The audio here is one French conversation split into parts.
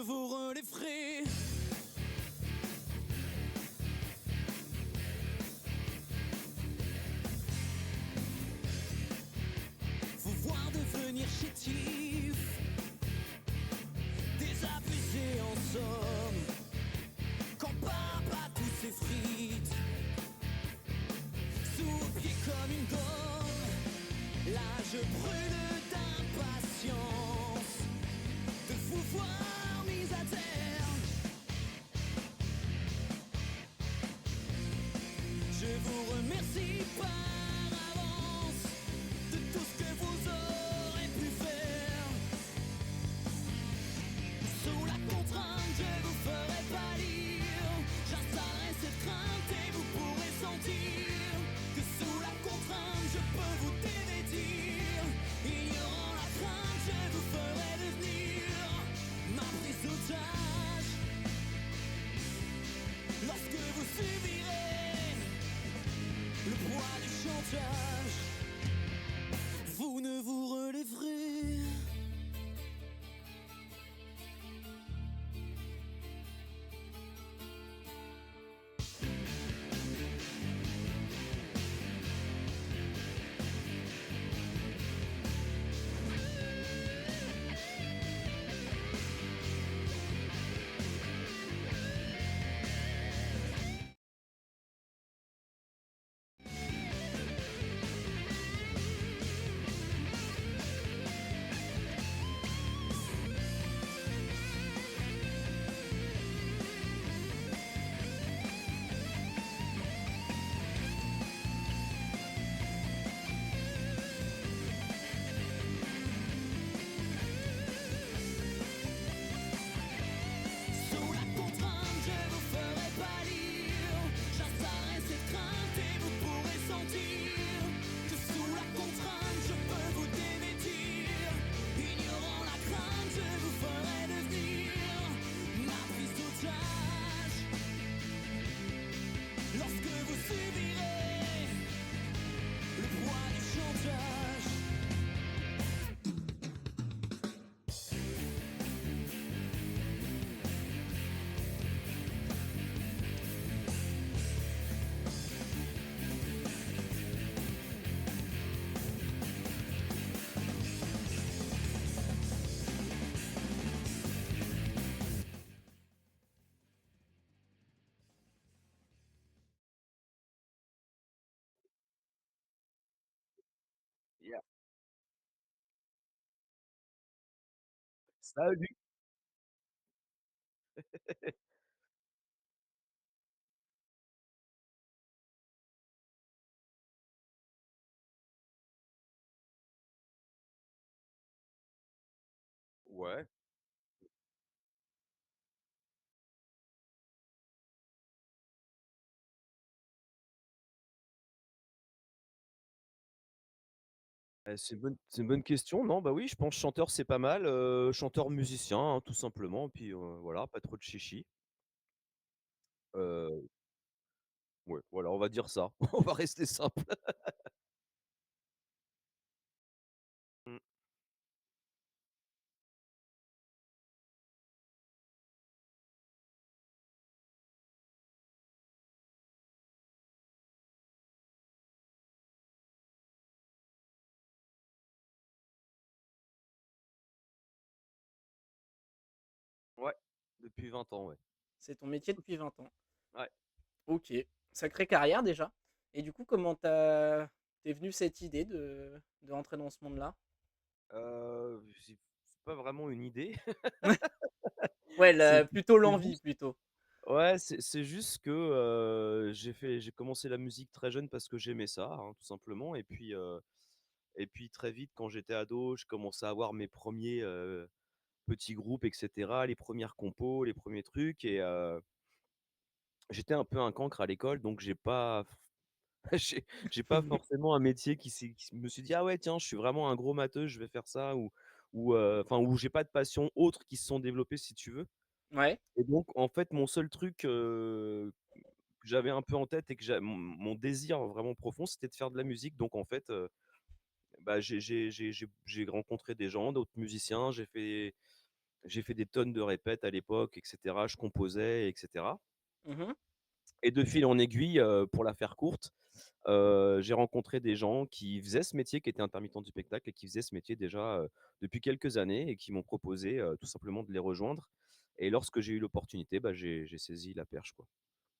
ne vous relèverai. Vous voir devenir chétif, désabusé en somme, quand papa tous ses frites, sous pied comme une gomme, là je brûle d'impatience de vous voir mis à terre. Je vous remercie par avance de tout ce que vous aurez pu faire. Sous la contrainte, je vous ferai pâlir. J'installerai cette crainte et vous pourrez sentir que sous la contrainte, je peux vous dévêtir. Ignorant la crainte, je vous ferai devenir ma prise d'otage. Lorsque vous subirez le poids du chantage, vous ne vous relèverez. Sous la contrainte, je vous ferai pâlir. J'installerai cette crainte et vous pourrez sentir que sous la contrainte, je peux vous dévêtir. Ignorant la crainte, je vous ferai devenir ma prise d'otage. Lorsque vous subirez le poids du chantage. Yeah. Salut. Ouais, c'est une bonne question. Non, bah, oui, je pense chanteur, c'est pas mal, chanteur, musicien, hein, tout simplement, puis, voilà, pas trop de chichi. Heu, ouais, voilà, on va dire ça. On va rester simple. Mmh. Ouais, depuis 20 ans, ouais. C'est ton métier depuis 20 ans. Ouais, OK, sacrée carrière déjà. Et du coup, comment t'es venue cette idée de rentrer dans ce monde-là? c'est pas vraiment une idée. Ouais, C'est plutôt c'est l'envie, juste plutôt. ouais, c'est juste que, j'ai commencé la musique très jeune parce que j'aimais ça, hein, tout simplement et puis très vite quand j'étais ado, je commençais à avoir mes premiers petits groupes et cetera, les premières compos, les premiers trucs et j'étais un peu un cancre à l'école donc j'ai pas forcément un métier qui me suis dit: «Ah ouais tiens, je suis vraiment un gros matheux, je vais faire ça» enfin où j'ai pas de passion autres qui se sont développées si tu veux Ouais. et donc en fait mon seul truc, que j'avais un peu en tête et que mon désir vraiment profond, c'était de faire de la musique donc en fait, bah, j'ai rencontré des gens, d'autres musiciens, j'ai fait J'ai fait des tonnes de répètes à l'époque et cetera. Je composais et cetera Mmh. et de fil en aiguille, pour la faire courte, j'ai rencontré des gens qui faisaient ce métier, qui étaient intermittents du spectacle et qui faisaient ce métier déjà, depuis quelques années et qui m'ont proposé, tout simplement de les rejoindre et lorsque j'ai eu l'opportunité, bah, j'ai saisi la perche, quoi.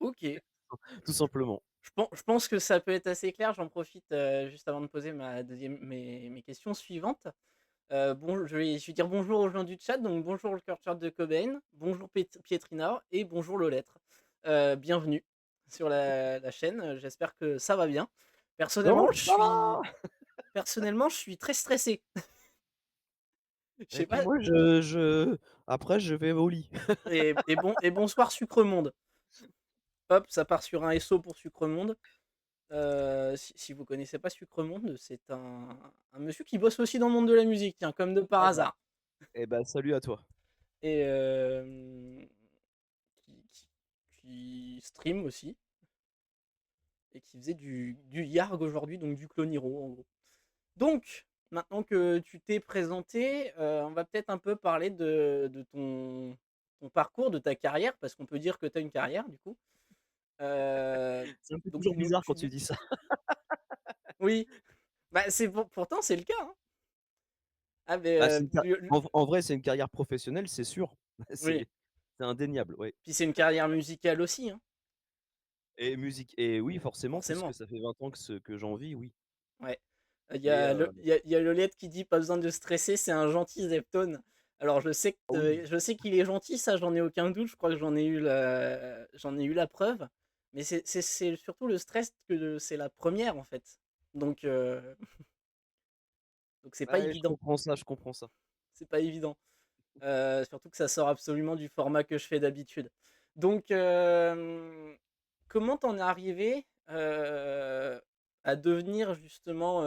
OK. Tout simplement. Je pense que ça peut être assez clair. J'en profite, juste avant de poser ma deuxième mes questions suivantes. Bon, je vais dire bonjour aux gens du chat, donc bonjour le cœur chat de Cobain, bonjour Pietrina et bonjour Lolêtre. Bienvenue sur la chaîne, j'espère que ça va bien. Personnellement, Comment je ça suis va? personnellement, je suis très stressé. Je Et sais puis pas. moi je après je vais au lit. Et bonsoir Sucremonde. Hop, ça part sur un SO pour Sucremonde. Si vous connaissez pas Sucremonde, c'est un monsieur qui bosse aussi dans le monde de la musique, tiens, comme de par Eh bah hasard. salut à toi. Et qui stream aussi et qui faisait du Yarg aujourd'hui, donc du Cloniro en gros. Donc, maintenant que tu t'es présenté, on va peut-être un peu parler de ton parcours, de ta carrière, parce qu'on peut dire que tu as une carrière du coup. Heu, Ça me fait donc toujours tu nous bizarre quand tu tu nous dis ça. oui, bah, pourtant c'est le cas, hein. Ah Bah, beh, c'est une car en vrai, c'est une carrière professionnelle, c'est sûr. oui, C'est indéniable, oui puis c'est une carrière musicale aussi, hein, et musique et oui, forcément, puisque forcément. ça fait 20 ans que j'en vis, oui Ouais. et Il y a Lolette qui dit: «Pas besoin de stresser, c'est un gentil Zeptone». Alors ah oui. je sais qu'il est gentil, ça j'en ai aucun doute, je crois que j'en ai eu la preuve, mais c'est surtout le stress que c'est la première en fait. Donc heu, donc c'est pas Ouais, je évident, comprends ça, je comprends ça. c'est pas évident. Surtout que ça sort absolument du format que je fais d'habitude. Donc comment t'en es arrivé, à devenir justement,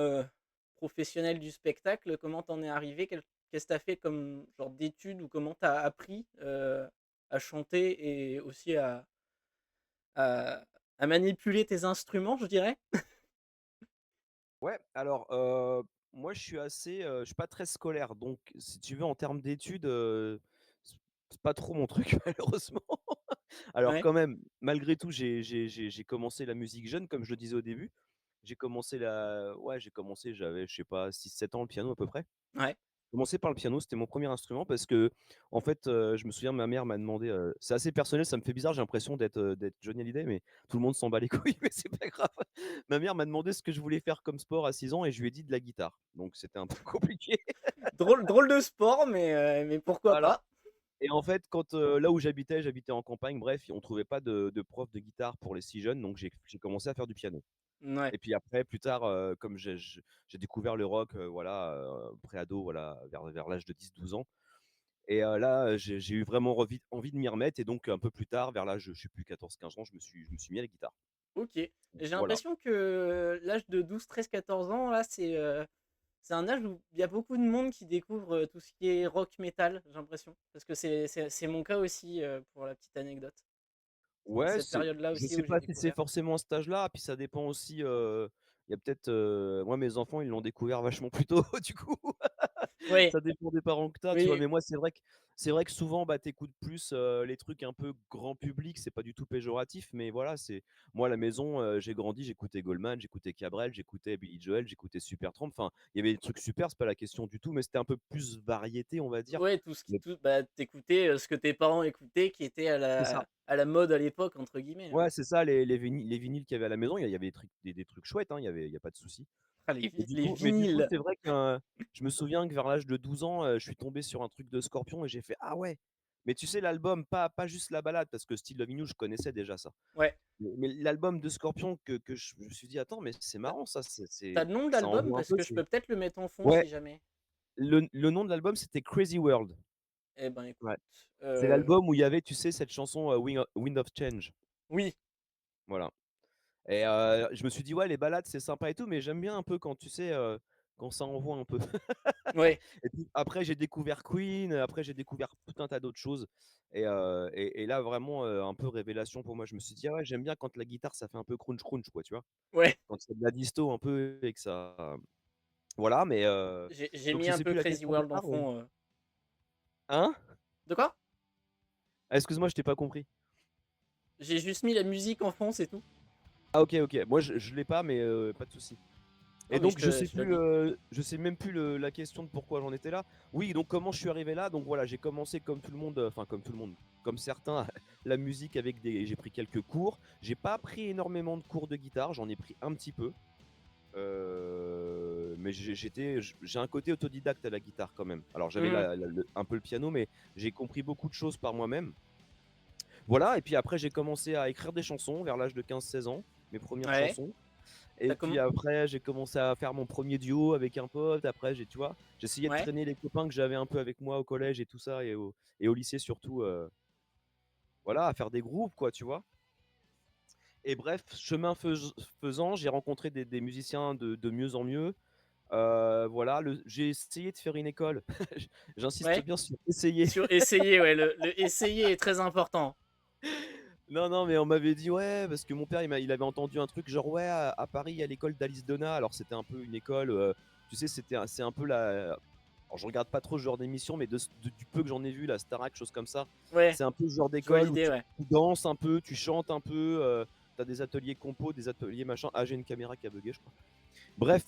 professionnel du spectacle? Comment t'en es arrivé? Qu'est-ce que tu fait comme genre d'études ou comment t'as appris, à chanter et aussi à à manipuler tes instruments, je dirais? Ouais, alors, moi, je suis pas très scolaire, donc si tu veux, en termes d'études, c'est pas trop mon truc malheureusement. Alors Ouais, quand même, malgré tout, j'ai commencé la musique jeune, comme je le disais au début. J'ai commencé, j'avais, je sais pas, 6 7 ans, le piano à peu près. ouais, Commencé par le piano, c'était mon premier instrument parce que en fait, je me souviens, ma mère m'a demandé, c'est assez personnel, ça me fait bizarre, j'ai l'impression d'être Johnny Hallyday, mais tout le monde s'en bat les couilles, mais c'est pas grave. Ma mère m'a demandé ce que je voulais faire comme sport à 6 ans et je lui ai dit de la guitare, donc c'était un peu compliqué. drôle de sport, mais pourquoi Voilà pas? et en fait, quand, là où j'habitais en campagne, bref, on trouvait pas de prof de guitare pour les si jeunes, donc j'ai commencé à faire du piano Ouais, et puis après, plus tard, comme j'ai découvert le rock, voilà, préado, voilà, vers l'âge de 10 12 ans. Et là, j'ai eu vraiment envie de m'y remettre et donc un peu plus tard, vers l'âge, je sais plus 14 15 ans, je me suis mis à la guitare. OK. J'ai Voilà. l'impression que l'âge de 12, 13, 14 ans là, c'est un âge où il y a beaucoup de monde qui découvre, tout ce qui est rock metal, j'ai l'impression. Parce que c'est mon cas aussi, pour la petite anecdote. C'est Ouais, cette période-là je aussi sais où j'ai pas si c'est découvert. forcément cet âge-là, puis ça dépend aussi, il y a peut-être, moi mes enfants, ils l'ont découvert vachement plus tôt du coup. Oui, Ça dépend des parents que tu as, tu vois? oui, Mais moi, c'est vrai que souvent, bah, tu écoutes plus, les trucs un peu grand public, c'est pas du tout péjoratif, mais voilà, c'est moi à la maison, j'ai grandi, j'écoutais Goldman, j'écoutais Cabrel, j'écoutais Billy Joel, j'écoutais Supertramp, enfin, il y avait des trucs super, c'est pas la question du tout, mais c'était un peu plus variété, on va dire. ouais, tout ce qui Mais tout bah, tu ce que tes parents écoutaient qui était c'est ça. à la mode à l'époque entre guillemets, hein. Ouais, c'est ça, les vinyles qu'il y avait à la maison, il y avait des trucs chouettes, hein, il y a pas de souci. Ah les Mais du coup, vinyles! c'est vrai que, je me souviens que vers l'âge de 12 ans, je suis tombé sur un truc de Scorpions et j'ai fait: «Ah ouais!» Mais tu sais l'album, pas juste la balade parce que Still Loving You, je connaissais déjà ça. Ouais. Mais l'album de Scorpions que je me suis dit: «Attends, mais c'est Tu marrant ça, as le nom de ça l'album? envoie un Parce peu, que je peux peut-être le mettre en fond ouais, si jamais. le nom de l'album, c'était Crazy World. Eh ben Ouais. écoute, C'est l'album où il y avait, tu sais, cette chanson, Wind of Change. oui, Voilà. Et je me suis dit: «Ouais, les balades, c'est sympa et tout», mais j'aime bien un peu quand tu sais, quand ça envoie un peu. ouais, Et puis après, j'ai découvert Queen, après j'ai découvert tout un tas d'autres choses et là vraiment, un peu révélation pour moi. Je me suis dit: «Ah ouais, j'aime bien quand la guitare, ça fait un peu crunch crunch quoi», tu vois? ouais. Quand c'est de la disto un peu et que ça voilà, mais J'ai donc mis je un sais peu plus la Crazy question World en départ, mais fond, hein? De quoi? Ah, excuse-moi, je t'ai pas compris. J'ai juste mis la musique en fond, c'est tout. Ah OK, OK. Moi je l'ai pas mais pas de souci. Non, Et mais donc je te le dis. je sais même plus la question de pourquoi j'en étais là. Oui, donc comment je suis arrivé là? Donc voilà, j'ai commencé comme tout le monde, enfin comme tout le monde, comme certains, la musique avec des j'ai pris quelques cours. J'ai pas pris énormément de cours de guitare, j'en ai pris un petit peu. Mais j'ai un côté autodidacte à la guitare quand même. Alors j'avais Mmh. un peu le piano, mais j'ai compris beaucoup de choses par moi-même. Voilà, et puis après j'ai commencé à écrire des chansons vers l'âge de 15-16 ans, mes premières Ouais. chansons. Tu Et puis comment après, j'ai commencé à faire mon premier duo avec un pote. Après, tu vois, j'essayais de ouais, traîner les copains que j'avais un peu avec moi au collège et tout ça, et au lycée surtout, voilà, à faire des groupes, quoi, tu vois. Et bref, faisant, j'ai rencontré des musiciens de mieux en mieux. Voilà, j'ai essayé de faire une école. J'insiste ouais. bien sur essayer. Sur essayer, ouais, le essayer est très important. Non, non, mais on m'avait dit, ouais, parce que mon père, il avait entendu un truc genre, ouais, à Paris, il y a l'école d'Alice Donna. Alors, c'était un peu une école, tu sais, c'est un peu la. Alors, je regarde pas trop ce genre d'émission, mais du peu que j'en ai vu, la Starac, choses comme ça, Ouais, c'est un peu ce genre je vois d'école où l'idée, ouais. tu danses un peu, tu chantes un peu, t'as des ateliers compo, des ateliers machin. Ah, j'ai une caméra qui a bugué, je crois. Bref,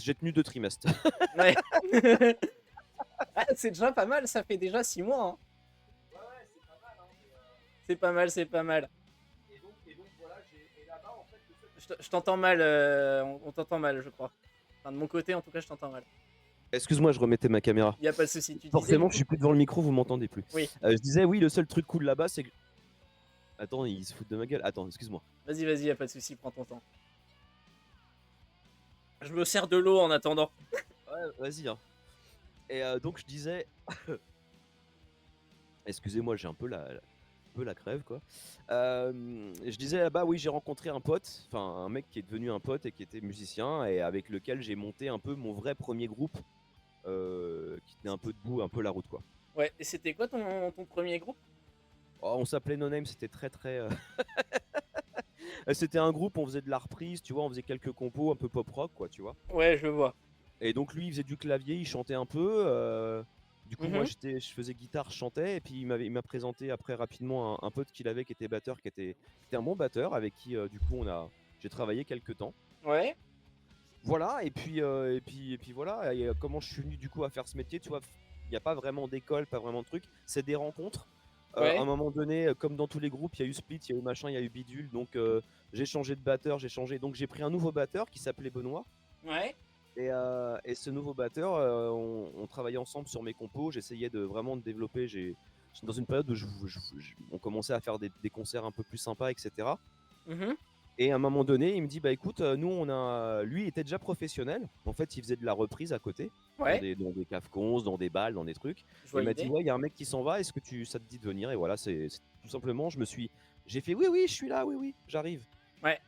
j'ai tenu 2 trimestres. Ouais. Ah, c'est déjà pas mal, ça fait déjà 6 mois, hein. Ouais, ouais, c'est pas mal, hein, C'est pas mal, c'est pas mal. et donc voilà, et là-bas, en fait, le seul Je t'entends mal, on t'entend mal, je crois. Enfin, de mon côté, en tout cas, je t'entends mal. Excuse-moi, je remettais ma caméra. Il y a pas de souci. Tu disais, du Forcément, je coup? suis plus devant le micro, vous m'entendez plus. Oui. Je disais, oui, le seul truc cool là-bas, c'est que. Attends, ils se foutent de ma gueule. Attends, excuse-moi. Vas-y, vas-y, y a pas de souci, prends ton temps. Je me sers de l'eau en attendant. Ouais, vas-y, hein. Et donc, je disais. Excusez-moi, j'ai un peu la crève, quoi. Je disais là-bas, oui, j'ai rencontré un pote, enfin, un mec qui est devenu un pote et qui était musicien, et avec lequel j'ai monté un peu mon vrai premier groupe, qui tenait un peu debout, un peu la route, quoi. Ouais, et c'était quoi ton premier groupe? Oh, on s'appelait No Name, c'était très très. C'était un groupe, on faisait de la reprise, tu vois, on faisait quelques compos un peu pop rock, quoi, tu vois. Ouais, je vois. Et donc lui, il faisait du clavier, il chantait un peu. Du coup, moi, Mhm. je faisais guitare, je chantais. Et puis il m'a présenté après rapidement un pote qu'il avait qui était batteur, qui était un bon batteur, avec qui du coup j'ai travaillé quelques temps. Ouais, Voilà. Et puis voilà. Et comment je suis venu du coup à faire ce métier, tu vois, il n'y a pas vraiment d'école, pas vraiment de truc. C'est des rencontres. À un ouais, moment donné, comme dans tous les groupes, il y a eu Split, il y a eu machin, il y a eu Bidule. Donc j'ai changé de batteur, j'ai changé. Donc j'ai pris un nouveau batteur qui s'appelait Benoît. ouais. Et ce nouveau batteur, on travaillait ensemble sur mes compos. J'essayais de vraiment de développer. J'étais dans une période où on commençait à faire des concerts un peu plus sympas, etc. Mhm. Et à un moment donné, il me dit, bah écoute, nous lui il était déjà professionnel. En fait, il faisait de la reprise à côté, Ouais, dans des cafcons, dans des balles, dans des trucs. je Et vois il m'a dit, l'idée. ouais, il y a un mec qui s'en va. Est-ce que ça te dit de venir? Et voilà, c'est tout simplement, j'ai fait, oui, oui, je suis là, oui, oui, j'arrive. Ouais,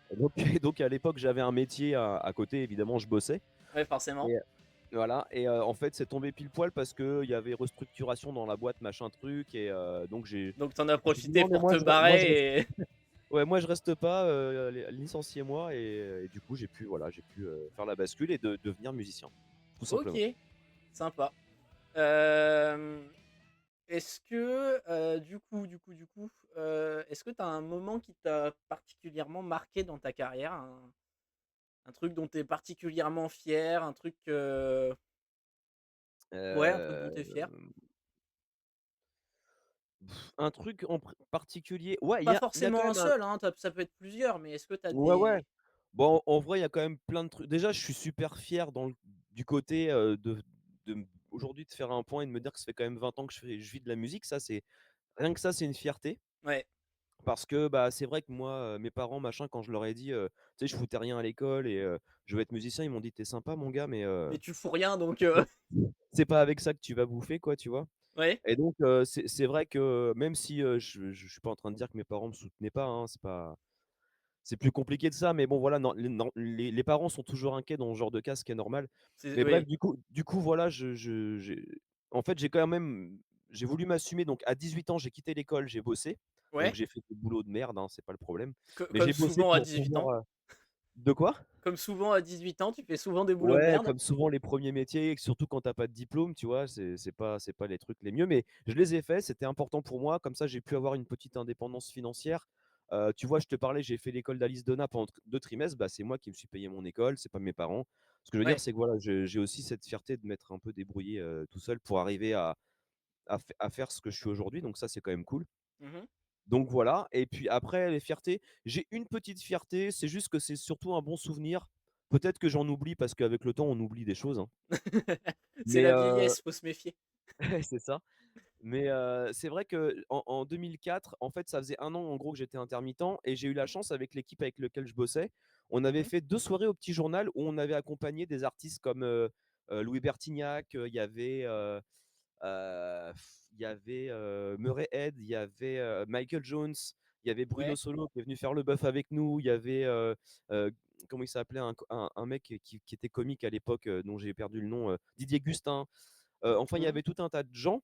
Et donc à l'époque, j'avais un métier à côté. Évidemment, je bossais. ouais, forcément. Et voilà, et en fait, c'est tombé pile poil parce qu'il y avait restructuration dans la boîte, machin truc, et donc Donc t'en as j'ai dit profité non, mais pour te barrer et... moi je reste pas, licenciez-moi, et du coup voilà, j'ai pu faire la bascule et de devenir musicien, tout Ok, simplement. sympa. Euh, Est-ce que, est-ce que t'as un moment qui t'a particulièrement marqué dans ta carrière? Un truc dont t'es particulièrement fier? Un truc... Ouais, un truc dont t'es Euh, fier? un truc en particulier, ouais, Pas il y a quand forcément un même un. seul, hein, ça peut être plusieurs, mais est-ce que t'as Ouais, ouais. des... Bon, en vrai, il y a quand même plein de trucs. Déjà, je suis super fier du côté aujourd'hui de faire un point et de me dire que ça fait quand même 20 ans que je vis de la musique. Rien que ça, c'est une fierté. Ouais, Parce que bah, c'est vrai que moi, mes parents, machin, quand je leur ai dit, tu sais, je foutais rien à l'école et je veux être musicien, ils m'ont dit, t'es sympa, mon gars, mais mais tu fous rien donc c'est pas avec ça que tu vas bouffer, quoi, tu vois. ouais, Et donc, c'est vrai que même si je suis pas en train de dire que mes parents me soutenaient pas, hein, c'est plus compliqué de ça, mais bon, voilà, non, les parents sont toujours inquiets dans ce genre de cas, ce qui est normal. c'est Mais bref, oui, du coup, voilà, en fait, j'ai voulu m'assumer. Donc, à 18 ans, j'ai quitté l'école, j'ai bossé. Donc, ouais, j'ai fait des boulots de merde, hein, c'est pas le problème. Mais comme j'ai bossé souvent à pour 18 ans. pouvoir. De quoi? Comme souvent à 18 ans, tu fais souvent des boulots de Ouais, merde? comme souvent les premiers métiers, surtout quand tu as pas de diplôme, tu vois? C'est pas les trucs les mieux, mais je les ai faits, c'était important pour moi, comme ça j'ai pu avoir une petite indépendance financière. Tu vois, je te parlais, j'ai fait l'école d'Alice Donna pendant 2 trimestres, bah, c'est moi qui me suis payé mon école, c'est pas mes parents. Ce que je veux dire, Ouais. c'est que voilà, j'ai aussi cette fierté de m'être un peu débrouillé, tout seul pour arriver à faire ce que je suis aujourd'hui, donc ça, c'est quand même cool. Mmh. Donc voilà, et puis après les fiertés, j'ai une petite fierté, c'est juste que c'est surtout un bon souvenir. Peut-être que j'en oublie parce qu'avec le temps, on oublie des choses, hein. C'est Mais la vieillesse, faut se méfier. c'est ça. Mais c'est vrai qu'en 2004, en fait, ça faisait 1 an en gros que j'étais intermittent et j'ai eu la chance avec l'équipe avec lequel je bossais, on avait Mmh. fait 2 soirées au Petit Journal où on avait accompagné des artistes comme, Louis Bertignac, il y avait, Murray Head, il y avait, Michael Jones, il y avait Bruno Ouais. Solo qui est venu faire le bœuf avec nous, il y avait, comment il s'appelait? Un mec qui était comique à l'époque, dont j'ai perdu le nom, Didier Gustin. Enfin, il y Mmh. avait tout un tas de gens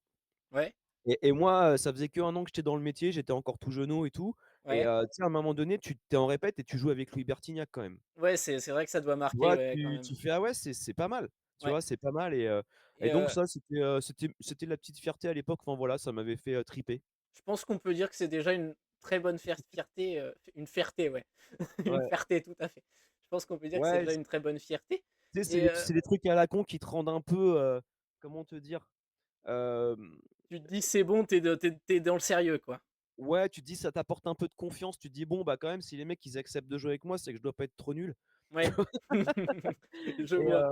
Ouais. et moi, ça faisait qu'1 an que j'étais dans le métier, j'étais encore tout jeunot et tout et Ouais. tu sais, à un moment donné, tu tu en répète et tu joues avec Louis Bertignac quand même. Ouais, c'est vrai que ça doit Tu marquer, vois? ouais, quand Tu même. fais: «Ah ouais, c'est pas mal», tu Ouais vois? C'est pas mal et et donc ça, c'était la petite fierté à l'époque, enfin voilà, ça m'avait fait, triper. je pense qu'on peut dire que c'est déjà une très bonne fierté, une fierté, ouais. Une Ouais, fierté, tout à fait. Je pense qu'on peut dire que c'est ouais, déjà une très bonne fierté tu sais, et c'est des trucs à la con qui te rendent un peu, comment te dire? tu te dis: «C'est bon, t'es dans le sérieux, quoi». Ouais, tu te dis ça t'apporte un peu de confiance, tu te dis: «Bon, bah, quand même, si les mecs ils acceptent de jouer avec moi, c'est que je dois pas être trop nul». Ouais. Je Et vois.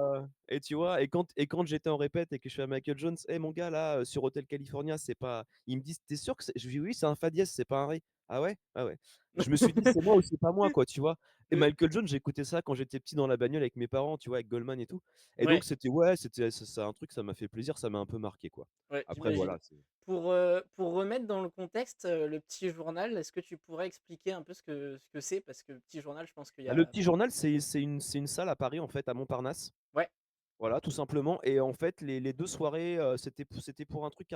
tu vois? Et quand j'étais en répète et que je fais à Michael Jones: «Hey mon gars là, sur Hotel California, c'est pas» il me dit: «Tu sûr que c'est?» Je lui dis: «Oui, c'est un fa dièse, c'est pas un ré». «Ah ouais? Ah ouais». Je me suis dit: «C'est moi ou c'est pas moi», quoi, tu vois? Et Michael Jones, j'écoutais ça quand j'étais petit dans la bagnole avec mes parents, tu vois? Avec Goldman et tout. Et donc Ouais, c'était ouais, c'était c'est un truc, ça m'a fait plaisir, ça m'a un peu marqué, quoi. ouais, Après j'imagine. voilà, c'est Pour remettre dans le contexte, le petit journal, est-ce que tu pourrais expliquer un peu ce que c'est? Parce que le petit journal, je pense qu'il y bah, le a Petit Journal, c'est une salle à Paris, en fait, à Montparnasse. ouais. Voilà, tout simplement. Et en fait, les 2 soirées, c'était pour un truc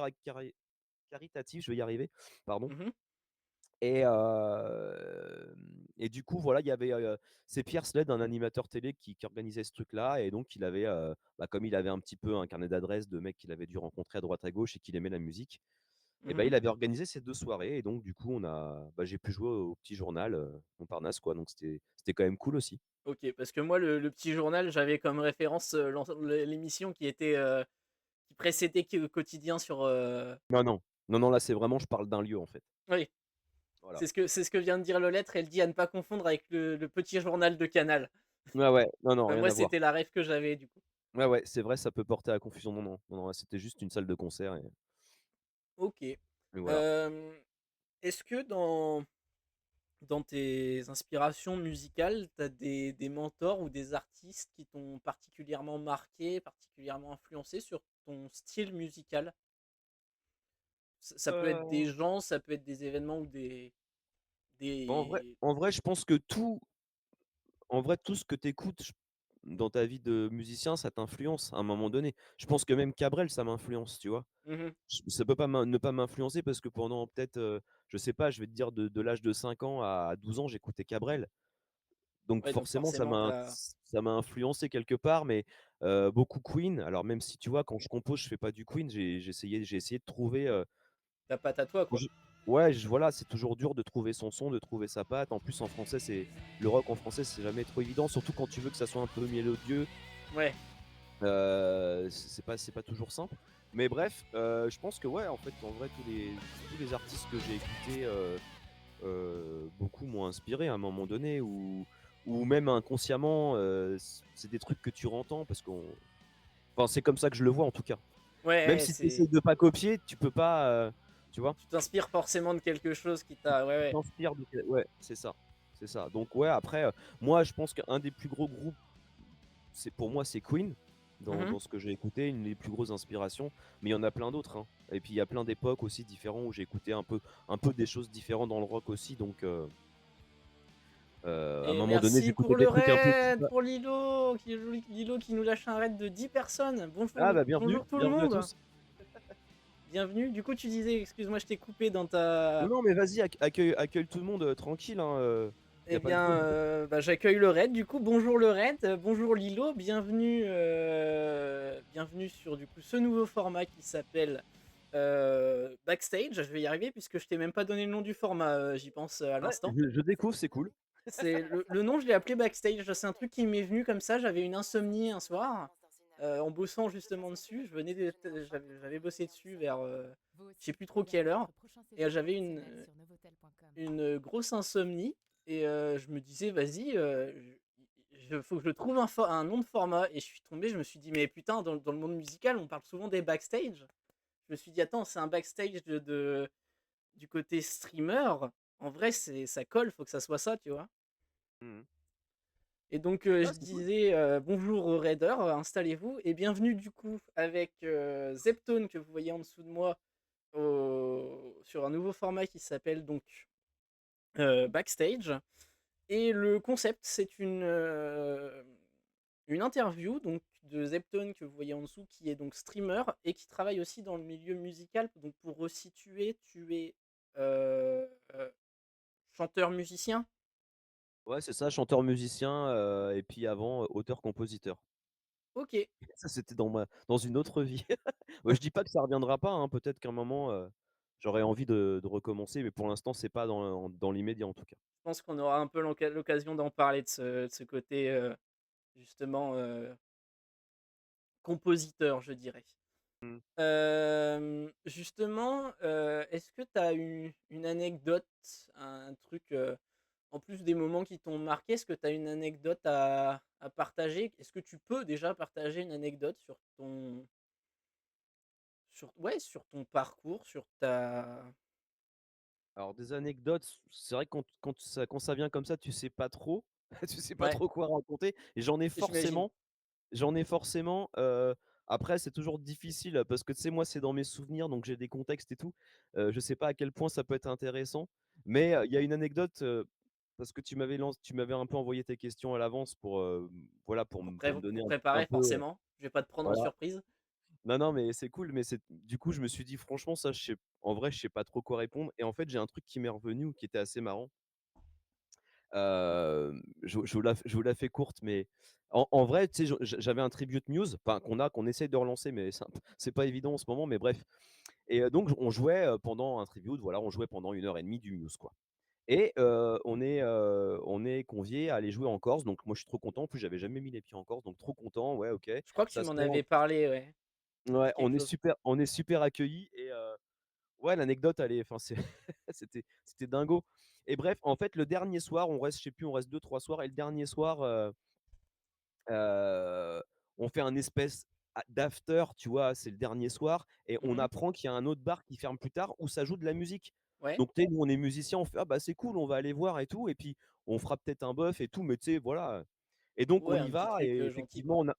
caritatif, je vais y arriver, pardon. Mmh. Et du coup, voilà, il y avait, c'est Pierre Sled, un animateur télé qui organisait ce truc-là et donc il avait, bah, comme il avait un petit peu un carnet d'adresses de mecs qu'il avait dû rencontrer à droite à gauche et qu'il aimait la musique et bah, Mmh. il avait organisé ces 2 soirées et donc du coup, j'ai pu jouer au Petit Journal, Montparnasse, quoi, donc c'était quand même cool aussi. OK, parce que moi le petit journal, j'avais comme référence, l'émission qui précédait Quotidien sur, Non, non. Non, non, là, c'est vraiment je parle d'un lieu, en fait. oui, Voilà. c'est ce que vient de dire Lolêtre, elle dit à ne pas confondre avec le petit journal de Canal. Ouais, ouais. Non, non, Bah, rien moi, à voir. c'était la rêve que j'avais du coup. Ouais, ouais, c'est vrai, ça peut porter à confusion. Non, non. Non, non, là, c'était juste une salle de concert OK. et voilà. Hem, est-ce que dans tes inspirations musicales, tu as des mentors ou des artistes qui t'ont particulièrement marqué, particulièrement influencé sur ton style musical? Ça peut être des Heu, gens, ça peut être des événements ou en vrai des en vrai, je pense que tout ce que tu écoutes dans ta vie de musicien, ça t'influence à un moment donné. Je pense que même Cabrel, ça m'influence, tu vois? mmh. Ça peut pas ne pas m'influencer parce que pendant peut-être, je sais pas, je vais te dire de l'âge de 5 ans à 12 ans, j'écoutais Cabrel. Donc Ouais, donc forcément, forcément ça m'a influencé quelque part, mais beaucoup Queen. Alors même si, tu vois, quand je compose, je fais pas du Queen, j'ai essayé de trouver, ta patte à toi, quoi. je ouais, voilà, c'est toujours dur de trouver son son, de trouver sa patte. En plus, en français, le rock en français, c'est jamais trop évident, surtout quand tu veux que ça soit un peu mélodieux, Ouais, c'est pas toujours simple. Mais bref, je pense que ouais, en fait, en vrai, tous les artistes que j'ai écoutés, beaucoup m'ont inspiré à un moment donné ou même inconsciemment, c'est des trucs que tu entends parce qu'on enfin, c'est comme ça que je le vois en tout cas. Même ouais, si tu essayes de pas copier, tu peux pas, tu vois? tu t'inspires forcément de quelque chose qui t'a ouais, Tu ouais. t'inspires ouais, c'est ça, c'est ça. Donc ouais, après, moi je pense qu'un des plus gros groupes, pour moi, c'est Queen, Mmh. dans ce que j'ai écouté, une des plus grosses inspirations, mais il y en a plein d'autres, hein. Et puis il y a plein d'époques aussi différents où j'ai écouté un peu des choses différentes dans le rock aussi, donc à un Et moment donné, merci j'écoutais pour des le trucs un peu raid, pour Lilo qui nous lâche un raid de 10 personnes. ah Bonjour bah, bienvenue, bonjour tout le bienvenue à monde, tous. bienvenue. Du coup, tu disais excuse-moi, je t'ai coupé dans Non, ta non, mais vas-y, accueille tout le monde, tranquille, hein. Il y Eh a pas de bien, faute. bah, j'accueille le raid du coup. Bonjour le raid, bonjour Lilo, bienvenue, bienvenue sur du coup ce nouveau format qui s'appelle Backstage. Je vais y arriver puisque je t'ai même pas donné le nom du format, j'y pense à Ouais, l'instant. je découvre, c'est cool. C'est le nom, je l'ai appelé Backstage. C'est un truc qui m'est venu comme ça. J'avais une insomnie un soir, en bossant justement dessus. J'avais bossé dessus vers, je sais plus trop quelle heure, et j'avais une grosse insomnie. Et je me disais, vas-y, faut que je trouve un nom de format. Et je suis tombé, je me suis dit, mais putain, dans le monde musical, on parle souvent des backstage. Je me suis dit, attends, c'est un backstage du côté streamer. En vrai, ça colle, faut que ça soit ça, tu vois. Mmh. Et donc, Ah, je c'est cool. disais bonjour aux raiders, installez-vous, et bienvenue du coup avec Zeptone que vous voyez en dessous de moi sur un nouveau format qui s'appelle donc Backstage. Et le concept, c'est une interview donc de Zeptone que vous voyez en dessous, qui est donc streamer et qui travaille aussi dans le milieu musical. Donc pour resituer, tu es euh, euh, chanteur-musicien. Ouais, c'est ça, chanteur-musicien, et puis avant, auteur-compositeur. Ok. Ça, c'était dans une autre vie. Ouais, je dis pas que ça reviendra pas, hein, peut-être qu'un moment, j'aurais envie de recommencer, mais pour l'instant, c'est pas dans l'immédiat, en tout cas. Je pense qu'on aura un peu l'occasion d'en parler de ce côté justement compositeur, je dirais. Mmh. Justement, est-ce que tu as une anecdote, un truc, en plus des moments qui t'ont marqué, est-ce que tu as une anecdote à partager? Est-ce que tu peux déjà partager une anecdote sur ton parcours, sur ta Alors des anecdotes, c'est vrai que quand ça vient comme ça, tu sais pas trop, tu sais pas ouais, trop quoi raconter et j'en ai j'imagine. forcément. J'en ai forcément, après c'est toujours difficile, parce que tu sais, moi, c'est dans mes souvenirs, donc j'ai des contextes et tout. Je sais pas à quel point ça peut être intéressant, mais il y a une anecdote, parce que tu m'avais un peu envoyé tes questions à l'avance pour, voilà, pour me donner Pour un préparer peu, forcément, je vais pas te prendre en voilà. surprise. Non, non, mais c'est cool, mais c'est du coup, je me suis dit: «Franchement, ça, je sais en vrai, je sais pas trop quoi répondre» et en fait, j'ai un truc qui m'est revenu, qui était assez marrant. Je vous la fais courte, mais en vrai, tu sais, j'avais un Tribute News, enfin qu'on essaye de relancer, mais c'est pas évident en ce moment, mais bref. Et donc on jouait, pendant un tribute, voilà, on jouait pendant 1 heure et demie du Muse, quoi. Et on est conviés à aller jouer en Corse, donc moi je suis trop content. En plus, j'avais jamais mis les pieds en Corse, donc trop content, ouais, OK. Je crois que tu Ça se m'en fait en avais parlé, ouais. Ça me Ouais, dit quelque chose. on est super accueillis et ouais, l'anecdote, elle est enfin, c'est c'était dingo. Et bref, en fait, le dernier soir, on reste, je sais plus, on reste 2 3 soirs et le dernier soir, Heu, on fait un espèce d'after, tu vois? C'est le dernier soir et on Mmh. apprend qu'il y a un autre bar qui ferme plus tard où ça joue de la musique. Ouais. Donc tu sais, nous, on est musiciens, on fait: «Ah bah, c'est cool, on va aller voir et tout» et puis on fera peut-être un bœuf et tout, mais tu sais, voilà, et donc on Ouais, y un petit va truc, et gentil, quoi. effectivement, on a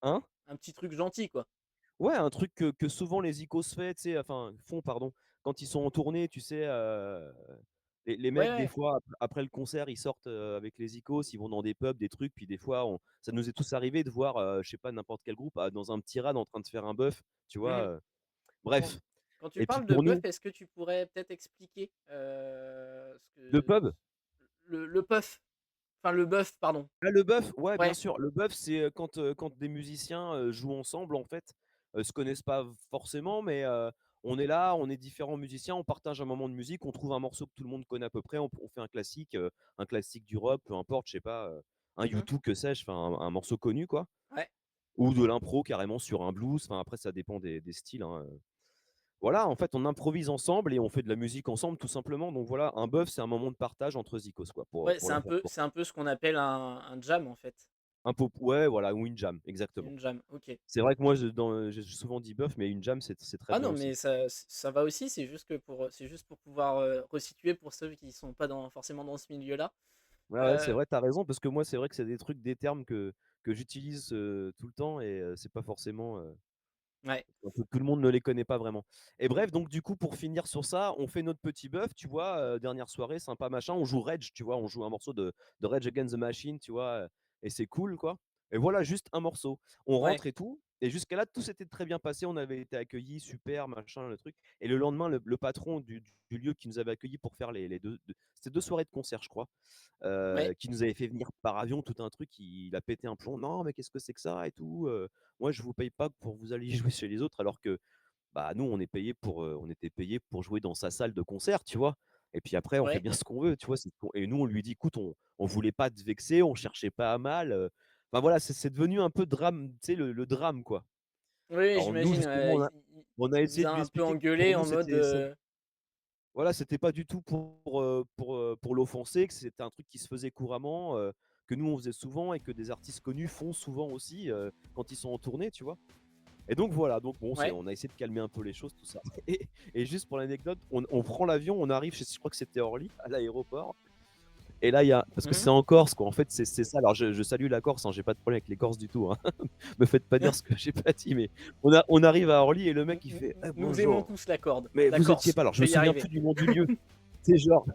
hein? Un petit truc gentil, quoi. Ouais, un truc que souvent les icos font, pardon, quand ils sont en tournée, tu sais, les Ouais, mecs des ouais. fois après le concert, ils sortent, avec les icos, ils vont dans des pubs, des trucs, puis des fois ça nous est tous arrivé de voir, je sais pas, n'importe quel groupe, dans un petit rad en train de faire un bœuf, tu vois? Mmh. Quand Bref. quand tu Et puis parles de pour bœuf, nous, est-ce que tu pourrais peut-être expliquer, ce le que pub. le puff? Enfin, le bœuf, pardon. Ah, le bœuf, ouais, bien Ouais. sûr. Le bœuf, c'est, quand des musiciens, jouent ensemble, en fait, se connaissent pas forcément, mais on est là, on est différents musiciens, on partage un moment de musique, on trouve un morceau que tout le monde connaît à peu près, on fait un classique du rock, peu importe, je sais pas, un Mmh. U2, que sais-je, enfin un morceau connu, quoi, Ouais. ou de l'impro carrément sur un blues, enfin après ça dépend des styles, hein. Voilà, en fait, on improvise ensemble et on fait de la musique ensemble, tout simplement. Donc voilà, un bœuf, c'est un moment de partage entre zikos, quoi, Ouais, pour la faire courte. c'est un peu ce qu'on appelle un jam, en fait. Un pop, ouais, voilà, ou une jam, exactement. Une jam, OK. C'est vrai que moi, j'ai souvent dit bœuf, mais une jam, c'est très Ah bien non, aussi. mais ça va aussi, c'est juste pour pouvoir, resituer pour ceux qui sont pas forcément dans ce milieu-là. Ouais, ouais, c'est Heu, vrai, tu as raison, parce que moi, c'est vrai que c'est des termes que j'utilise, tout le temps et c'est pas forcément, ouais. tout le monde ne les connaît pas vraiment. Et bref, donc du coup, pour finir sur ça, on fait notre petit bœuf, tu vois? Dernière soirée, sympa, machin. On joue Rage, tu vois? On joue un morceau de Rage Against the Machine, tu vois? Et c'est cool, quoi. Et voilà, juste un morceau. On Ouais. rentre et tout. Et jusqu'à là, tout s'était très bien passé. On avait été accueillis, super, machin, le truc. Et le lendemain, le patron du lieu qui nous avait accueillis pour faire les c'était 2 soirées de concert, je crois, Ouais, qui nous avait fait venir par avion, tout un truc. Il a pété un plomb. Non, mais qu'est-ce que c'est que ça et tout. Moi, je vous paye pas pour que vous alliez jouer chez les autres, alors que bah nous, on était payé pour jouer dans sa salle de concert, tu vois. Et puis après, on fait ouais. bien ce qu'on veut, tu vois. Et nous, on lui dit, écoute, on voulait pas te vexer, on cherchait pas à mal. Enfin voilà, c'est devenu un peu drame, tu sais, le drame, quoi. Oui, Alors nous, j'imagine, justement, il on a il vous essayé a de lui un peu expliquer que pour engueulé nous, en mode, voilà, c'était pas du tout pour l'offenser, que c'était un truc qui se faisait couramment, que nous on faisait souvent et que des artistes connus font souvent aussi quand ils sont en tournée, tu vois. Et donc voilà, donc bon, ouais. on a essayé de calmer un peu les choses, tout ça. Et juste pour l'anecdote, on prend l'avion, on arrive, je crois que c'était Orly, à l'aéroport. Et là, parce que Mmh. c'est en Corse, quoi. En fait, c'est ça. Alors, je salue la Corse, hein, j'ai pas de problème avec les Corses du tout, hein. Me faites pas dire ce que j'ai pas dit, mais on arrive à Orly et le mec il fait eh, Nous aimons bonjour, tous la corde, mais la vous étiez Corse, pas. Alors, je je me vais y souviens arriver. plus du nom du lieu. C'est genre,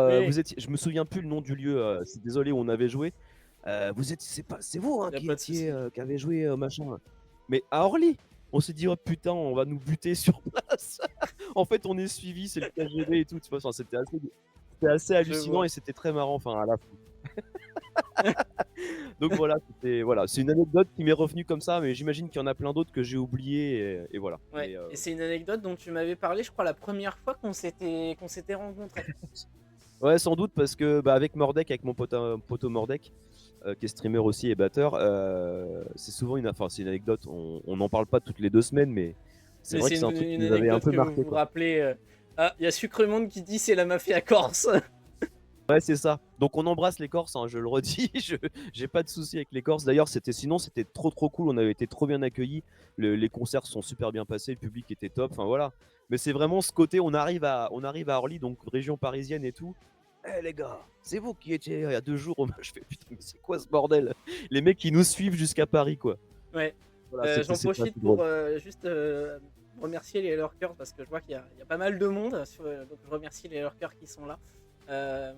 Oui, vous étiez, je me souviens plus le nom du lieu. C'est désolé où on avait joué. C'est vous hein, il y a pas de souci. qui avez joué machin. Mais à Orly, on s'est dit oh putain, on va nous buter sur place. En fait, on est suivi, c'est le KGB et tout. Tu vois, enfin, c'était assez Je hallucinant vois. et c'était très marrant. Enfin, à la donc voilà, c'est une anecdote qui m'est revenue comme ça, mais j'imagine qu'il y en a plein d'autres que j'ai oubliées et voilà. Ouais, et c'est une anecdote dont tu m'avais parlé, je crois, la première fois qu'on s'était rencontrés. Ouais, sans doute parce que bah, avec Mordek, avec mon poteau Mordek, qui est streamer aussi et batteur, c'est souvent enfin, c'est une anecdote. On n'en parle pas toutes les 2 semaines, mais c'est Mais vrai c'est que c'est un truc une qui nous avait un anecdote peu que vous marqué, vous quoi. rappelez. Ah, il y a Sucremonde qui dit c'est la mafia corse. Ouais, c'est ça. Donc on embrasse les Corses, hein, je le redis, j'ai pas de souci avec les Corses. D'ailleurs, sinon c'était trop cool, on avait été trop bien accueillis. Les concerts sont super bien passés, le public était top, enfin voilà. Mais c'est vraiment ce côté, on arrive à Orly, donc région parisienne et tout. Eh les gars, c'est vous qui étiez il y a 2 jours au match. Je fais putain, mais c'est quoi ce bordel? Les mecs qui nous suivent jusqu'à Paris, quoi. Ouais. Voilà, J'en c'était assez profite drôle. pour juste remercier les Lurkers parce que je vois qu'il y a pas mal de monde. Donc je remercie les Lurkers qui sont là. Euh,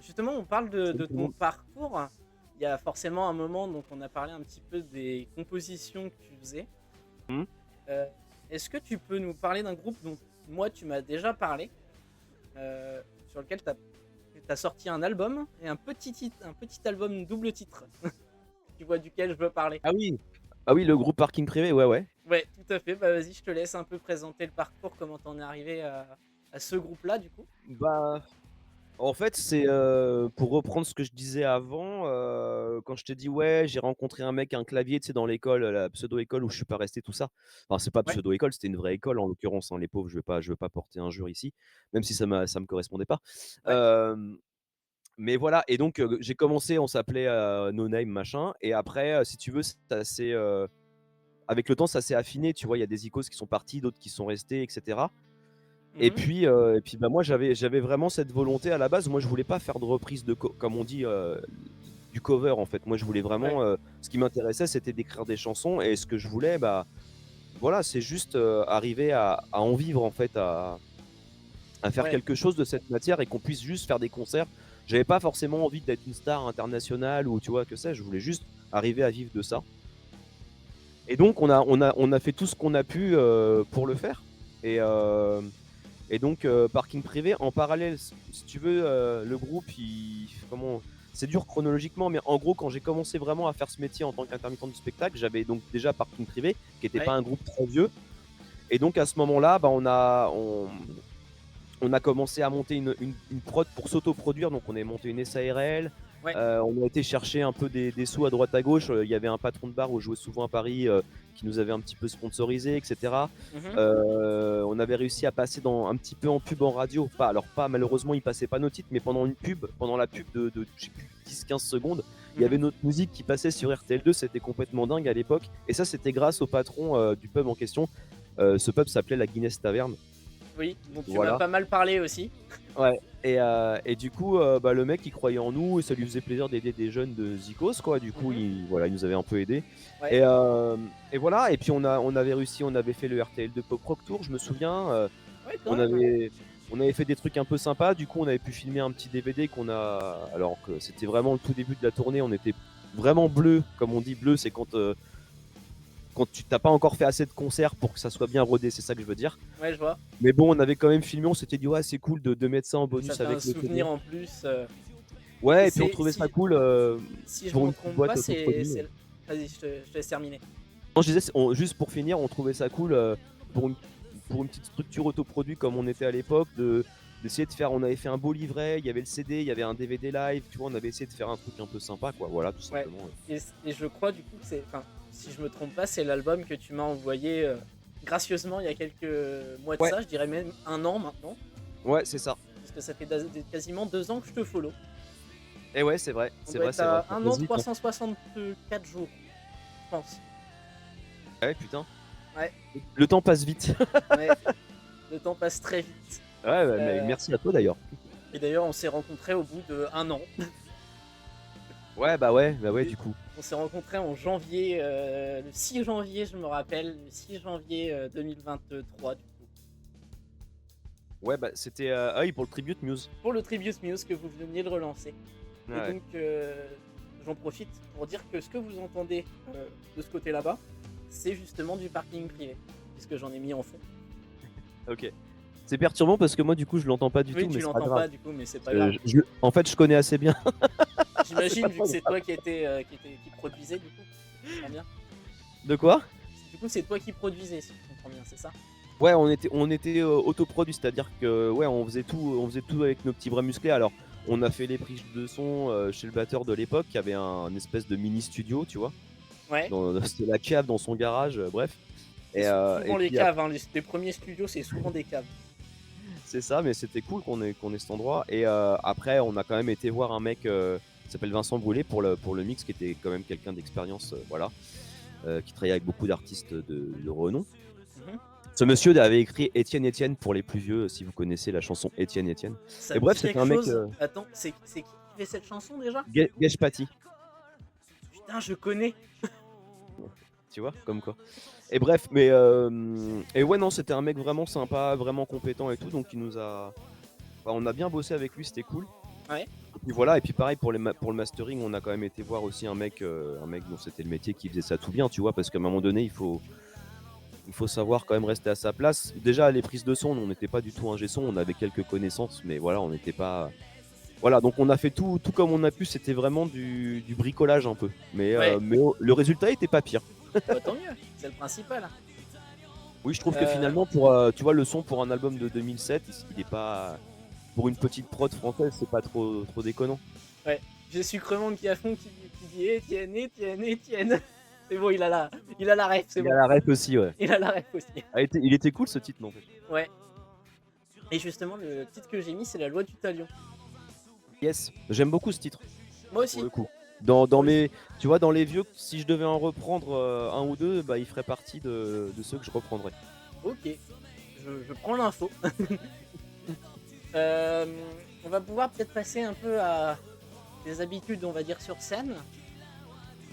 Justement, on parle Salut de tout le ton monde. parcours. Il y a forcément un moment, donc on a parlé un petit peu des compositions que tu faisais. Hmm. Euh, Est-ce que tu peux nous parler d'un groupe dont moi tu m'as déjà parlé, sur lequel tu as sorti un album et un petit album double titre. Tu vois duquel je veux parler. Ah oui, ah oui, le groupe Parking Privé, ouais, ouais. Ouais, tout à fait. Bah vas-y, je te laisse un peu présenter le parcours, comment t'en es arrivé à ce groupe-là du coup. Bah, en fait, c'est pour reprendre ce que je disais avant, quand je te dis ouais, j'ai rencontré un mec, un clavier, tu sais, dans l'école, la pseudo-école où je suis pas resté, tout ça. Enfin, c'est pas Ouais, pseudo-école, c'était une vraie école en l'occurrence, hein, les pauvres, je veux pas porter injure ici, même si ça me correspondait pas. ouais. Mais voilà, et donc j'ai commencé, on s'appelait No Name machin, et après, si tu veux, avec le temps, ça s'est affiné, tu vois, il y a des icônes qui sont partis, d'autres qui sont restés, etc. Mhm. Et puis bah, moi, j'avais vraiment cette volonté à la base. Moi, je voulais pas faire de reprise comme on dit, du cover en fait. Moi, je voulais Ouais, vraiment. Ce qui m'intéressait, c'était d'écrire des chansons. Et ce que je voulais, bah, voilà, c'est juste arriver à en vivre en fait, à faire ouais, quelque chose de cette matière et qu'on puisse juste faire des concerts. J'avais pas forcément envie d'être une star internationale ou tu vois, que sais-je. Je voulais juste arriver à vivre de ça. Et donc, on a fait tout ce qu'on a pu pour le faire. Et. Et donc, parking privé, en parallèle, si tu veux, le groupe, c'est dur chronologiquement, mais en gros, quand j'ai commencé vraiment à faire ce métier en tant qu'intermittent du spectacle, j'avais donc déjà parking privé, qui n'était pas ouais. un groupe très vieux. Et donc, à ce moment-là, bah, on a commencé à monter une prod pour s'autoproduire. Donc, on a monté une SARL. Ouais. On a été chercher un peu des sous à droite à gauche. Il y avait un patron de bar où je jouais souvent à Paris qui nous avait un petit peu sponsorisé, etc. Mhm. On avait réussi à passer un petit peu en pub en radio. Pas malheureusement, il passait pas nos titres, mais pendant la pub de je sais plus, 10-15 secondes, il y avait Mhm. notre musique qui passait sur RTL2. C'était complètement dingue à l'époque. Et ça, c'était grâce au patron du pub en question. Ce pub s'appelait la Guinness Taverne. Oui, dont tu m'as Voilà. pas mal parlé aussi. Ouais. Et du coup, bah, le mec, il croyait en nous et ça lui faisait plaisir d'aider des jeunes de Zikos, quoi. Du coup, Mhm. voilà, il nous avait un peu aidé. Ouais. Et voilà. Et puis on avait réussi, on avait fait le RTL de Pop Rock Tour, je me souviens. Ouais, quand On même. avait fait des trucs un peu sympas. Du coup, on avait pu filmer un petit DVD alors que c'était vraiment le tout début de la tournée. On était vraiment bleu, comme on dit bleu, c'est quand tu t'as pas encore fait assez de concerts pour que ça soit bien rodé, c'est ça que je veux dire. Ouais, je vois. Mais bon, on avait quand même filmé, on s'était dit ouais c'est cool de mettre ça en Ça bonus fait un avec le CD. souvenir en plus. Et Ouais, et puis on c'est trouvait ça si cool si je pour me une petite trompe boîte pas, autoproduit. vas-y, je te laisse terminer. Non, je disais, juste pour finir, on trouvait ça cool pour, une, pour une petite structure autoproduit comme on était à l'époque, d'essayer de faire. On avait fait un beau livret, il y avait le CD, il y avait un DVD live, tu vois, on avait essayé de faire un truc un peu sympa, quoi. Voilà, tout Ouais. simplement. Et je crois du coup que c'est, enfin, si je me trompe pas, c'est l'album que tu m'as envoyé gracieusement il y a quelques mois de Ouais, ça, je dirais même un an maintenant, ouais, c'est ça. parce que ça fait quasiment 2 ans que je te follow. Et ouais, c'est vrai, On c'est doit vrai, être c'est vrai. à Ça un an passe vite, hein. 364 jours, je pense. Ouais, putain. Ouais, Le temps passe vite. ouais, le temps passe très vite. Ouais, mais Euh, merci à toi d'ailleurs. et d'ailleurs, on s'est rencontrés au bout de 1 an. Ouais, bah ouais, Et du coup. on s'est rencontrés en janvier, le 6 janvier, je me rappelle, le 6 janvier 2023, du coup. Ouais, bah c'était. Ah oui, pour le Tribute News. Pour le Tribute News que vous veniez de relancer. Et Ouais. donc, j'en profite pour dire que ce que vous entendez de ce côté là-bas, c'est justement du parking privé, puisque j'en ai mis en fond. Ok. C'est perturbant parce que moi, du coup, je l'entends pas du Oui, tout, mais tu c'est pas l'entends grave. pas du coup, mais c'est pas grave. En fait, je connais assez bien. C'est J'imagine, pas vu trop que c'est grave. toi qui produisais, du coup. Je comprends bien. De quoi? Du coup, c'est toi qui produisais, si je comprends bien, c'est ça? Ouais, on était autoproduit, c'est-à-dire que ouais, on faisait tout avec nos petits bras musclés. Alors, on a fait les prises de son chez le batteur de l'époque, qui avait un espèce de mini studio, tu vois. Ouais. C'était la cave dans son garage, bref. C'est Et souvent les puis caves, hein. Les premiers studios, c'est souvent des caves. c'est ça, mais c'était cool qu'on ait cet endroit. Et après, on a quand même été voir un mec qui s'appelle Vincent Brûlé pour le mix, qui était quand même quelqu'un d'expérience, voilà, qui travaillait avec beaucoup d'artistes de renom. Mhm. Ce monsieur avait écrit Étienne Étienne pour les plus vieux, si vous connaissez la chanson Étienne Étienne. Ça Et me bref, dit c'était quelque un mec chose. Attends, c'est qui fait cette chanson déjà? Gage Paty, Putain, je connais. tu vois, comme quoi. Et bref, et ouais, non, c'était un mec vraiment sympa, vraiment compétent et tout, donc il nous a. Enfin, on a bien bossé avec lui, c'était cool. Ouais. Et puis voilà, et puis pareil pour le mastering, on a quand même été voir aussi un mec dont c'était le métier qui faisait ça tout bien, tu vois, parce qu'à un moment donné, il faut savoir quand même rester à sa place. Déjà, les prises de son, on n'était pas du tout ingé son, on avait quelques connaissances, mais voilà, on n'était pas. Voilà, donc on a fait tout comme on a pu, c'était vraiment du bricolage un peu. Ouais. Le résultat était pas pire. Bah, tant mieux, c'est le principal, hein. Oui, je trouve que Euh, finalement, pour, tu vois, le son pour un album de 2007, il est pas. Pour une petite prod française, c'est pas trop déconnant. ouais. J'ai Sucremente qui à fond qui dit Étienne, Étienne, Étienne. C'est bon, il a la ref, c'est Il a bon. la ref aussi, ouais. Il a la ref aussi. Il était cool ce titre, non? Ouais. Et justement, le titre que j'ai mis, c'est La Loi du Talion. Yes, j'aime beaucoup ce titre, Moi pour aussi. le coup. Dans Moi aussi. mes, tu vois, dans les vieux, si je devais en reprendre un ou deux, bah, il ferait partie de ceux que je reprendrais. Ok. Je prends l'info. Euh, on va pouvoir peut-être passer un peu à des habitudes, on va dire, sur scène.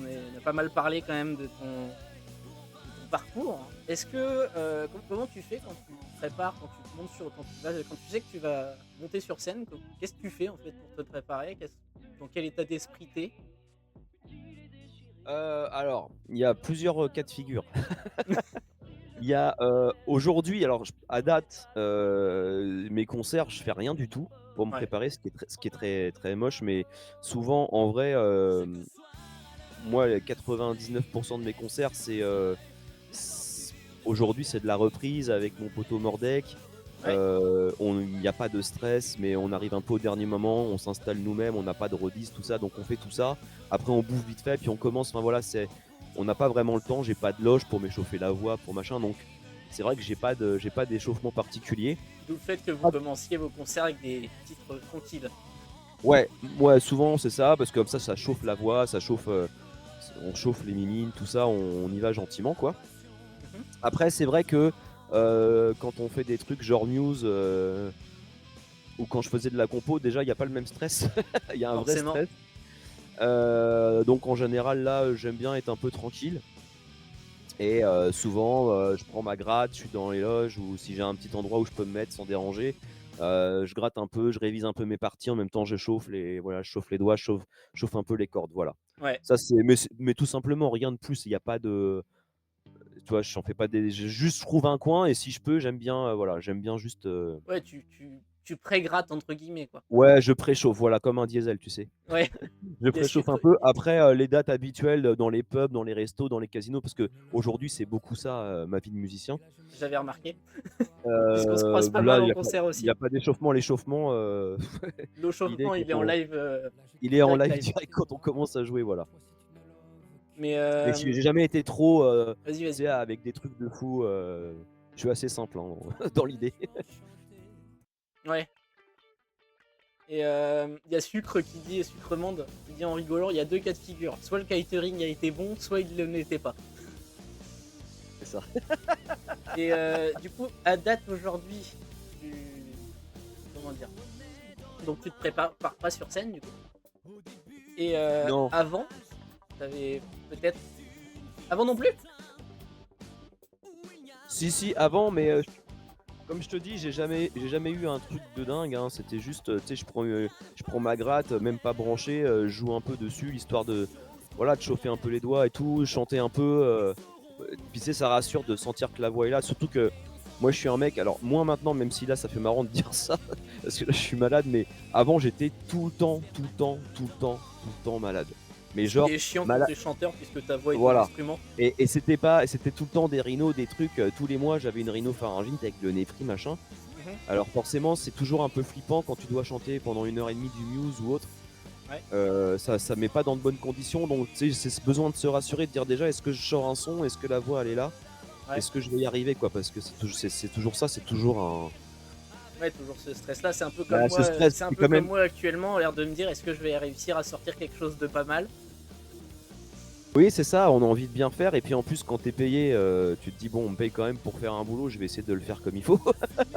On a pas mal parlé quand même de ton parcours. Est-ce que comment tu fais quand tu te prépares, quand tu montes sur, quand tu sais que tu vas monter sur scène, qu'est-ce que tu fais en fait pour te préparer? Dans quel état d'esprit t'es? Alors, il y a plusieurs cas de figure. Il y a aujourd'hui, alors à date, mes concerts, je fais rien du tout pour me Ouais. préparer, ce qui est très, très moche, mais souvent, en vrai, moi, les 99% de mes concerts, aujourd'hui, c'est de la reprise avec mon poteau Mordek. Ouais. Il n'y a pas de stress, mais on arrive un peu au dernier moment, on s'installe nous-mêmes, on n'a pas de rodis, tout ça, donc on fait tout ça. Après, on bouffe vite fait, puis on commence. Enfin voilà, on n'a pas vraiment le temps. J'ai pas de loge pour m'échauffer la voix, pour machin, donc c'est vrai que j'ai pas d'échauffement particulier. D'où le fait que vous commenciez vos concerts avec des titres tranquilles. Ouais, souvent c'est ça, parce que comme ça chauffe la voix, on chauffe les mimines, tout ça, on y va gentiment, quoi. Mhm. Après, c'est vrai que quand on fait des trucs genre news ou quand je faisais de la compo, déjà il n'y a pas le même stress. Il y a un vrai Forcément. stress. Donc en général, là, j'aime bien être un peu tranquille. Et souvent, je prends ma gratte, je suis dans les loges, ou si j'ai un petit endroit où je peux me mettre sans déranger, je gratte un peu, je révise un peu mes parties, en même temps je chauffe les doigts, je chauffe un peu les cordes, voilà. Ouais. Ça, mais tout simplement, rien de plus. Il y a pas de. Tu vois, j'en fais pas des. Je juste trouve un coin et si je peux, j'aime bien, voilà, j'aime bien juste. Ouais, tu «pré-grattes» entre guillemets, quoi. Ouais, je préchauffe, voilà, comme un diesel, tu sais. Ouais, Je il y a préchauffe un sucre peu. Après, les dates habituelles dans les pubs, dans les restos, dans les casinos, parce que aujourd'hui c'est beaucoup ça, ma vie de musicien. j'avais remarqué. Puisqu'on se croise pas mal Là, en concert il y aussi. a pas d'échauffement. L'échauffement, il est L'échauffement, il est quand en on live, il est en direct live live. direct quand on commence à jouer, voilà. Mais Mais j'ai jamais été trop, vas-y, tu vas-y. sais, avec des trucs de fou, je suis assez simple, hein, dans l'idée. Ouais. Et il y a Sucre qui dit, Sucremonde, qui dit en rigolant, il y a 2 cas de figure. Soit le catering a été bon, soit il ne l'était pas. C'est ça. Et du coup, à date aujourd'hui, tu... comment dire? Donc tu te prépares pas sur scène du coup. Et Non. avant, t'avais peut-être... Avant non plus? Si, avant, mais comme je te dis, j'ai jamais eu un truc de dingue, hein. C'était juste, tu sais, je prends ma gratte, même pas branchée, je joue un peu dessus, l'histoire de, voilà, de chauffer un peu les doigts et tout, chanter un peu. Puis tu sais, ça rassure de sentir que la voix est là. Surtout que moi, je suis un mec, alors moins maintenant, même si là, ça fait marrant de dire ça, parce que là, je suis malade, mais avant, j'étais tout le temps, tout le temps, tout le temps, tout le temps malade. Mais Ce qui genre, est chiant quand malade. t'es chanteur puisque ta voix est ton Voilà. instrument. Et c'était tout le temps des rhinos, des trucs. Tous les mois, j'avais une rhinopharyngite avec le nez pris, machin. Mhm. Alors forcément, c'est toujours un peu flippant quand tu dois chanter pendant 1h30 du Muse ou autre. Ouais. Ça met pas dans de bonnes conditions. Donc tu sais, c'est ce besoin de se rassurer, de dire déjà, est-ce que je sors un son, est-ce que la voix elle est là, Ouais. est-ce que je vais y arriver, quoi. Parce que c'est toujours ça, c'est toujours un. Ouais, toujours ce stress-là. C'est un peu comme Bah, ce moi. stress, C'est un c'est peu quand comme même. moi actuellement, l'air de me dire est-ce que je vais réussir à sortir quelque chose de pas mal. Oui, c'est ça, on a envie de bien faire. Et puis en plus, quand t'es payé, tu te dis, bon, on me paye quand même pour faire un boulot, je vais essayer de le faire comme il faut.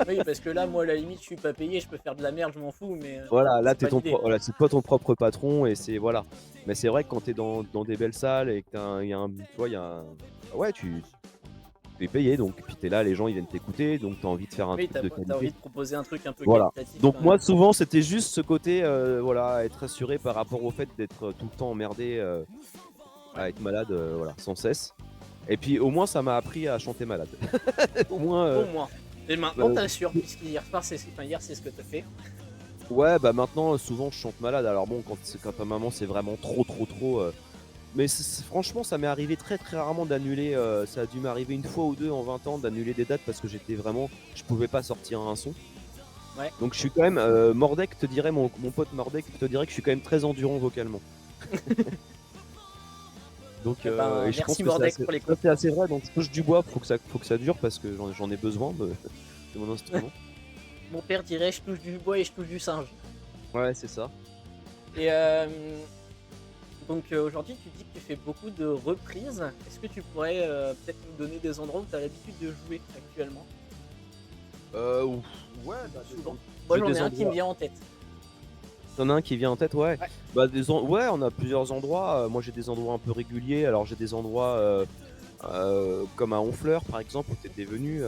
Oui, parce que là, moi, à la limite, je suis pas payé, je peux faire de la merde, je m'en fous, mais Voilà, là, c'est pas l'idée. voilà, c'est toi ton propre patron et c'est voilà. Mais c'est vrai que quand t'es dans des belles salles et que il y a un, tu vois, il y a un, ouais, tu es payé donc puis t'es là, les gens ils viennent t'écouter donc t'as envie de faire un Oui, truc de t'as qualité. envie de proposer un truc un peu Voilà. qualitatif Donc quand moi même. souvent c'était juste ce côté, voilà, être assuré par rapport au fait d'être tout le temps emmerdé, Ouais. à être malade, voilà, sans cesse. Et puis au moins ça m'a appris à chanter malade. Au moins, Au moins. Et maintenant, euh, t'assures, puisqu'hier soir, hier, c'est ce que t'as fait. ouais, bah maintenant souvent je chante malade. Alors bon, quand ta maman c'est vraiment trop. Mais franchement, ça m'est arrivé très très rarement d'annuler. Ça a dû m'arriver une fois ou deux en 20 ans d'annuler des dates parce que j'étais vraiment. Je pouvais pas sortir un son. Ouais. Donc je suis quand même. Mordek te dirait, mon pote Mordek te dirait que je suis quand même très endurant vocalement. Donc, Eh ben, et je pense merci que Mordek pour les c'est confidences. assez vrai. Donc je touche du bois, faut que ça dure parce que j'en ai besoin de mon instrument. Mon père dirait je touche du bois et je touche du singe. Ouais, c'est ça. Et donc aujourd'hui, tu dis que tu fais beaucoup de reprises. Est-ce que tu pourrais peut-être nous donner des endroits où tu as l'habitude de jouer actuellement? Ouais, bah, Souvent. Moi, j'ai j'en ai des un qui me endroits. vient en tête. T'en as un qui vient en tête, ouais. Ouais. Bah, ouais, on a plusieurs endroits. Moi, j'ai des endroits un peu réguliers. Alors, j'ai des endroits comme à Honfleur, par exemple, où t'étais venu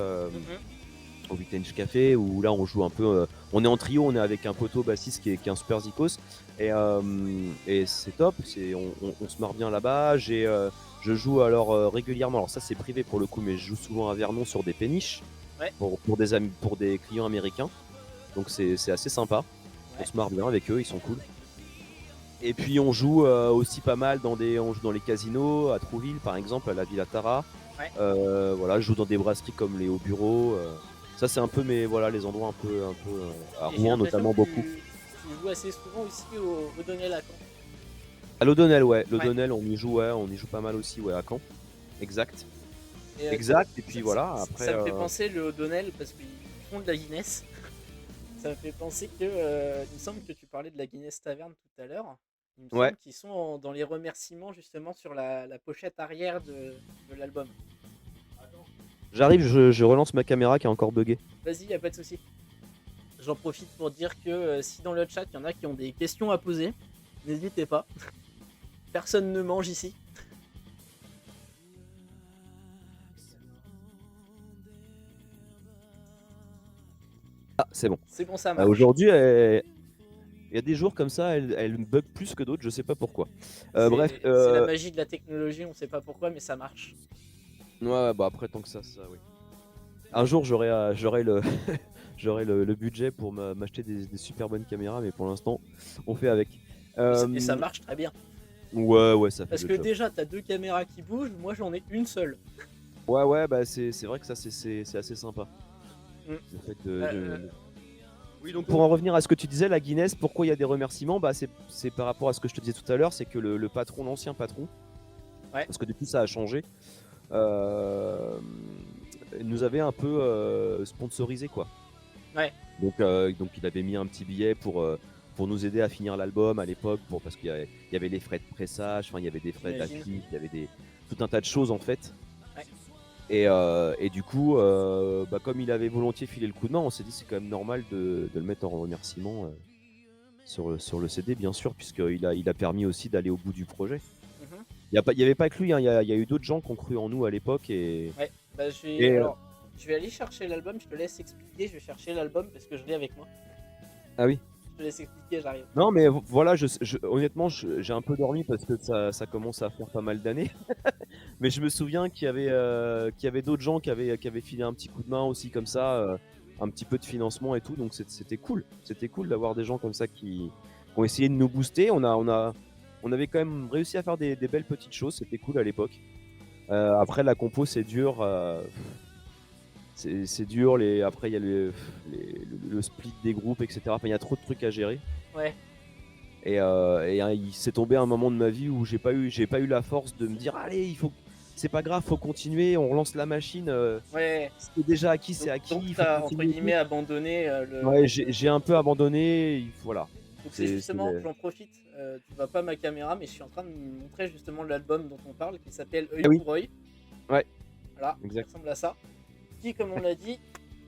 au Vintage Café, où là, on joue un peu. On est en trio, on est avec un poteau bassiste qui est un super zikos. Et c'est top. On se marre bien là-bas. Je joue alors régulièrement. Alors, ça, c'est privé pour le coup, mais je joue souvent à Vernon sur des péniches Ouais. pour des clients américains. Donc, c'est assez sympa. On se marre bien avec eux, ils sont cool. Et puis on joue aussi pas mal on joue dans les casinos, à Trouville par exemple, à la Villa Tara. Ouais. Voilà, je joue dans des brasseries comme les Hauts Bureaux. Ça c'est un peu voilà, les endroits un peu à Et j'ai Rouen l'impression notamment que beaucoup. tu joues assez souvent aussi au Donnel à Caen. À l'Odonnel, ouais. Ouais. L'Odonnel, on y joue pas mal aussi, ouais, à Caen. Exact. Et, Exact. Et puis voilà, après. Ça me fait penser le O'Donnell parce qu'ils font de la Guinness. Ça me fait penser que il me semble que tu parlais de la Guinness Taverne tout à l'heure. Il me Ouais. semble qu'ils sont dans les remerciements justement sur la pochette arrière de l'album. J'arrive, je relance ma caméra qui a encore bugué. Vas-y, y a pas de souci. J'en profite pour dire que si dans le chat il y en a qui ont des questions à poser, n'hésitez pas. Personne ne mange ici. Ah, c'est bon. C'est bon, ça marche. Aujourd'hui, Il y a des jours comme ça, elle me bug plus que d'autres, je sais pas pourquoi. Bref, C'est la magie de la technologie, on sait pas pourquoi, mais ça marche. ouais, bah après, tant que ça, oui. Un jour, j'aurai le, j'aurai le budget pour m'acheter des super bonnes caméras, mais pour l'instant, on fait avec. Et ça Euh, marche très bien. ouais, ça fait Parce le que job. déjà, t'as 2 caméras qui bougent, moi j'en ai une seule. Ouais, bah c'est vrai que ça, c'est assez sympa. Mm. Le fait Euh, Oui, donc pour en revenir à ce que tu disais, la Guinness, pourquoi il y a des remerciements? Bah, c'est par rapport à ce que je te disais tout à l'heure, c'est que le patron, l'ancien patron, Ouais. parce que depuis ça a changé, euh, nous avait un peu sponsorisé, quoi. Ouais. Donc il avait mis un petit billet pour nous aider à finir l'album à l'époque, parce qu'il y avait les frais de pressage, enfin il y avait des frais J'imagine. d'affiche, il y avait tout un tas de choses en fait. Ouais. Et du coup, bah, comme il avait volontiers filé le coup de main, on s'est dit c'est quand même normal de le mettre en remerciement sur le CD, bien sûr, puisqu'il a permis aussi d'aller au bout du projet. Mhm. Il y avait pas que lui, hein, il y a eu d'autres gens qui ont cru en nous à l'époque. Ouais. Bah, Et, alors, je vais aller chercher l'album, je te laisse expliquer, je vais chercher l'album parce que je l'ai avec moi. ah oui. Je te laisse expliquer, j'arrive. Non, mais voilà, honnêtement, j'ai un peu dormi parce que ça commence à faire pas mal d'années. Mais je me souviens qu'il y avait d'autres gens qui avaient filé un petit coup de main aussi comme ça, un petit peu de financement et tout. Donc c'était cool. C'était cool d'avoir des gens comme ça qui ont essayé de nous booster. On avait quand même réussi à faire des belles petites choses. C'était cool à l'époque. Après, la compo, c'est dur. C'est dur. Après, il y a le split des groupes, etc. Enfin, il y a trop de trucs à gérer. Ouais. Et il s'est tombé un moment de ma vie où j'ai pas eu la force de me dire allez, c'est pas grave, faut continuer, on relance la machine. Ouais. C'est déjà acquis, c'est Donc, acquis. donc Il faut t'as entre continuer. guillemets abandonné Ouais, j'ai un peu abandonné. Voilà. Donc c'est justement, j'en profite, tu vois pas ma caméra, mais je suis en train de me montrer justement l'album dont on parle qui s'appelle Œil Ah oui. pour Œil. Ouais. Voilà, ça Exact. ressemble à ça. Qui, comme on l'a dit,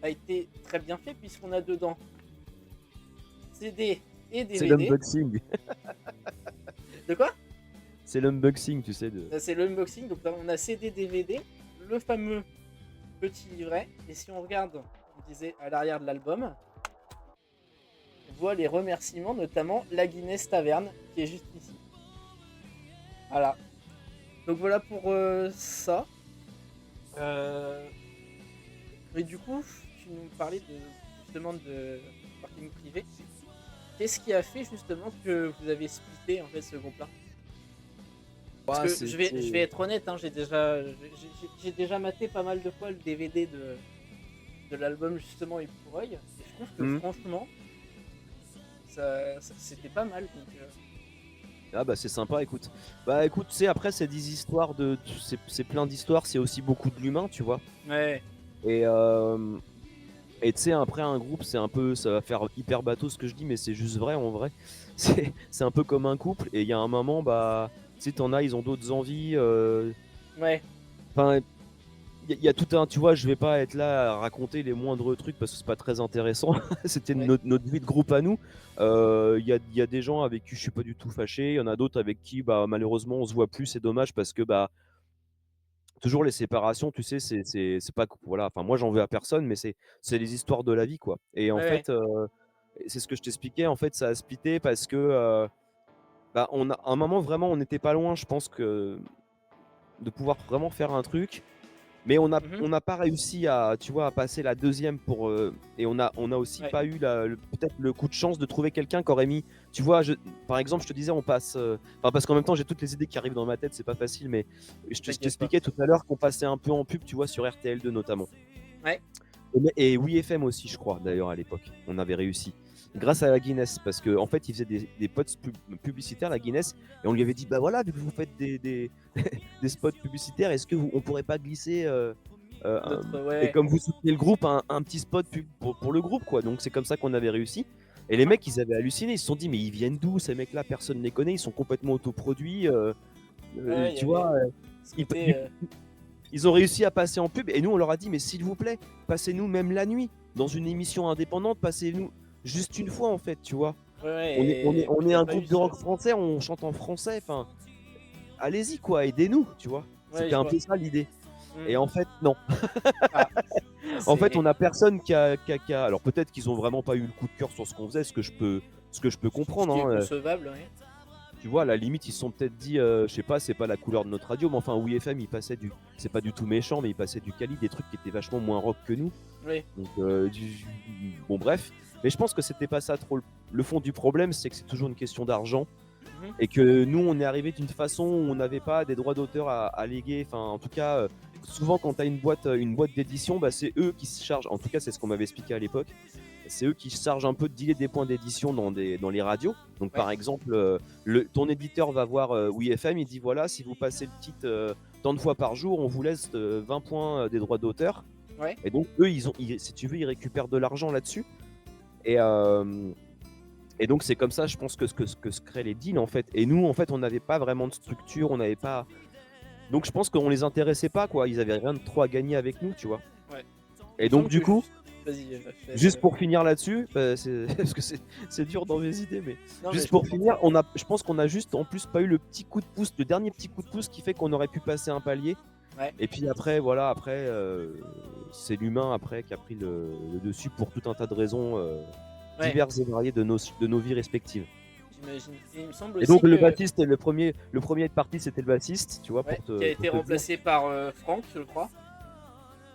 a été très bien fait puisqu'on a dedans CD et C'est DVD. l'unboxing. De quoi? C'est l'unboxing, tu sais. Ça, c'est l'unboxing, donc là on a CD, DVD, le fameux petit livret. Et si on regarde, on disait à l'arrière de l'album, on voit les remerciements, notamment la Guinness Taverne qui est juste ici. Voilà. Donc voilà pour ça. Et du coup, tu nous parlais justement de parking privé. Qu'est-ce qui a fait justement que vous avez splitté en fait ce groupe-là? Parce que je vais être honnête, hein, j'ai déjà maté pas mal de fois le DVD de l'album justement Et pour Œil. Et je trouve que franchement, c'était pas mal. Donc, Ah bah c'est sympa, écoute. Bah écoute, tu sais, après c'est des histoires c'est plein d'histoires, c'est aussi beaucoup de l'humain, tu vois. ouais. Et tu sais, après un groupe, c'est un peu, ça va faire hyper bateau ce que je dis, mais c'est juste vrai en vrai. C'est un peu comme un couple, et il y a un moment, bah, tu sais, t'en as, ils ont d'autres envies. Ouais. Enfin, il y a tout un, tu vois, je vais pas être là à raconter les moindres trucs parce que c'est pas très intéressant. C'était Ouais. notre vie de groupe à nous. Il y a des gens avec qui je suis pas du tout fâché, il y en a d'autres avec qui, bah, malheureusement, on se voit plus, c'est dommage parce que, bah, toujours les séparations, tu sais, c'est pas, voilà, enfin, moi j'en veux à personne, mais c'est les histoires de la vie, quoi. Et en Ouais, ouais. fait, c'est ce que je t'expliquais, en fait, ça a splitté parce que, bah, à un moment, vraiment, on n'était pas loin, je pense, de pouvoir vraiment faire un truc. Mais on Mhm. n'a pas réussi à, tu vois, à passer la deuxième et on a aussi Ouais. pas eu peut-être le coup de chance de trouver quelqu'un qui aurait mis, tu vois, par exemple, je te disais, on passe, enfin, parce qu'en même temps, j'ai toutes les idées qui arrivent dans ma tête, c'est pas facile, mais je T'inquiète pas. t'expliquais tout à l'heure qu'on passait un peu en pub, tu vois, sur RTL2 notamment. Ouais. Et WeFM aussi, je crois, d'ailleurs, à l'époque, on avait réussi. Grâce à la Guinness, parce qu'en fait, il faisait des spots publicitaires, la Guinness, et on lui avait dit, bah voilà, vu que vous faites des spots publicitaires, est-ce que on pourrait pas glisser, et Ouais. comme vous soutenez le groupe, un petit spot pub pour le groupe, quoi. Donc c'est comme ça qu'on avait réussi. Et les mecs, ils avaient halluciné, ils se sont dit, mais ils viennent d'où ces mecs-là? Personne ne les connaît, ils sont complètement autoproduits. Ouais, il y Tu avait vois, ce ils, côté, ils ont réussi à passer en pub, et nous, on leur a dit, mais s'il vous plaît, passez-nous même la nuit, dans une émission indépendante, passez-nous juste une fois, en fait, tu vois. ouais, On il est y a un pas eu groupe de rock français, on chante en français, enfin, allez-y, quoi, aidez-nous, tu vois. Ouais, C'était je un vois. peu ça l'idée. Mm. Et en fait, non. Ah, En fait, c'est- on a personne qui a. Alors peut-être qu'ils ont vraiment pas eu le coup de cœur sur ce qu'on faisait, ce que je peux Ce que je peux Ce comprendre, qui est hein, concevable, ouais. tu vois, à la limite, ils se sont peut-être dit, je sais pas, c'est pas la couleur de notre radio, mais enfin, WeFM, il passait c'est pas du tout méchant, mais il passait du quali, des trucs qui étaient vachement moins rock que nous. Oui, Donc, bon, bref. Mais je pense que c'était pas ça trop. Le fond du problème, c'est que c'est toujours une question d'argent. mhm, Et que nous, on est arrivé d'une façon où on n'avait pas des droits d'auteur à léguer. Enfin, en tout cas, souvent, quand tu as une boîte d'édition, bah, c'est eux qui se chargent. En tout cas, c'est ce qu'on m'avait expliqué à l'époque. C'est eux qui se chargent un peu de dealer des points d'édition dans les radios. Donc, ouais, par exemple, ton éditeur va voir WeFM, il dit voilà, si vous passez le titre tant de fois par jour, on vous laisse 20 points des droits d'auteur. ouais. Et donc, eux, si tu veux, ils récupèrent de l'argent là-dessus. Et, et donc, c'est comme ça, je pense, que se créent les deals, en fait. Et nous, en fait, on n'avait pas vraiment de structure, on n'avait pas. Donc, je pense qu'on les intéressait pas, quoi. Ils avaient rien de trop à gagner avec nous, tu vois. Ouais. Et Il me donc, semble du que coup, Vas-y, je te laisse, juste pour finir là-dessus, parce que c'est dur dans mes idées, mais Non, mais juste je pour comprends. finir, je pense qu'on a juste en plus pas eu le petit coup de pouce, le dernier petit coup de pouce qui fait qu'on aurait pu passer un palier. Ouais. Et puis après, voilà, après, c'est l'humain après qui a pris le dessus pour tout un tas de raisons Ouais, diverses et variées de nos vies respectives. j'imagine. Et il me semble Et aussi donc le que. bassiste, le premier à être parti, c'était le bassiste, tu vois, Ouais, pour te, qui a pour été te dire. remplacé par Franck, je crois.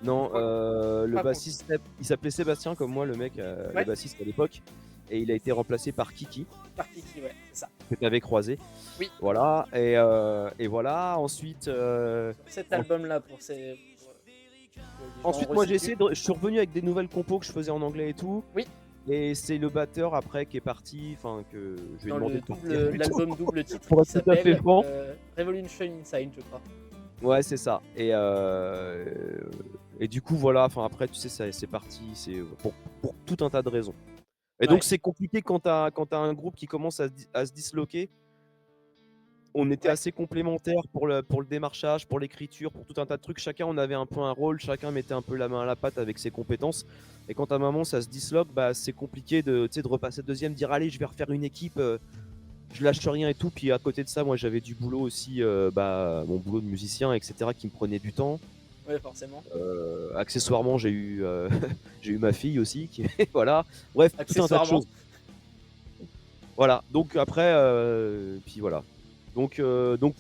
Non, le Pas bassiste, il s'appelait Sébastien comme moi, le mec, le Ouais. bassiste à l'époque, et il a été remplacé par Kiki, Par Kiki, ouais, c'est ça. que tu avais croisé. Oui. Voilà, et voilà. Ensuite, Sur cet album-là, pour ces. ensuite moi je suis revenu avec des nouvelles compos que je faisais en anglais et tout. Oui. Et c'est le batteur après qui est parti, enfin que je lui ai Dans demandé le de partir double, plutôt. l'album double titre Pour qui être tout à fait s'appelle franc. Revolution Inside, je crois. Ouais, c'est ça. Et du coup, voilà. Enfin, après, tu sais, c'est parti. C'est pour tout un tas de raisons. Et donc, Ouais. c'est compliqué quand t'as un groupe qui commence à se disloquer. On était Ouais. assez complémentaires pour le démarchage, pour l'écriture, pour tout un tas de trucs. Chacun, on avait un peu un rôle. Chacun mettait un peu la main à la pâte avec ses compétences. Et quand à un moment, ça se disloque, bah, c'est compliqué de repasser deuxième, dire allez, je vais refaire une équipe. Je lâche rien et tout. Puis à côté de ça, moi j'avais du boulot aussi, mon boulot de musicien, etc., qui me prenait du temps. Ouais, forcément. Accessoirement, j'ai eu, j'ai eu ma fille aussi, voilà. Bref, tout un tas de Accessoirement. choses. Voilà. Donc après, puis voilà. Donc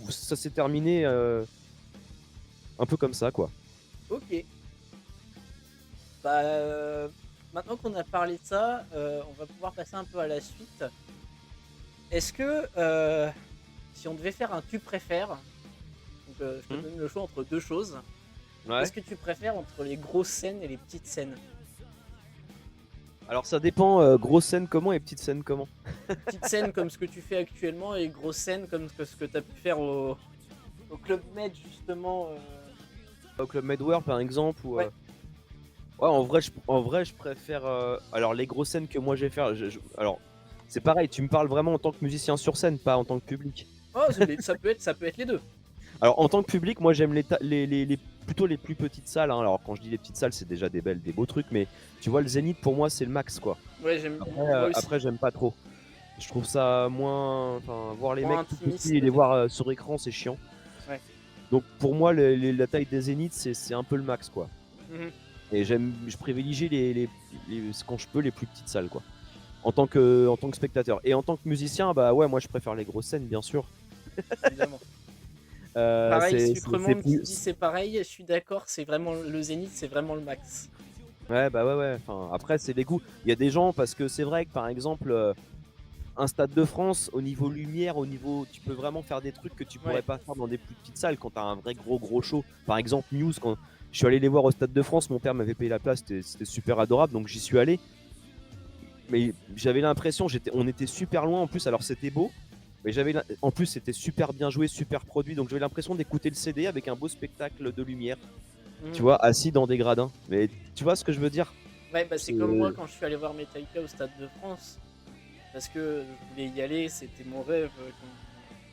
ça s'est terminé un peu comme ça, quoi. Ok. Bah, maintenant qu'on a parlé de ça, on va pouvoir passer un peu à la suite. Est-ce que si on devait faire un tu préfères, donc je te donne le choix entre deux choses, Ouais. qu'est-ce que tu préfères entre les grosses scènes et les petites scènes? Alors ça dépend, grosse scène comment et petite scène comment. Petite scène comme ce que tu fais actuellement et grosse scène comme ce que tu as pu faire au Club Med justement. Au Club Medware par exemple ou. Ouais. Ouais, en vrai, je préfère. Alors, les grosses scènes que moi j'ai fait. Alors, c'est pareil, tu me parles vraiment en tant que musicien sur scène, pas en tant que public. Oh, ça peut être les deux. Alors, en tant que public, moi j'aime plutôt les plus petites salles. Hein. Alors, quand je dis les petites salles, c'est déjà des beaux trucs, mais tu vois, le Zénith pour moi c'est le max quoi. Ouais, j'aime. Après, j'aime pas trop. Je trouve ça moins. Enfin, voir les Moins mecs tout intimiste, petits et les peut-être. voir sur écran, c'est chiant. Ouais. Donc, pour moi, la taille des Zéniths, c'est un peu le max quoi. Mhm. Et je privilégie quand je peux les plus petites salles quoi. En tant que spectateur. Et en tant que musicien, bah ouais, moi je préfère les grosses scènes bien sûr. Évidemment. Pareil, c'est Sucremonde qui plus- dit c'est pareil, je suis d'accord, c'est vraiment le Zénith, c'est vraiment le max. Ouais, bah ouais. Enfin, après, c'est des goûts. Il y a des gens, parce que c'est vrai que par exemple, un Stade de France, au niveau lumière, tu peux vraiment faire des trucs que tu pourrais Ouais. pas faire dans des plus petites salles quand t'as un vrai gros show. Par exemple, News, quand je suis allé les voir au Stade de France, mon père m'avait payé la place, c'était super adorable, donc j'y suis allé. Mais j'avais l'impression, on était super loin en plus, alors c'était beau. Mais en plus, c'était super bien joué, super produit, donc j'avais l'impression d'écouter le CD avec un beau spectacle de lumière. Mhm. Tu vois, assis dans des gradins. Mais tu vois ce que je veux dire? Ouais, bah c'est comme moi quand je suis allé voir Metallica au Stade de France. Parce que je voulais y aller, c'était mon rêve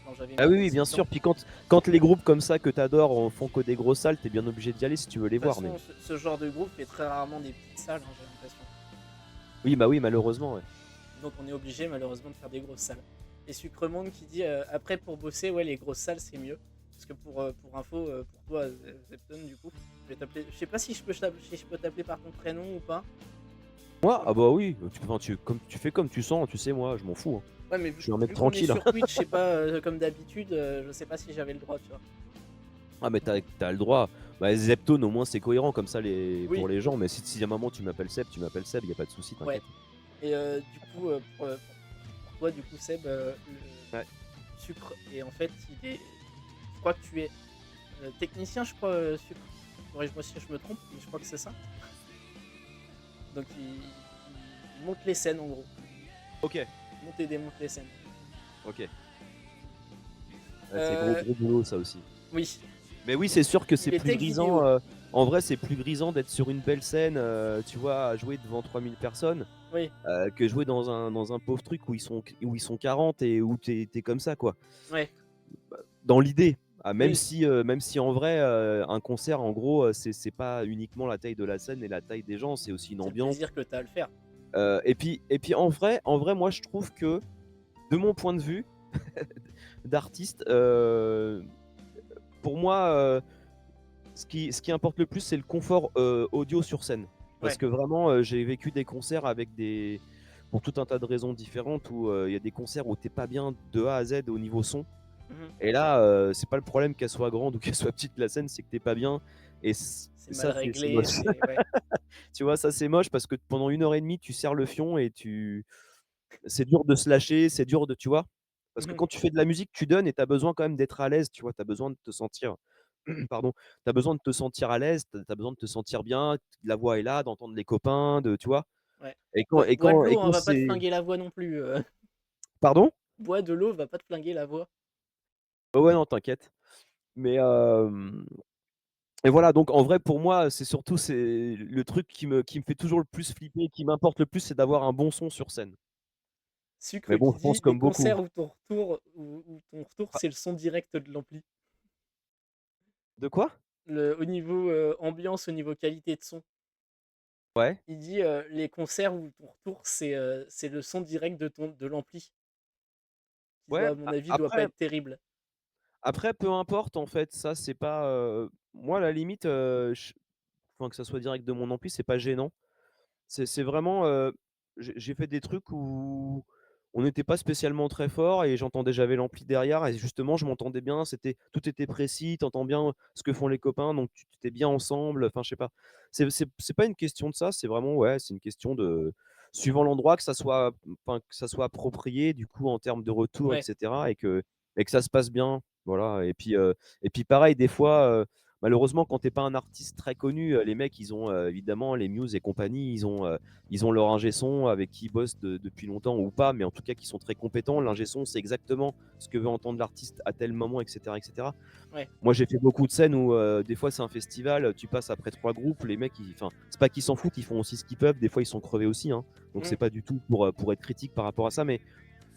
quand j'avais. Ah oui, bien sûr. Puis quand les groupes comme ça que t'adores font que des grosses salles, t'es bien obligé d'y aller si tu veux les De toute voir. façon, ce genre de groupe fait très rarement des petites salles, hein, j'ai l'impression. Oui, bah oui, malheureusement. Ouais. Donc on est obligé malheureusement de faire des grosses salles. Et Sucremonde qui dit après pour bosser, ouais, les grosses salles c'est mieux. Parce que pour info, pour toi, Zepton, du coup, je vais t'appeler. Je sais pas si je peux t'appeler par ton prénom ou pas. Moi, ah bah oui, comme tu fais comme tu sens, tu sais, moi, je m'en fous, hein. Ouais, mais Je suis un mec vu qu'on est tranquille, hein. sur Twitch, je sais pas, comme d'habitude, je sais pas si j'avais le droit, tu vois. Ah, mais t'as le droit. Bah, Zeptone, au moins, c'est cohérent comme ça pour Oui, les gens. Mais si à un moment tu m'appelles Seb, y a pas de souci, ouais. t'inquiète. Et du coup, pour toi, du coup, Seb, Ouais. le sucre, et en fait, je crois que tu es technicien, je crois, sucre. Corrige-moi si je me trompe, mais je crois que c'est ça. Donc, il monte les scènes, en gros. Ok, Il monte et démonte les scènes. ok. Ouais, c'est Euh, gros boulot, ça aussi. oui, Mais oui, c'est sûr que c'est il est plus tech grisant. vidéo. En vrai, c'est plus grisant d'être sur une belle scène, tu vois, à jouer devant 3000 personnes, Oui, que jouer dans un pauvre truc où ils sont 40 et où t'es comme ça, quoi. ouais, Dans l'idée. Ah, oui. même si en vrai, un concert, en gros, c'est pas uniquement la taille de la scène et la taille des gens, c'est aussi une C'est le ambiance. plaisir que t'as à le faire. Et puis en vrai, moi, je trouve que, de mon point de vue d'artiste, pour moi, ce qui importe le plus, c'est le confort audio sur scène. Parce Ouais. que vraiment, j'ai vécu des concerts pour tout un tas de raisons différentes, où il y a des concerts où t'es pas bien de A à Z au niveau son. Mhm. Et là, c'est pas le problème qu'elle soit grande ou qu'elle soit petite la scène, c'est que t'es pas bien. Et C'est mal ça, c'est réglé, moche. c'est... Ouais. Tu vois, ça c'est moche parce que pendant 1 heure et demie, tu serres le fion et c'est dur de se lâcher, c'est dur de, tu vois. Parce que Mhm. quand tu fais de la musique, tu donnes et tu as besoin quand même d'être à l'aise, tu vois. Tu as besoin de te sentir, pardon, tu as besoin de te sentir à l'aise, tu as besoin de te sentir bien, la voix est là, d'entendre les copains, tu vois. Ouais. Et Bois de l'eau, hein, quand va pas te c'est. flinguer la voix non plus. Pardon? Bois de l'eau, va pas te flinguer la voix. Oh ouais, non, t'inquiète. Mais et voilà, donc en vrai, pour moi, c'est le truc qui me fait toujours le plus flipper, qui m'importe le plus, c'est d'avoir un bon son sur scène. Sucre Mais bon, qui je pense dit des comme beaucoup. concerts où ton retour, Ah, c'est le son direct de l'ampli. de quoi? Au niveau ambiance, au niveau qualité de son. Ouais. Il dit les concerts où ton retour, c'est le son direct de l'ampli. Qui doit, Ouais, à mon avis, doit pas être terrible. après, peu importe, en fait, ça, c'est pas. Moi, à la limite, enfin, que ça soit direct de mon ampli, c'est pas gênant. C'est vraiment. J'ai fait des trucs où on n'était pas spécialement très fort et j'avais l'ampli derrière et justement, je m'entendais bien, tout était précis, t'entends bien ce que font les copains, donc tu t'es bien ensemble. Enfin, je sais pas. C'est pas une question de ça, c'est vraiment, ouais, c'est une question de. Suivant l'endroit, enfin, que ça soit approprié, du coup, en termes de retour, Ouais. etc. Et que ça se passe bien. Voilà. Et puis pareil, des fois, malheureusement, quand t'es pas un artiste très connu, les mecs, ils ont évidemment les Muse et compagnie, ils ont leur ingé son avec qui ils bossent depuis longtemps ou pas, mais en tout cas qui sont très compétents. L'ingé son, c'est exactement ce que veut entendre l'artiste à tel moment, etc., etc. Ouais. Moi, j'ai fait beaucoup de scènes où des fois c'est un festival, tu passes après 3 groupes, les mecs, enfin, c'est pas qu'ils s'en foutent, ils font aussi ce qu'ils peuvent. Des fois, ils sont crevés aussi, hein. Donc c'est Mm. pas du tout pour être critique par rapport à ça, mais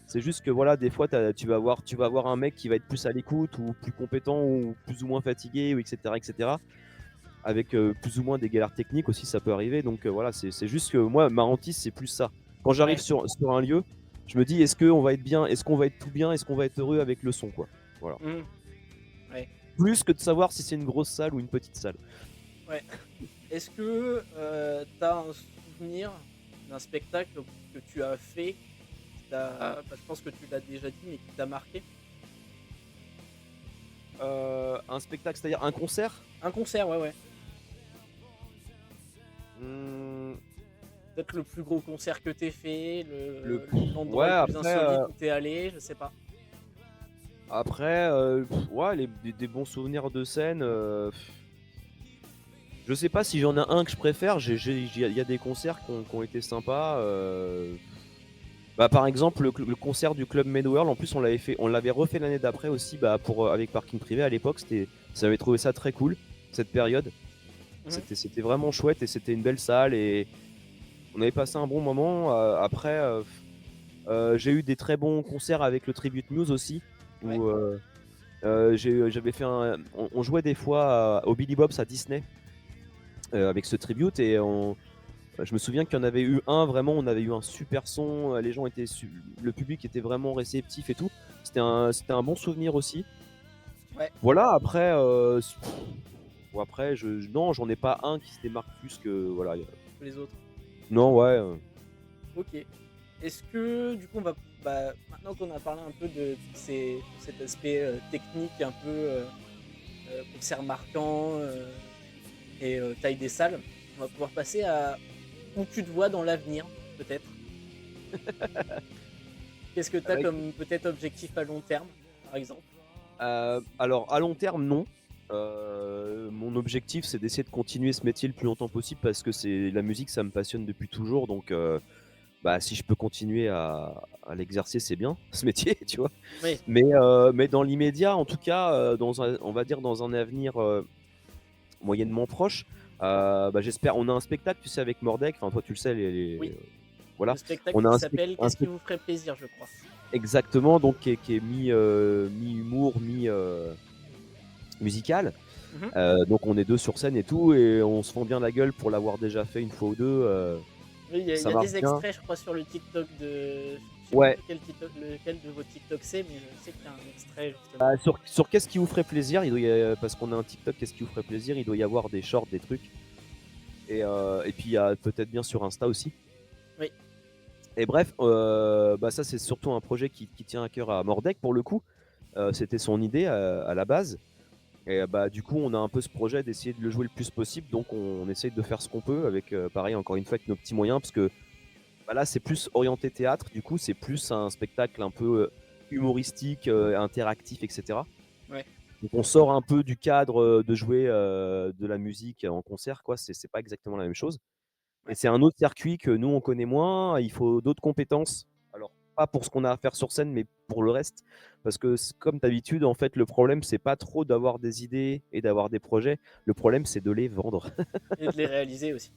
c'est juste que voilà, des fois, tu vas avoir un mec qui va être plus à l'écoute ou plus compétent ou plus ou moins fatigué, ou etc., etc. Avec plus ou moins des galères techniques aussi, ça peut arriver. Donc voilà, c'est juste que moi, ma hantise, c'est plus ça. Quand j'arrive Ouais. sur un lieu, je me dis, est-ce qu'on va être bien, est-ce qu'on va être tout bien, est-ce qu'on va être heureux avec le son, quoi. Voilà. Mm. Ouais. Plus que de savoir si c'est une grosse salle ou une petite salle. Ouais. Est-ce que t'as un souvenir d'un spectacle que tu as fait je pense que tu l'as déjà dit, mais qui t'a marqué? Un spectacle, c'est-à-dire un concert. Un concert, ouais, ouais. Hmm, Peut-être le plus gros concert que t'aies fait, Ouais, l'endroit le plus après, insolite où t'es allé, je sais pas. ouais, des bons souvenirs de scène. Je sais pas si j'en ai un que je préfère. Il y a des concerts qui ont été sympas. Bah, par exemple, le concert du club Med World, en plus, on l'avait refait l'année d'après aussi, bah, avec Parking Privé à l'époque. J'avais trouvé ça très cool, cette période. Mhm. C'était vraiment chouette et c'était une belle salle et on avait passé un bon moment. Après, j'ai eu des très bons concerts avec le Tribute News aussi, Ouais. où j'avais fait on jouait des fois au Billy Bob's à Disney avec ce tribute et je me souviens qu'il y en avait eu un, vraiment, on avait eu un super son, les gens le public était vraiment réceptif et tout. C'était un bon souvenir aussi. Ouais. Voilà, après, bon, après non, j'en ai pas un qui se démarque plus que voilà. Les autres. Non, ouais. Ok. Est-ce que du coup maintenant qu'on a parlé un peu de cet aspect technique un peu concert marquant et taille des salles, on va pouvoir passer à où tu te vois dans l'avenir, peut-être. Qu'est-ce que tu as Avec comme peut-être objectif à long terme, par exemple? Alors, à long terme, non. Mon objectif, c'est d'essayer de continuer ce métier le plus longtemps possible parce que la musique, ça me passionne depuis toujours. Donc, bah, si je peux continuer à l'exercer, c'est bien, ce métier, tu vois. Oui, Mais dans l'immédiat, en tout cas, on va dire dans un avenir moyennement proche, bah, j'espère. On a un spectacle, tu sais, avec Mordek. Enfin, toi, tu le sais, oui. voilà. Le spectacle On a qui un, s'appelle Qu'est-ce qui vous ferait plaisir, je crois. exactement, donc qui est mi-humour, mi-musical. Mhm. Donc on est deux sur scène et tout, et on se fend bien la gueule pour l'avoir déjà fait une fois ou deux. Oui, il Ça y a marche des bien. extraits, je crois, sur le TikTok de. Je sais plus Ouais. lequel de vos TikTok c'est, mais je sais qu'il y a un extrait justement. Bah, sur qu'est-ce qui vous ferait plaisir, parce qu'on a un TikTok, qu'est-ce qui vous ferait plaisir, il doit y avoir des shorts, des trucs. Et puis il y a peut-être bien sur Insta aussi. Oui. Et bref, bah ça c'est surtout un projet qui tient à cœur à Mordek pour le coup. C'était son idée à la base. Et bah du coup on a un peu ce projet d'essayer de le jouer le plus possible, donc on essaye de faire ce qu'on peut avec pareil encore une fois avec nos petits moyens, parce que bah, là c'est plus orienté théâtre, du coup c'est plus un spectacle un peu humoristique, interactif, etc. Ouais. Donc on sort un peu du cadre de jouer de la musique en concert, quoi. C'est pas exactement la même chose. Et Ouais. c'est un autre circuit que nous on connaît moins. Il faut d'autres compétences. Alors pas pour ce qu'on a à faire sur scène, mais pour le reste. Parce que comme d'habitude, en fait, le problème c'est pas trop d'avoir des idées et d'avoir des projets. Le problème c'est de les vendre. Et de les réaliser aussi.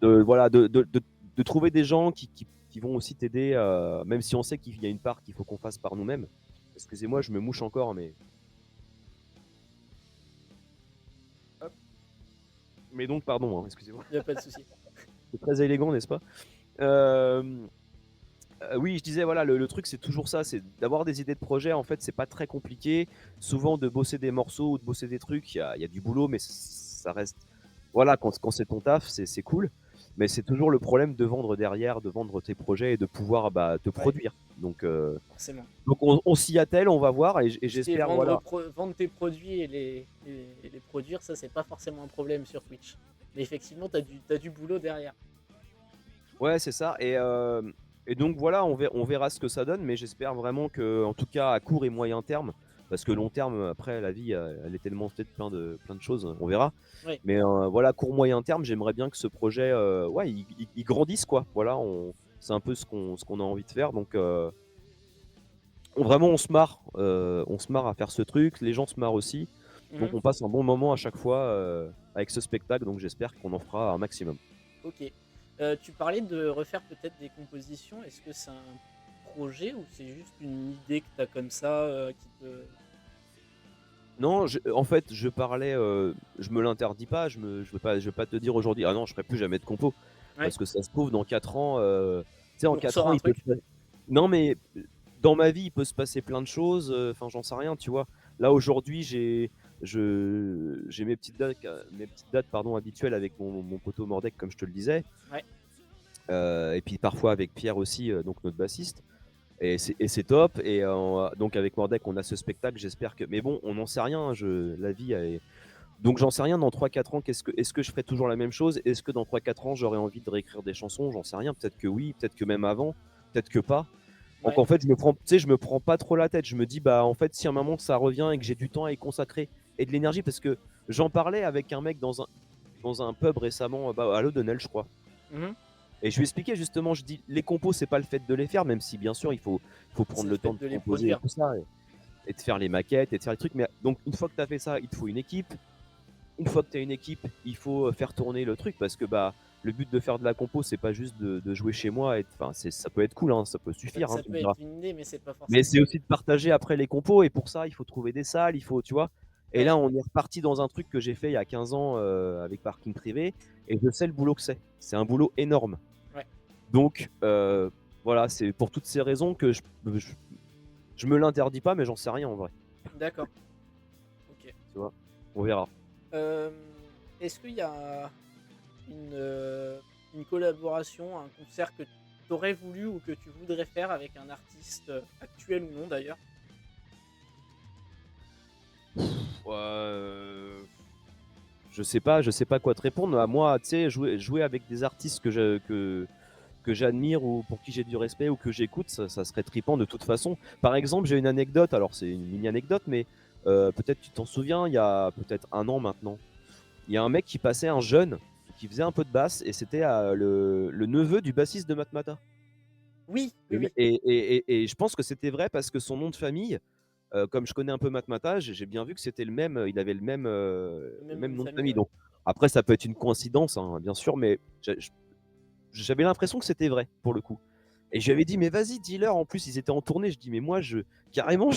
Voilà, de trouver des gens qui vont aussi t'aider, même si on sait qu'il y a une part qu'il faut qu'on fasse par nous-mêmes. Excusez-moi, je me mouche encore, mais. Hop. Mais donc, pardon, hein, excusez-moi. Il n'y a pas de souci. C'est très élégant, n'est-ce pas? Euh, oui, je disais, voilà, le truc, c'est toujours ça, c'est d'avoir des idées de projet. En fait, c'est pas très compliqué. Souvent, de bosser des morceaux ou de bosser des trucs, il y a du boulot, mais ça reste. Voilà, quand c'est ton taf, c'est cool. Mais c'est toujours le problème de vendre derrière, de vendre tes projets et de pouvoir bah, te Ouais, produire. forcément. Donc on s'y attelle, on va voir, et Tout ce qui est j'espère, voilà. vendre tes produits et les produire, ça, c'est pas forcément un problème sur Twitch. Mais effectivement, t'as du boulot derrière. Ouais, c'est ça. Et donc voilà, on verra ce que ça donne, mais j'espère vraiment que, en tout cas, à court et moyen terme, parce que long terme, après, la vie, elle est tellement faite de plein de choses, on verra. Oui, Mais voilà, court moyen terme, j'aimerais bien que ce projet, ouais, il grandisse, quoi. Voilà, c'est un peu ce qu'on a envie de faire. Donc vraiment, on se marre à faire ce truc. Les gens se marrent aussi. Donc mhm, on passe un bon moment à chaque fois avec ce spectacle. Donc j'espère qu'on en fera un maximum. ok. Tu parlais de refaire peut-être des compositions. Est-ce que c'est un projet ou c'est juste une idée que t'as comme ça qui te. Non, en fait, je parlais, je me l'interdis pas, je veux pas te dire aujourd'hui, ah non, je ferai plus jamais de compo. Ouais, Parce que ça se trouve, dans 4 ans, tu sais, en on 4 ressort ans, un il peut truc. Non, mais dans ma vie, il peut se passer plein de choses, enfin, j'en sais rien, tu vois. Là, aujourd'hui, j'ai mes petites dates, pardon, habituelles avec mon poteau Mordek, comme je te le disais. Ouais, Et puis parfois avec Pierre aussi, donc notre bassiste. Et c'est top. Et donc avec Mordek, on a ce spectacle. J'espère que. Mais bon, on n'en sait rien. La vie est. Donc j'en sais rien. Dans 3-4 ans, est-ce que je ferai toujours la même chose? Est-ce que dans 3-4 ans, j'aurai envie de réécrire des chansons? J'en sais rien. Peut-être que oui, peut-être que même avant, peut-être que pas. Donc ouais, en fait, tu sais, je me prends pas trop la tête. Je me dis, bah en fait, si à un moment ça revient et que j'ai du temps à y consacrer et de l'énergie, parce que j'en parlais avec un mec dans un pub récemment, bah, à l'Odonnell, je crois. mhm. Et je lui expliquais justement, je dis, les compos, c'est pas le fait de les faire, même si bien sûr faut C'est prendre le le fait temps de de les composer et produire. tout ça, et de faire les maquettes et de faire les trucs. Mais donc une fois que tu as fait ça, il te faut une équipe. Une fois que tu as une équipe, il faut faire tourner le truc, parce que bah le but de faire de la compo, c'est pas juste de jouer chez moi. Enfin, ça peut être cool, hein, ça peut suffire, hein, Ça tu me peut être diras. une idée, mais c'est pas Mais forcément. c'est aussi de partager après les compos, et pour ça, il faut trouver des salles, il faut, tu vois. Et Ouais, là, on est reparti dans un truc que j'ai fait il y a 15 ans avec Parking Privé, et je sais le boulot que c'est. C'est un boulot énorme. ouais, Donc voilà, c'est pour toutes ces raisons que je me l'interdis pas, mais j'en sais rien en vrai. d'accord. Ok. Tu vois, on verra. Euh, Est-ce qu'il y a une une collaboration, un concert que tu aurais voulu ou que tu voudrais faire avec un artiste actuel ou non d'ailleurs? Ouais, je sais pas quoi te répondre. À moi, tu sais, jouer avec des artistes que j'admire ou pour qui j'ai du respect ou que j'écoute, ça serait trippant de toute façon. Par exemple, j'ai une anecdote, alors c'est une mini anecdote, mais peut-être tu t'en souviens, il y a peut-être un an maintenant, il y a un mec qui passait, un jeune, qui faisait un peu de basse, et c'était le neveu du bassiste de Matmata. Oui, oui, Et, oui, et je pense que c'était vrai parce que son nom de famille, comme je connais un peu Matmata, j'ai bien vu que c'était le même, il avait le le même nom même de nom de famille, famille. ouais. Donc après, ça peut être une coïncidence, hein, bien sûr, mais j'avais l'impression que c'était vrai pour le coup. Et je lui avais dit, mais vas-y, dis-leur. En plus, ils étaient en tournée. Je dis, mais moi, carrément,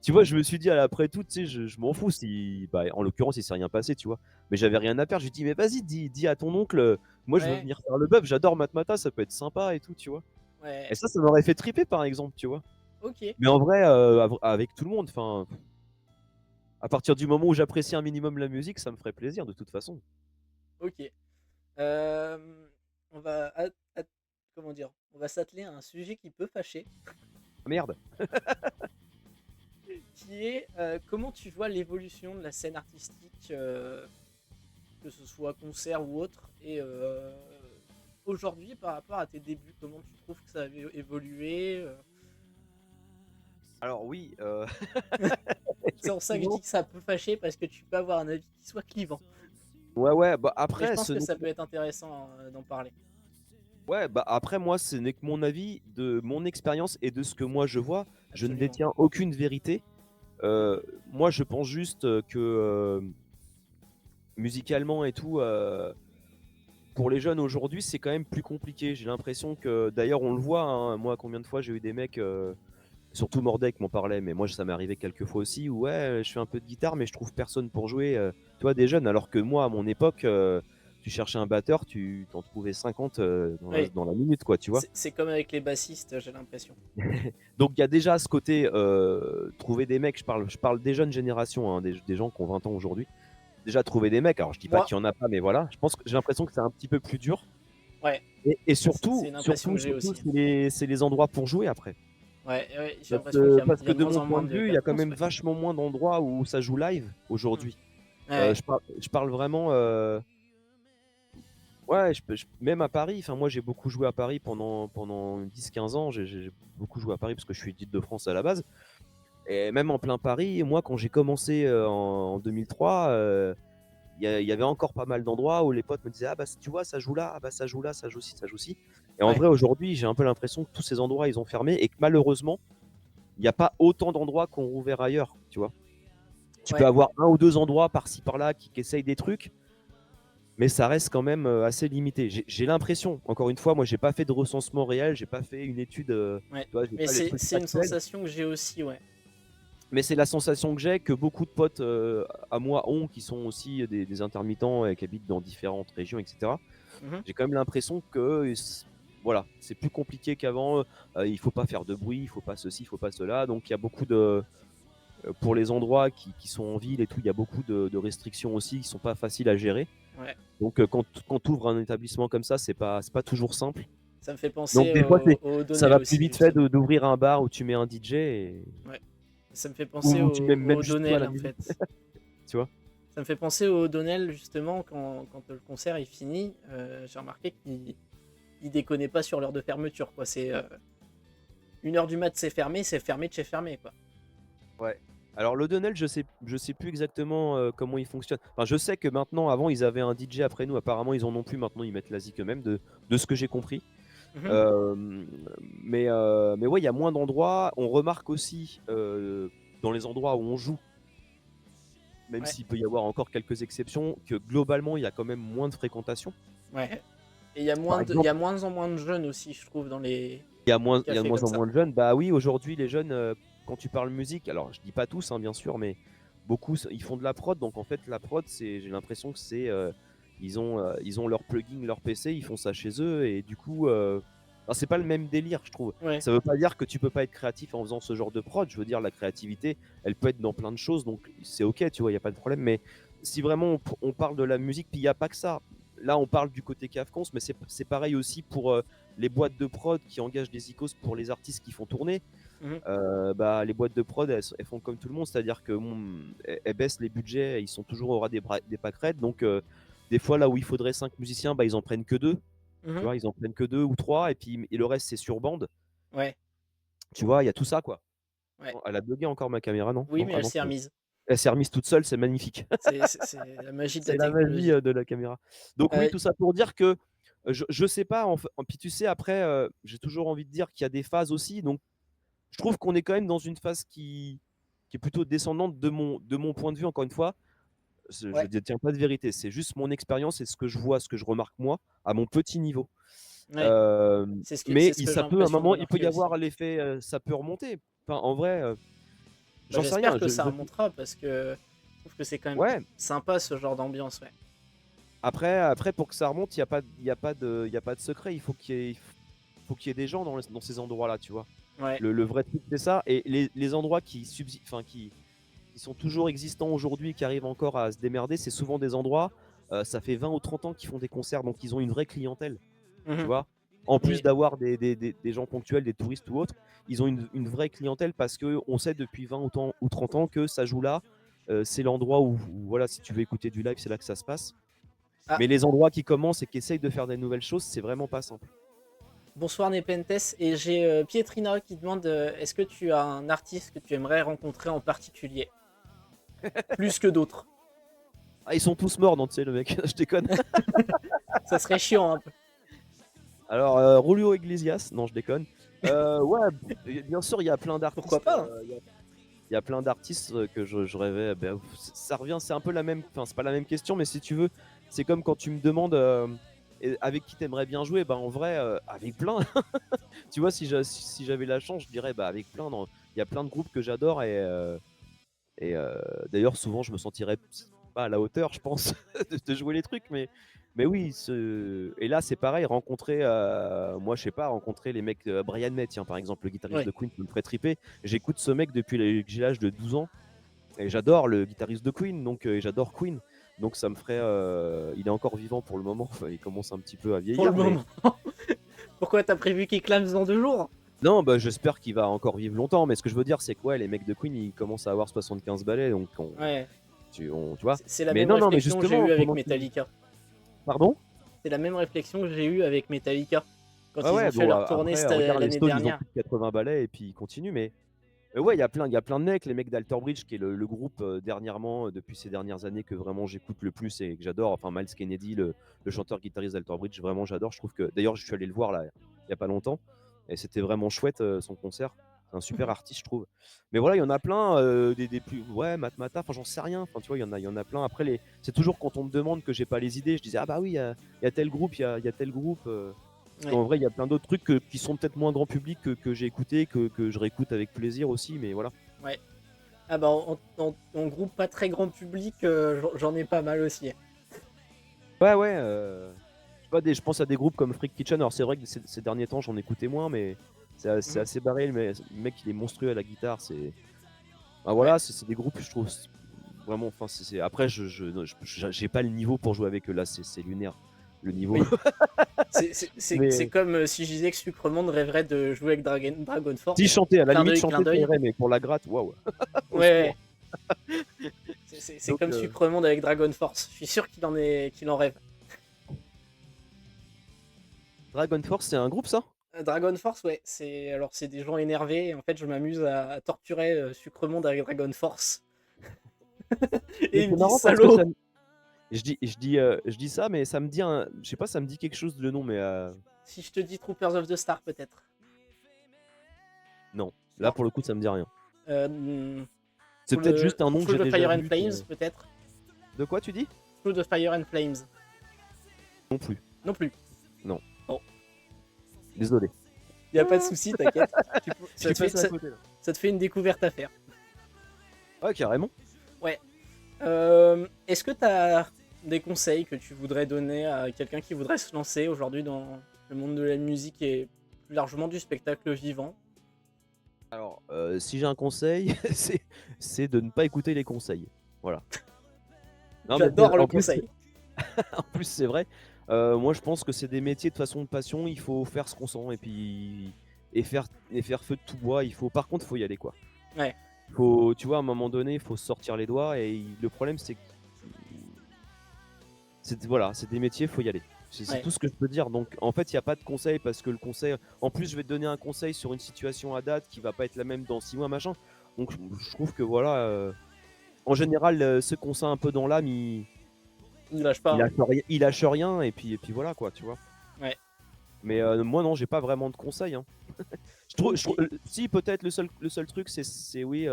tu vois, je me suis dit, après tout, tu sais, je m'en fous. Si... Bah, en l'occurrence, il s'est rien passé, tu vois. Mais j'avais rien à perdre. Je lui ai dit, mais vas-y, dis à ton oncle, moi, je veux Ouais, venir faire le bœuf. J'adore Matmata, ça peut être sympa et tout, tu vois. Et ouais, ça m'aurait fait triper, par exemple, tu vois. OK, Mais en vrai, avec tout le monde, enfin, à partir du moment où j'apprécie un minimum la musique, ça me ferait plaisir, de toute façon. OK. Hem, on va at comment dire? On va s'atteler à un sujet qui peut fâcher, Ah, merde. qui est, comment tu vois l'évolution de la scène artistique, que ce soit concert ou autre et aujourd'hui par rapport à tes débuts, comment tu trouves que ça a évolué, Alors oui, C'est pour ça que je dis effectivement. que ça peut fâcher parce que tu peux avoir un avis qui soit clivant. Ouais, ouais, bah Mais je après, pense ce que n'est ça que peut être intéressant, d'en parler. Ouais, bah après moi, ce n'est que mon avis, de mon expérience et de ce que moi je vois. Je ne Absolument. détiens aucune vérité. Moi, je pense juste que musicalement et tout, pour les jeunes aujourd'hui, c'est quand même plus compliqué. J'ai l'impression que, d'ailleurs, on le voit, hein, moi, combien de fois j'ai eu des mecs, surtout Mordek m'en parlait, mais moi, ça m'est arrivé quelques fois aussi, où ouais, je fais un peu de guitare, mais je trouve personne pour jouer. Tu vois, des jeunes, alors que moi, à mon époque, tu cherchais un batteur, tu t'en trouvais 50 Oui, dans la minute, quoi, tu vois. c'est comme avec les bassistes, j'ai l'impression. Donc il y a déjà ce côté, trouver des mecs, je parle des jeunes générations, hein, des gens qui ont 20 ans aujourd'hui. Déjà trouver des mecs, alors je dis pas Moi, qu'il y en a pas, mais voilà, je pense que j'ai l'impression que c'est un petit peu plus dur. ouais, Et c'est surtout, une impression surtout, que j'ai surtout, aussi. c'est les endroits pour jouer après. Ouais, ouais, j'ai l'impression qu'il Parce y a que de de moins mon en point moins de de vue, il y a quand quatorze, même ouais. vachement moins d'endroits où ça joue live Mm. aujourd'hui. Ouais, Je parle vraiment, ouais, même à Paris, enfin moi j'ai beaucoup joué à Paris pendant 10-15 ans, j'ai beaucoup joué à Paris parce que je suis d'Île-de-France à la base. Et même en plein Paris, moi, quand j'ai commencé en 2003, il y avait encore pas mal d'endroits où les potes me disaient, ah bah tu vois, ça joue là, ah bah ça joue là, ça joue ci, ça joue ci. Et en ouais, vrai, aujourd'hui, j'ai un peu l'impression que tous ces endroits, ils ont fermé et que malheureusement, il n'y a pas autant d'endroits qu'on rouvert ailleurs, tu vois. Tu peux ouais. avoir un ou deux endroits par-ci par-là qui essayent des trucs, mais ça reste quand même assez limité. J'ai l'impression, encore une fois, moi, j'ai pas fait de recensement réel, j'ai pas fait une étude, Ouais. tu vois, j'ai Mais pas les trucs c'est une factuels. sensation que j'ai aussi, ouais. Mais c'est la sensation que j'ai, que beaucoup de potes à moi ont, qui sont aussi des intermittents et qui habitent dans différentes régions, etc. Mhm. J'ai quand même l'impression que voilà, c'est plus compliqué qu'avant. Il faut pas faire de bruit, il faut pas ceci, il faut pas cela. Donc il y a beaucoup de, pour les endroits qui sont en ville et tout, il y a beaucoup de restrictions aussi qui sont pas faciles à gérer. Ouais. Donc quand tu ouvres un établissement comme ça, c'est pas toujours simple. Ça me fait Donc penser des fois, au ça O'Donnell va plus aussi, vite fait justement. d'ouvrir un bar où tu mets un DJ Ouais. Ça me fait penser ou tu mets au même juste toi O'Donnell, la en musique, fait. tu vois. Ça me fait penser au O'Donnell, justement, quand le concert est fini. J'ai remarqué qu'il déconnait pas sur l'heure de fermeture, quoi. C'est 1h du mat, c'est fermé de chez fermé, quoi. Ouais. Alors l'O'Donnell, je sais plus exactement comment il fonctionne. Enfin, je sais que maintenant, avant, ils avaient un DJ après nous. Apparemment, ils en ont plus. Maintenant, ils mettent l'Asie eux-mêmes, de ce que j'ai compris. Mhm. Euh, mais ouais, il y a moins d'endroits. On remarque aussi dans les endroits où on joue, même Ouais, s'il peut y avoir encore quelques exceptions, que globalement, il y a quand même moins de fréquentation. ouais. Et Par il y exemple, a moins en moins de jeunes aussi, je trouve, dans les il y a de cafés moins comme en ça. moins de jeunes. Bah oui, aujourd'hui, les jeunes, quand tu parles musique, alors je dis pas tous, hein, bien sûr, mais beaucoup, ils font de la prod. Donc en fait, la prod, j'ai l'impression que c'est, ils ont leur plugin, leur PC, ils font ça chez eux, et du coup, alors, c'est pas le même délire, je trouve. Ouais, Ça veut pas dire que tu peux pas être créatif en faisant ce genre de prod. Je veux dire, la créativité, elle peut être dans plein de choses, donc c'est ok, tu vois, il y a pas de problème. Mais si vraiment on parle de la musique, puis il y a pas que ça. là, on parle du côté Cafcons, mais c'est pareil aussi pour les boîtes de prod qui engagent des icos pour les artistes qui font tourner. Mhm. Bah, les boîtes de prod, elles font comme tout le monde, c'est-à-dire que elles baissent les budgets, ils sont toujours au ras des pâquerettes. Donc, des fois, là où il faudrait 5 musiciens, bah, ils en prennent que 2. Tu Mhm. vois, ils en prennent que 2 ou 3, et le reste, c'est sur bande. Ouais, Tu vois, il y a tout ça, quoi. ouais. Oh, elle a bugué encore ma caméra, non? Oui, Non? mais Ah elle non, s'est c'est bon. remise. Elle s'est remise toute seule, c'est magnifique. C'est la magie de C'est la la magie technologie. de la caméra. Donc oui, Euh, tout ça pour dire que je sais pas, puis tu sais, après, j'ai toujours envie de dire qu'il y a des phases aussi. Donc je trouve qu'on est quand même dans une phase qui est plutôt descendante de mon point de vue, encore une fois. Je ouais, ne détiens pas de vérité, c'est juste mon expérience et ce que je vois, ce que je remarque moi, à mon petit niveau. ouais. C'est Mais ce que j'ai ça peut, à un l'impression de moment, il peut y remarquer aussi. avoir l'effet, ça peut remonter. Enfin, en vrai, Bah, j'en sais j'espère rien. que ça remontera parce que je trouve que c'est quand même Ouais. sympa ce genre d'ambiance. Ouais. Après, pour que ça remonte, il y a pas de secret. Il faut qu'il y ait des gens dans ces endroits-là, tu vois. Ouais. Le vrai truc, c'est ça. Et les endroits enfin, qui sont toujours existants aujourd'hui, qui arrivent encore à se démerder, c'est souvent des endroits, ça fait 20 ou 30 ans qu'ils font des concerts, donc ils ont une vraie clientèle, tu Mhm. vois. En plus Oui. d'avoir des gens ponctuels, des touristes ou autres, ils ont une vraie clientèle parce qu'on sait depuis 20 ou 30 ans que ça joue là. C'est l'endroit où, voilà, si tu veux écouter du live, c'est là que ça se passe. Ah, Mais les endroits qui commencent et qui essayent de faire des nouvelles choses, c'est vraiment pas simple. bonsoir Nepenthes. Et j'ai Pietrina qui demande est-ce que tu as un artiste que tu aimerais rencontrer en particulier plus que d'autres? Ah, ils sont tous morts, non, tu sais, le mec, je déconne. Ça serait chiant un peu. Alors, Julio Iglesias, non, je déconne. Ouais, bien sûr, il y a plein d'artistes. Pourquoi pas, hein. Il y a plein d'artistes que je rêvais. Ben, ça revient, c'est un peu la même. Enfin, c'est pas la même question, mais si tu veux, c'est comme quand tu me demandes avec qui t'aimerais bien jouer. Ben, en vrai, avec plein. Tu vois, si j'avais la chance, je dirais bah, avec plein. Il y a plein de groupes que j'adore et d'ailleurs, souvent, je me sentirais pas à la hauteur, je pense, de jouer les trucs. Mais oui, et là, c'est pareil, rencontrer, moi, je sais pas, rencontrer les mecs, Brian May, tiens, par exemple, le guitariste Ouais. de Queen, qui me ferait triper. J'écoute ce mec depuis que j'ai l'âge de 12 ans et j'adore le guitariste de Queen, donc et j'adore Queen. Donc ça me ferait. Il est encore vivant pour le moment, enfin, il commence un petit peu à Pour vieillir. le moment. Pourquoi t'as prévu qu'il clame dans 2 jours? Non, bah, j'espère qu'il va encore vivre longtemps, mais ce que je veux dire, c'est que ouais, les mecs de Queen, ils commencent à avoir 75 balais, donc Ouais. tu vois. C'est la Mais même non, mais réflexion que j'ai justement, eue avec pendant Metallica. Pardon? C'est la même réflexion que j'ai eue avec Metallica. Quand Ah ils ouais, ont fait bon, leur tournée après, regarde, les l'année Stones, ils ont dernière. plus de 80 balais et puis ils continuent, mais ouais, il y a plein de mecs, les mecs d'Alter Bridge, qui est le groupe dernièrement, depuis ces dernières années, que vraiment j'écoute le plus et que j'adore. Enfin, Miles Kennedy, le chanteur-guitariste d'Alter Bridge, vraiment j'adore. Je trouve que, d'ailleurs, je suis allé le voir là, il y a pas longtemps, et c'était vraiment chouette son concert. C'est un super artiste, je trouve. Mais voilà, il y en a plein, des plus. Ouais, Matmata, enfin, j'en sais rien. Enfin, tu vois, il y en a plein. Après, c'est toujours quand on me demande que j'ai pas les idées, je disais, ah bah oui, il y a tel groupe, il y a tel groupe. Parce Ouais. qu'en vrai, il y a plein d'autres trucs qui sont peut-être moins grand public que j'ai écouté, que je réécoute avec plaisir aussi, mais voilà. Ouais. Ah bah en groupe pas très grand public, j'en ai pas mal aussi. Ouais, ouais. Je sais pas, je pense à des groupes comme Freak Kitchen. Alors, c'est vrai que ces derniers temps, j'en écoutais moins, mais c'est Mhm. assez barré. Le mec, il est monstrueux à la guitare. Enfin, voilà, Ouais. c'est des groupes, je trouve vraiment. Enfin, après, j'ai pas le niveau pour jouer avec eux. Là, c'est lunaire. Le niveau. Oui. Mais C'est comme si je disais que Sucremonde rêverait de jouer avec Dragon Force. si chanter, à la Clin limite, d'œil, clin chanter, ça d'œil. irait, mais pour la gratte, waouh. Au Ouais. secours. C'est Donc, comme Sucremonde avec Dragon Force. Je suis sûr qu'il en rêve. Dragon Force, c'est un groupe, ça? Dragon Force, ouais. C'est des gens énervés. Et en fait, je m'amuse à torturer Sucremonde avec Dragon Force. Mais Et il c'est me dit marrant parce que salaud. je dis ça, mais ça me dit je sais pas, ça me dit quelque chose le nom, mais Si je te dis Troopers of the Star, peut-être. non. Là, Non. pour le coup, ça me dit rien. C'est Through peut-être the- juste un nom que Through j'ai the déjà Fire and vu. Flames, peut-être. De quoi tu dis? Through the Fire and Flames. Non plus. Non plus. Non. Bon. Désolé. Y a pas de souci, t'inquiète. Je suis passé à côté, là. Ça te fait une découverte à faire. Ouais, carrément. Est-ce que tu as des conseils que tu voudrais donner à quelqu'un qui voudrait se lancer aujourd'hui dans le monde de la musique et plus largement du spectacle vivant? Alors, si j'ai un conseil, c'est de ne pas écouter les conseils. Voilà. Non, mais J'adore le en plus, conseil. en plus, c'est vrai. Moi, je pense que c'est des métiers de façon de passion. Il faut faire ce qu'on sent et faire feu de tout bois. Par contre, faut y aller quoi. Ouais. Tu vois, à un moment donné, il faut se sortir les doigts. Et le problème, c'est que voilà, c'est des métiers, faut y aller. C'est Ouais. tout ce que je peux dire. Donc, en fait, il n'y a pas de conseil parce que le conseil. En plus, je vais te donner un conseil sur une situation à date qui va pas être la même dans 6 mois, machin. Donc, je trouve que voilà. En général, ceux qui ont ça un peu dans l'âme, Il lâche pas. ils lâchent rien. Et puis voilà quoi, tu vois. Ouais. Mais moi, non, j'ai pas vraiment de conseils. Hein. Si, peut-être le seul truc, c'est oui,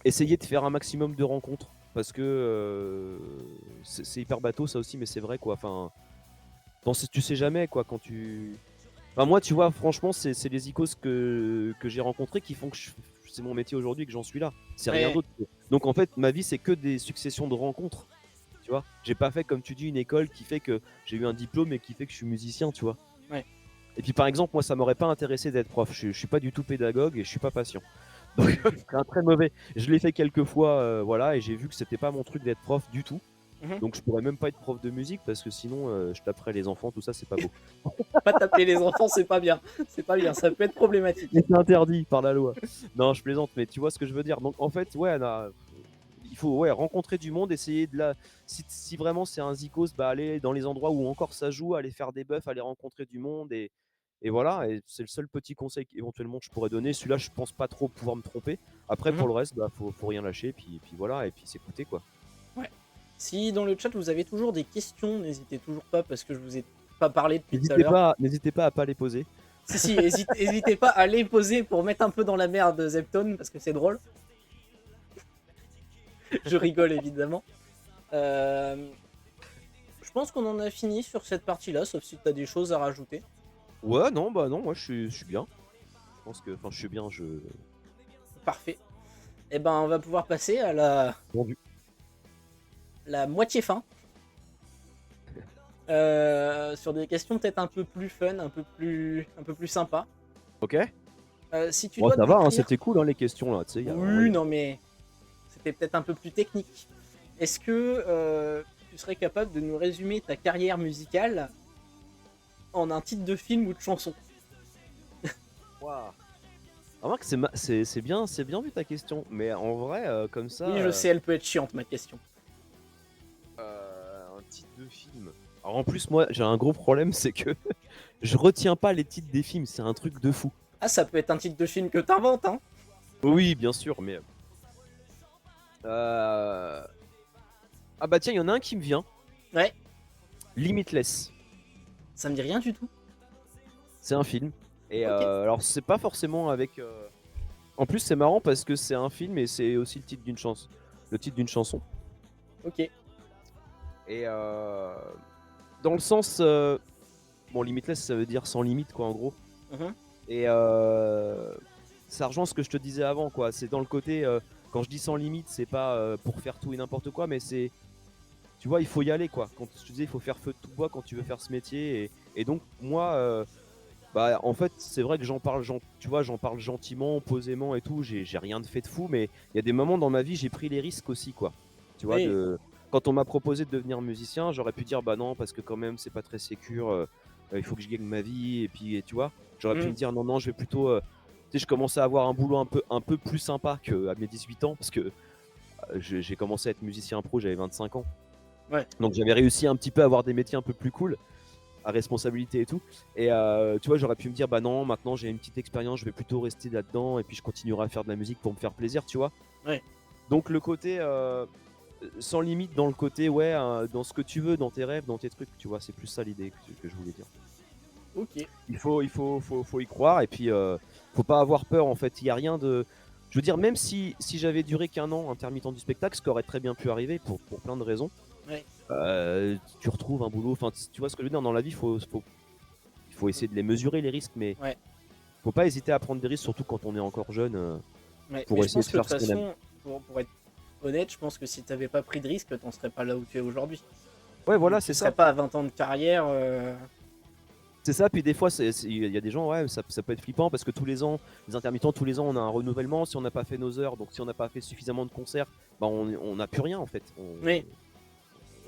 essayer de faire un maximum de rencontres. Parce que c'est hyper bateau ça aussi, mais c'est vrai quoi. Enfin, tu sais jamais quoi quand tu. Enfin, moi, tu vois, franchement, c'est les icônes que j'ai rencontrés qui font que c'est mon métier aujourd'hui et que j'en suis là. C'est rien Ouais. d'autre. Donc en fait, ma vie, c'est que des successions de rencontres. Tu vois, j'ai pas fait comme tu dis une école qui fait que j'ai eu un diplôme et qui fait que je suis musicien, tu vois. Ouais. Et puis par exemple, moi, ça m'aurait pas intéressé d'être prof. Je suis pas du tout pédagogue et je suis pas patient. Donc c'est un très mauvais. Je l'ai fait quelques fois, voilà, et j'ai vu que c'était pas mon truc d'être prof du tout. Mhm. Donc je pourrais même pas être prof de musique parce que sinon je taperais les enfants, tout ça, c'est pas beau. Pas taper les enfants, c'est pas bien. C'est pas bien, ça peut être problématique. Et c'est interdit par la loi. Non, je plaisante, mais tu vois ce que je veux dire. Donc en fait, ouais, il faut rencontrer du monde, essayer de la. Si vraiment c'est un zikos, bah aller dans les endroits où encore ça joue, aller faire des buffs, aller rencontrer du monde et voilà. Et c'est le seul petit conseil qu'éventuellement je pourrais donner. Celui-là, je pense pas trop pouvoir me tromper. Après, Mhm. pour le reste, bah faut rien lâcher, puis voilà, et puis s'écouter quoi. Ouais. Si dans le chat vous avez toujours des questions, n'hésitez toujours pas parce que je vous ai pas parlé depuis tout à l'heure. N'hésitez pas à pas les poser. Si, hésitez pas à les poser pour mettre un peu dans la merde Zepton parce que c'est drôle. Je rigole évidemment. Je pense qu'on en a fini sur cette partie-là, sauf si tu as des choses à rajouter. Ouais, non, bah non, moi je suis bien. Je pense que, enfin, je suis bien, Parfait. Et ben, on va pouvoir passer à la Vendu. moitié fin. Sur des questions peut-être un peu plus fun, un peu plus sympa. Ok. Si tu Bon, dois ça va, hein, décrire... c'était cool hein, les questions là, tu sais. Oui, non mais c'était peut-être un peu plus technique. Est-ce que tu serais capable de nous résumer ta carrière musicale en un titre de film ou de chanson? Waouh. Remarque, c'est bien vu ta question, mais en vrai, comme ça, Oui, je sais, elle peut être chiante ma question. un titre de film. Alors en plus, moi, j'ai un gros problème, c'est que je retiens pas les titres des films, c'est un truc de fou. Ah, ça peut être un titre de film que t'inventes, hein. Oui, bien sûr, mais. Ah bah tiens, il y en a un qui me vient. Ouais, Limitless. ça me dit rien du tout. C'est un film. Et Ok. alors, c'est pas forcément avec. En plus, c'est marrant parce que c'est un film et c'est aussi le titre d'une chanson. Le titre d'une chanson. Ok. Et dans le sens. Bon, limitless, ça veut dire sans limite, quoi, en gros. Mhm. Et ça rejoint ce que je te disais avant, quoi. C'est dans le côté. Quand je dis sans limite, c'est pas pour faire tout et n'importe quoi, mais c'est. Tu vois, il faut y aller, quoi. Quand je te disais, il faut faire feu de tout bois quand tu veux faire ce métier. Et donc, moi. Bah en fait c'est vrai que tu vois, j'en parle gentiment, posément et tout, j'ai rien de fait de fou, mais il y a des moments dans ma vie j'ai pris les risques aussi quoi. Tu vois, Oui. quand on m'a proposé de devenir musicien, j'aurais pu dire bah non parce que quand même c'est pas très sécure, il faut que je gagne ma vie et puis tu vois, j'aurais pu me Mhm. dire non je vais plutôt tu sais, je commençais à avoir un boulot un peu plus sympa qu'à mes 18 ans parce que j'ai commencé à être musicien pro, j'avais 25 ans. Ouais. Donc j'avais réussi un petit peu à avoir des métiers un peu plus cool à responsabilité et tout. Et tu vois, j'aurais pu me dire, bah non, maintenant j'ai une petite expérience, je vais plutôt rester là-dedans et puis je continuerai à faire de la musique pour me faire plaisir, tu vois. Ouais. Donc le côté sans limite dans le côté, ouais, dans ce que tu veux, dans tes rêves, dans tes trucs, tu vois, c'est plus ça l'idée que je voulais dire. Ok. Il faut y croire et puis faut pas avoir peur en fait. Il y a rien de. Je veux dire, même si j'avais duré qu'un an intermittent du spectacle, ce qui aurait très bien pu arriver pour plein de raisons. Ouais. Tu retrouves un boulot. Enfin, tu vois ce que je veux dire, dans la vie, il faut essayer de les mesurer les risques, mais Ouais. faut pas hésiter à prendre des risques, surtout quand on est encore jeune, Ouais. pour Mais je essayer pense de que de faire toute ce qu'on aime. façon, pour être honnête, je pense que si t'avais pas pris de risque, t'en serais pas là où tu es aujourd'hui. Ouais, voilà, Tu c'est serais ça. pas à 20 ans de carrière. C'est ça. Puis des fois, il y a des gens, ouais, ça peut être flippant parce que tous les ans, les intermittents, tous les ans, on a un renouvellement. Si on n'a pas fait nos heures, donc si on n'a pas fait suffisamment de concerts, bah on n'a plus rien en fait. Oui.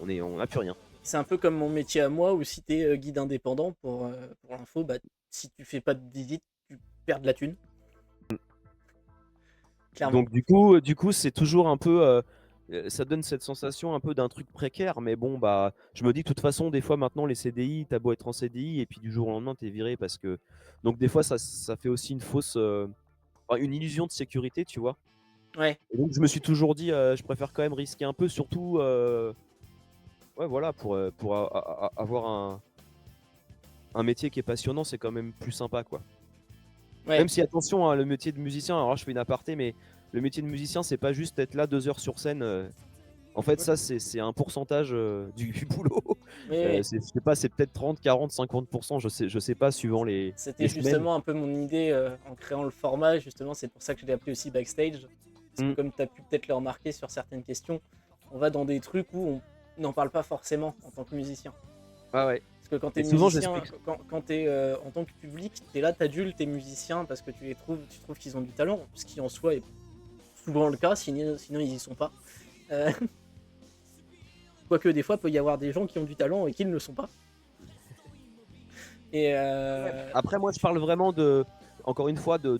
On n'a plus rien. C'est un peu comme mon métier à moi, où si t'es guide indépendant, pour l'info, bah, si tu fais pas de visite, tu perds de la thune, clairement. Donc du coup, c'est toujours un peu, ça donne cette sensation un peu d'un truc précaire, mais bon, bah, je me dis de toute façon, des fois maintenant les CDI, tu beau être en CDI et puis du jour au lendemain, tu es viré parce que donc des fois ça fait aussi une fausse, enfin une illusion de sécurité, tu vois? Ouais, Et donc je me suis toujours dit, je préfère quand même risquer un peu, surtout, ouais voilà, pour a avoir un métier qui est passionnant, c'est quand même plus sympa, quoi. ouais, Même si attention, hein, le métier de musicien, alors là je fais une aparté, mais le métier de musicien, c'est pas juste être là 2 heures sur scène, en fait ouais, ça c'est un pourcentage, du boulot. ouais, ouais. C'est je sais pas, c'est peut-être 30, 40, 50, je sais pas suivant C'était les semaines. justement un peu mon idée en créant le format, justement, c'est pour ça que je l'ai appelé aussi Backstage. Parce que Mmh. comme tu as pu peut-être le remarquer sur certaines questions, on va dans des trucs où on n'en parle pas forcément en tant que musicien. Ouais, ouais Parce que quand tu et es souvent musicien, j'explique quand tu es en tant que public, tu es là, t'adultes tes musiciens parce que tu trouves qu'ils ont du talent, ce qui en soi est souvent le cas, sinon ils y sont pas. Euh, Quoique des fois, il peut y avoir des gens qui ont du talent et qui ne le sont pas. Et ouais. Après moi je parle vraiment de encore une fois du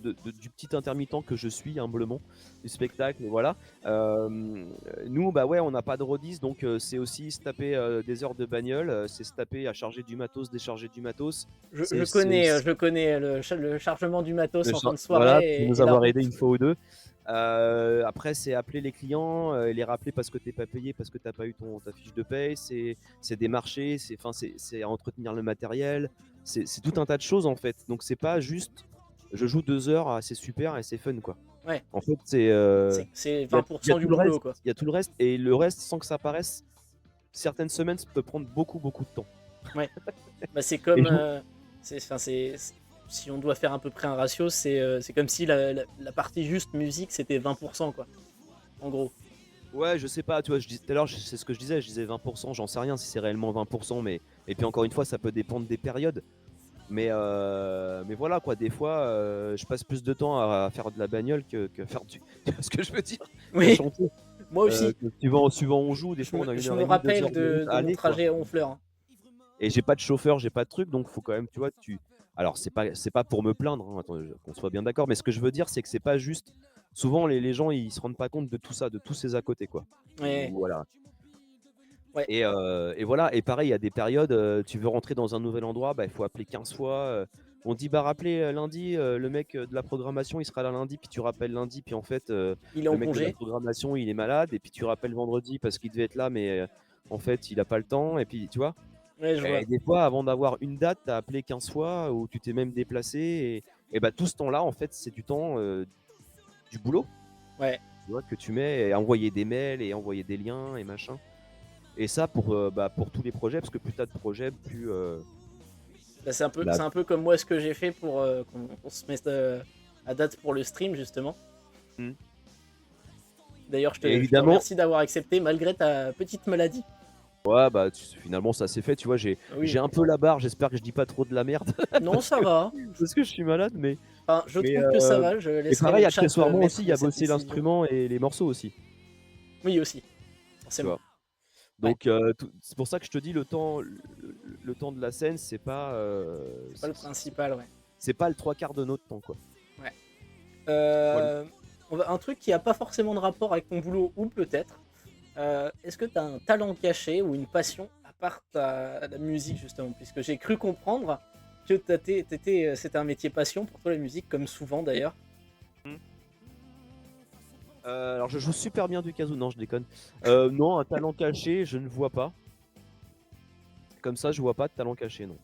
petit intermittent que je suis humblement, du spectacle et voilà. Nous bah ouais, on n'a pas de rodis donc c'est aussi se taper, des heures de bagnole, c'est se taper à charger du matos, décharger du matos. C'est aussi je connais le chargement du matos le en cha fin de voilà, soirée pour nous et la avoir aidés une route. fois ou 2. Après c'est appeler les clients, et les rappeler parce que tu es pas payé, parce que tu as pas eu ta fiche de paye, c'est démarcher, c'est entretenir le matériel, c'est tout un tas de choses en fait. Donc c'est pas juste je joue 2 heures, ah c'est super et c'est fun quoi. Ouais, En fait, c'est il y a 20% du tout le boulot, reste, quoi. il y a tout le reste et le reste sans que ça paraisse, certaines semaines, ça peut prendre beaucoup, beaucoup de temps. Ouais. Bah, c'est Et comme. je Si on doit faire à peu près un ratio, c'est comme si la partie juste musique c'était 20%, quoi. En gros. Ouais, je sais pas, tu vois, je dis tout à l'heure, c'est ce que je disais 20, j'en sais rien si c'est réellement 20, mais et puis encore une fois, ça peut dépendre des périodes. Mais voilà quoi, des fois, je passe plus de temps à faire de la bagnole que faire du tu vois ce que je veux dire? Qu'à Oui, chanter. moi aussi. Que suivant où on joue, des fois on a 1 Je heure me et demie, 2 rappelle heures de route de à mon aller quoi. trajet à Honfleur, hein. Et j'ai pas de chauffeur, j'ai pas de truc, donc faut quand même, tu vois, alors c'est pas pour me plaindre, hein, attends, qu'on soit bien d'accord, mais ce que je veux dire, c'est que c'est pas juste. Souvent les gens ils se rendent pas compte de tout ça, de tous ces à côté quoi. Ouais, Voilà. ouais. Et voilà, et pareil, il y a des périodes, tu veux rentrer dans un nouvel endroit, bah, il faut appeler 15 fois. On dit bah rappelez lundi, le mec de la programmation il sera là lundi, puis tu rappelles lundi, puis en fait Il est le en mec de la congé. programmation il est malade, et puis tu rappelles vendredi parce qu'il devait être là, mais en fait il a pas le temps, et puis tu vois. Ouais, je vois. Et des fois, avant d'avoir une date, tu as appelé 15 fois ou tu t'es même déplacé, et bah tout ce temps-là, en fait, c'est du temps, du boulot, Ouais. tu vois, que tu mets à envoyer des mails et envoyer des liens et machin. Et ça pour tous les projets, parce que plus tu as de projets, plus, Bah, la c'est un peu comme moi ce que j'ai fait pour qu'on se mette à date pour le stream, justement. mmh. D'ailleurs, Et je te évidemment, remercie d'avoir accepté malgré ta petite maladie. ouais, bah, finalement, ça s'est fait, tu vois, j'ai Oui. un peu la barre, j'espère que je dis pas trop de la merde Non, ça va. parce que je suis malade, Enfin, je mais, trouve que ça va. Je et laisserai le pareil, chat accessoirement aussi, il y mettre a cette bossé décision. l'instrument et les morceaux aussi, Oui, aussi, tu forcément. vois. Ouais, Donc, c'est pour ça que je te dis le temps de la scène, c'est pas le principal, ouais. c'est pas le 3/4 de notre temps, quoi. Ouais. Voilà. Euh, un truc qui a pas forcément de rapport avec ton boulot, ou peut-être. Est-ce que tu as un talent caché ou une passion à part la musique, justement? Puisque j'ai cru comprendre que c'était un métier passion pour toi, la musique, comme souvent d'ailleurs. Mmh. Alors je joue super bien du kazoo, non je déconne. Non, un talent caché, je ne vois pas. Comme ça, je vois pas de talent caché, non.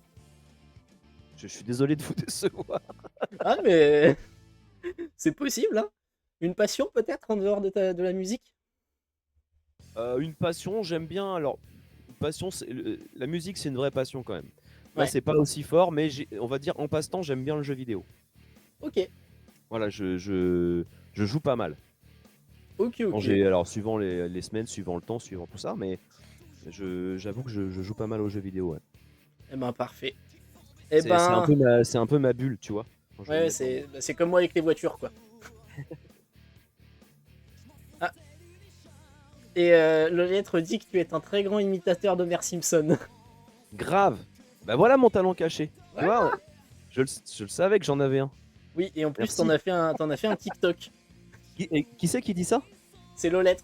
Je suis désolé de vous décevoir. Ah, mais c'est possible, hein? Une passion peut-être en dehors de la musique? Une passion, j'aime bien, alors une passion, la musique, c'est une vraie passion quand même. Là, Ouais, c'est pas aussi fort, mais on va dire en passe-temps, j'aime bien le jeu vidéo. ok, Voilà, je joue pas mal. ok, Quand ok. alors suivant les semaines, suivant le temps, suivant tout ça, mais j'avoue que je joue pas mal aux jeux vidéo, ouais. Eh ben, parfait. Eh ben, C'est un peu ma bulle, tu vois, quand je veux me ouais, mettre dans. c'est comme moi avec les voitures, quoi. Ah, Et le lettre dit que tu es un très grand imitateur d'Homer Simpson. Grave. Bah voilà mon talent caché. Tu Ouais. vois, je le savais que j'en avais un. Oui, et en plus, Merci. t'en as fait un TikTok. Qui c'est qui dit ça? C'est Lolette,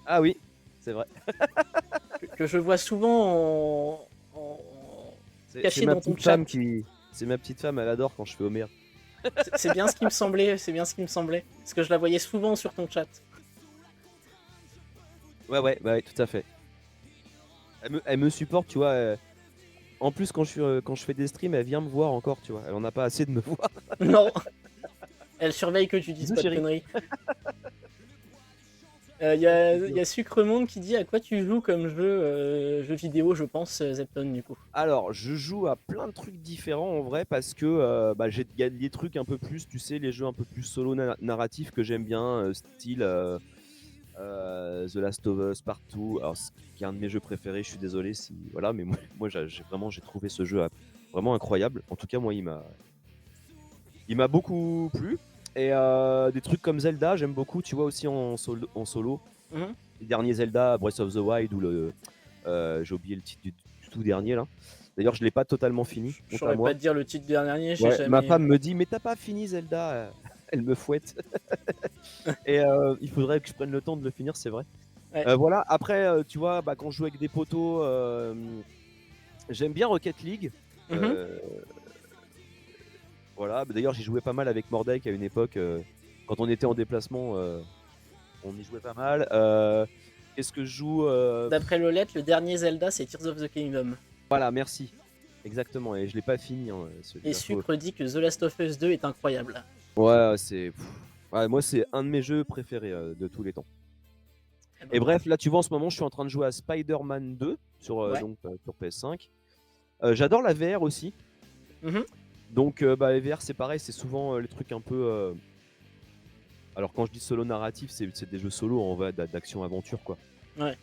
Ah oui, c'est vrai. que je vois souvent caché ma dans ton petite femme chat. c'est ma petite femme, elle adore quand je fais Homer. C'est bien ce qui me semblait, c'est bien ce qui me semblait. Parce que je la voyais souvent sur ton chat. Ouais, tout à fait. Elle me supporte, tu vois. En plus, quand je fais des streams, elle vient me voir encore, tu vois. Elle en a pas assez de me voir. Non, elle surveille que tu dises Bisous, pas de chérie. conneries. Y a Sucremonde qui dit à quoi tu joues comme jeu vidéo, je pense, Zepton, du coup. Alors, je joue à plein de trucs différents en vrai parce que il y a des trucs un peu plus, tu sais, les jeux un peu plus solo narratifs que j'aime bien, style The Last of Us Partout. Alors, qui est un de mes jeux préférés, je suis désolé si voilà, mais moi j'ai trouvé ce jeu vraiment incroyable. En tout cas, moi, il m'a beaucoup plu. Et des trucs comme Zelda, j'aime beaucoup, tu vois, aussi en solo. Mhm. Les derniers Zelda, Breath of the Wild ou j'ai oublié le titre du tout dernier là. D'ailleurs, je l'ai pas totalement fini. Je Honte à saurais moi. pas te dire le titre dernier, j'ai Ouais, ma jamais. femme me dit, mais t'as pas fini Zelda. Elle me fouette. Et il faudrait que je prenne le temps de le finir, c'est vrai. Ouais. Voilà. Après, tu vois, quand je joue avec des potos, j'aime bien Rocket League. Mhm. Euh, voilà. D'ailleurs, j'y jouais pas mal avec Mordek à une époque. Quand on était en déplacement, on y jouait pas mal. Qu'est-ce que je joue D'après Lolette, le dernier Zelda, c'est Tears of the Kingdom. Voilà, merci. Exactement. Et je l'ai pas fini. Hein, Et celui-là. Sucre dit que The Last of Us 2 est incroyable. Ouais, ouais, moi, c'est un de mes jeux préférés de tous les temps. Eh ben, Et bref, là, tu vois, en ce moment, je suis en train de jouer à Spider-Man 2 sur, Ouais. sur PS5. J'adore la VR aussi. Mhm. Donc, les VR, c'est pareil, c'est souvent les trucs un peu. Alors, quand je dis solo narratif, c'est des jeux solo en vrai, d'action-aventure, quoi. Ouais.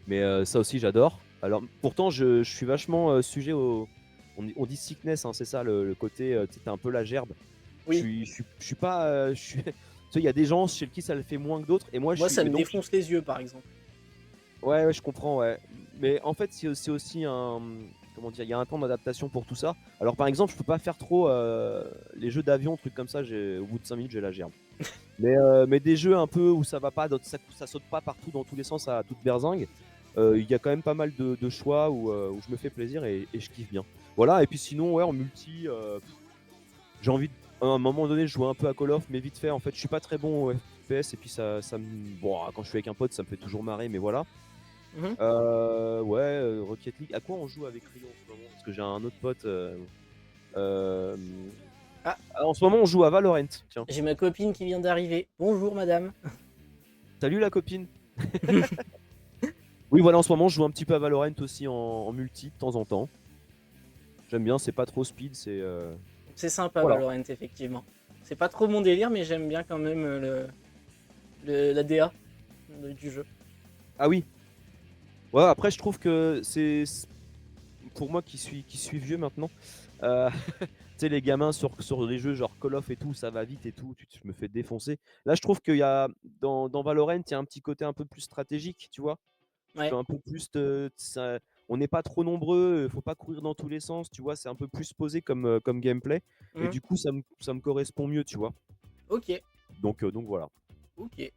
Mais ça aussi, j'adore. Alors, pourtant, je suis vachement sujet au. On dit sickness, hein, c'est ça, le côté. Tu sais, t'as un peu la gerbe. Oui. Je suis pas. Tu sais, il y a des gens chez qui ça le fait moins que d'autres. Et moi, Moi, ça me donc, défonce les yeux, par exemple. Ouais, je comprends, ouais. Mais en fait, c'est aussi un. Comment dire, il y a un temps d'adaptation pour tout ça. Alors, par exemple, je peux pas faire trop les jeux d'avion, trucs comme ça. Au bout de 5 minutes, j'ai la gerbe. Mais des jeux un peu où ça va pas, ça saute pas partout dans tous les sens à toute berzingue. Il y a quand même pas mal de choix où je me fais plaisir et je kiffe bien. Voilà, et puis sinon, ouais, en multi, j'ai envie à un moment donné, je joue un peu à Call of, mais vite fait. En fait, je suis pas très bon au FPS et puis ça me. Bon, quand je suis avec un pote, ça me fait toujours marrer, mais voilà. Mhm. Ouais, Rocket League. À quoi on joue avec Rio en ce moment? Parce que j'ai un autre pote. Ah. En ce moment, on joue à Valorant. Tiens. J'ai ma copine qui vient d'arriver. Bonjour, madame. Salut la copine. Oui, voilà, en ce moment, je joue un petit peu à Valorant aussi en multi de temps en temps. J'aime bien, c'est pas trop speed, c'est. C'est sympa, Voilà. Valorant, effectivement. C'est pas trop mon délire, mais j'aime bien quand même la DA du jeu. Ah oui. Ouais, après, je trouve que c'est pour moi qui suis vieux maintenant. Tu sais, les gamins sur les jeux genre Call of et tout, ça va vite et tout, je me fais défoncer. Là, je trouve qu'il y a dans Valorant, il y a un petit côté un peu plus stratégique, tu vois. Tu peux Ouais. un peu plus on n'est pas trop nombreux, faut pas courir dans tous les sens, tu vois, c'est un peu plus posé comme gameplay et Mhm. du coup ça me correspond mieux, tu vois. Ok. Donc voilà. Ok.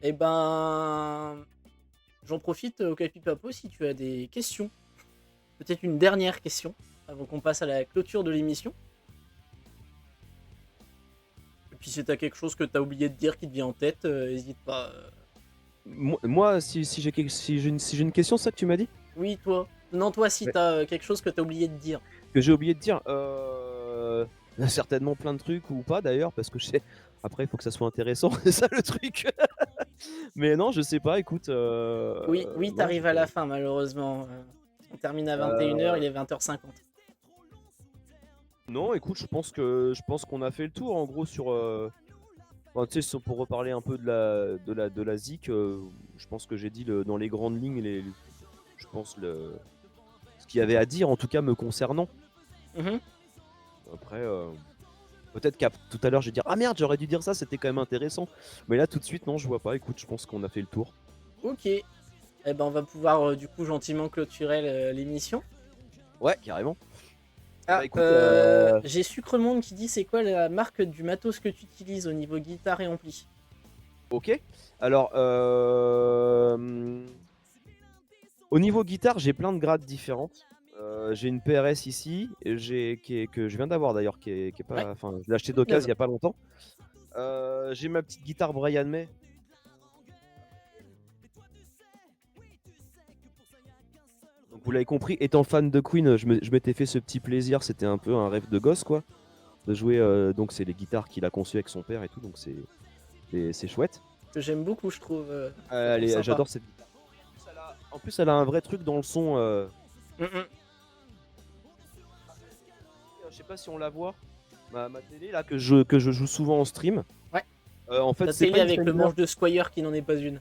Eh ben, j'en profite au Capipapo si tu as des questions. Peut-être une dernière question avant qu'on passe à la clôture de l'émission. Et puis si t'as quelque chose que t'as oublié de dire qui te vient en tête, n'hésite pas. Moi si j'ai une question, c'est ça que tu m'as dit? Oui, toi. Non, toi, si Ouais. t'as quelque chose que t'as oublié de dire. Que j'ai oublié de dire certainement plein de trucs ou pas d'ailleurs parce que après il faut que ça soit intéressant, c'est ça le truc. Mais non, je sais pas, écoute Oui, non, t'arrives à la fin, malheureusement. On termine à 21h, il est 20h50. Non, écoute, je pense qu'on a fait le tour en gros sur enfin, tu sais, pour reparler un peu de la ZIC, je pense que j'ai dit dans les grandes lignes je pense ce qu'il y avait à dire en tout cas me concernant. Mhm. Après peut-être qu'à tout à l'heure je vais dire ah merde, j'aurais dû dire ça, c'était quand même intéressant. Mais là tout de suite non, je vois pas. Écoute, je pense qu'on a fait le tour. Ok. Eh ben, on va pouvoir du coup gentiment clôturer l'émission. Ouais, carrément. Ah, Bah écoute, j'ai Sucremonde qui dit c'est quoi la marque du matos que tu utilises au niveau guitare et ampli? ok. Alors, au niveau guitare, j'ai plein de grades différentes. J'ai une PRS ici, que je viens d'avoir d'ailleurs, qui est Ouais, pas, enfin, je l'ai acheté toute d'occasion il neuve. y a pas longtemps. J'ai ma petite guitare Brian May. Donc vous l'avez compris, étant fan de Queen, je m'étais fait ce petit plaisir. C'était un peu un rêve de gosse, quoi, de jouer. Donc c'est les guitares qu'il a conçues avec son père et tout, donc c'est chouette. Que j'aime beaucoup, je trouve sympa. J'adore cette guitare. En plus, elle a un vrai truc dans le son. Mm. Je sais pas si on la voit. Ma télé là que je joue souvent en stream. Ouais, En fait, ta c'est télé pas une avec le Fender. manche de Squire qui n'en est pas une.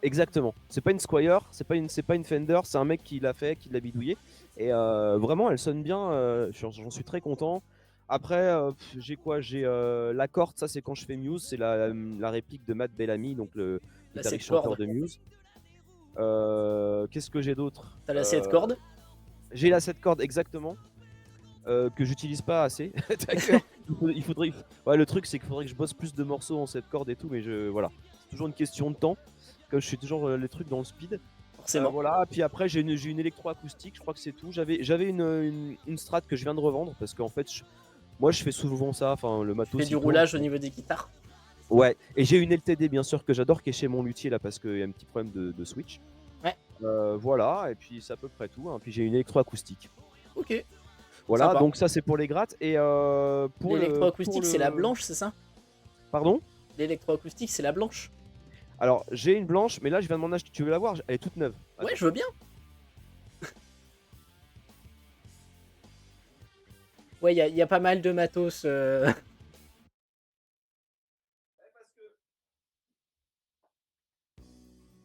Exactement. C'est pas une Squire, c'est pas une Fender. C'est un mec qui l'a fait, qui l'a bidouillé. Et vraiment, elle sonne bien. J'en suis très content. Après, j'ai quoi? J'ai la corde. Ça, c'est quand je fais Muse. C'est la réplique de Matt Bellamy, donc le La guitariste 7 chanteur cordes. de Muse. Qu'est-ce que j'ai d'autre? T'as la 7 cordes. J'ai la 7 cordes exactement. Que j'utilise pas assez. D'accord. Il faudrait. Ouais, le truc, c'est qu'il faudrait que je bosse plus de morceaux en 7 cordes et tout, mais voilà. C'est toujours une question de temps. Comme je fais toujours les trucs dans le speed. Forcément. Voilà. Puis après, j'ai une électroacoustique. Je crois que c'est tout. J'avais une Strat que je viens de revendre parce qu'en fait, moi, je fais souvent ça. Enfin, le Tu fais matos. du il tourne. roulage au niveau des guitares. Ouais. Et j'ai une LTD bien sûr que j'adore, qui est chez mon luthier là parce qu'il y a un petit problème de switch. Ouais, Voilà. Et puis c'est à peu près tout, hein. Puis j'ai une électroacoustique. ok, Voilà, sympa. donc ça c'est pour les grattes. Et pour L'électroacoustique, c'est la blanche, c'est ça? Pardon? L'électroacoustique, c'est la blanche. Alors j'ai une blanche, mais là je viens de m'en acheter. Tu veux la voir? Elle est toute neuve. Ouais, Attends. je veux bien. Ouais, il y a pas mal de matos.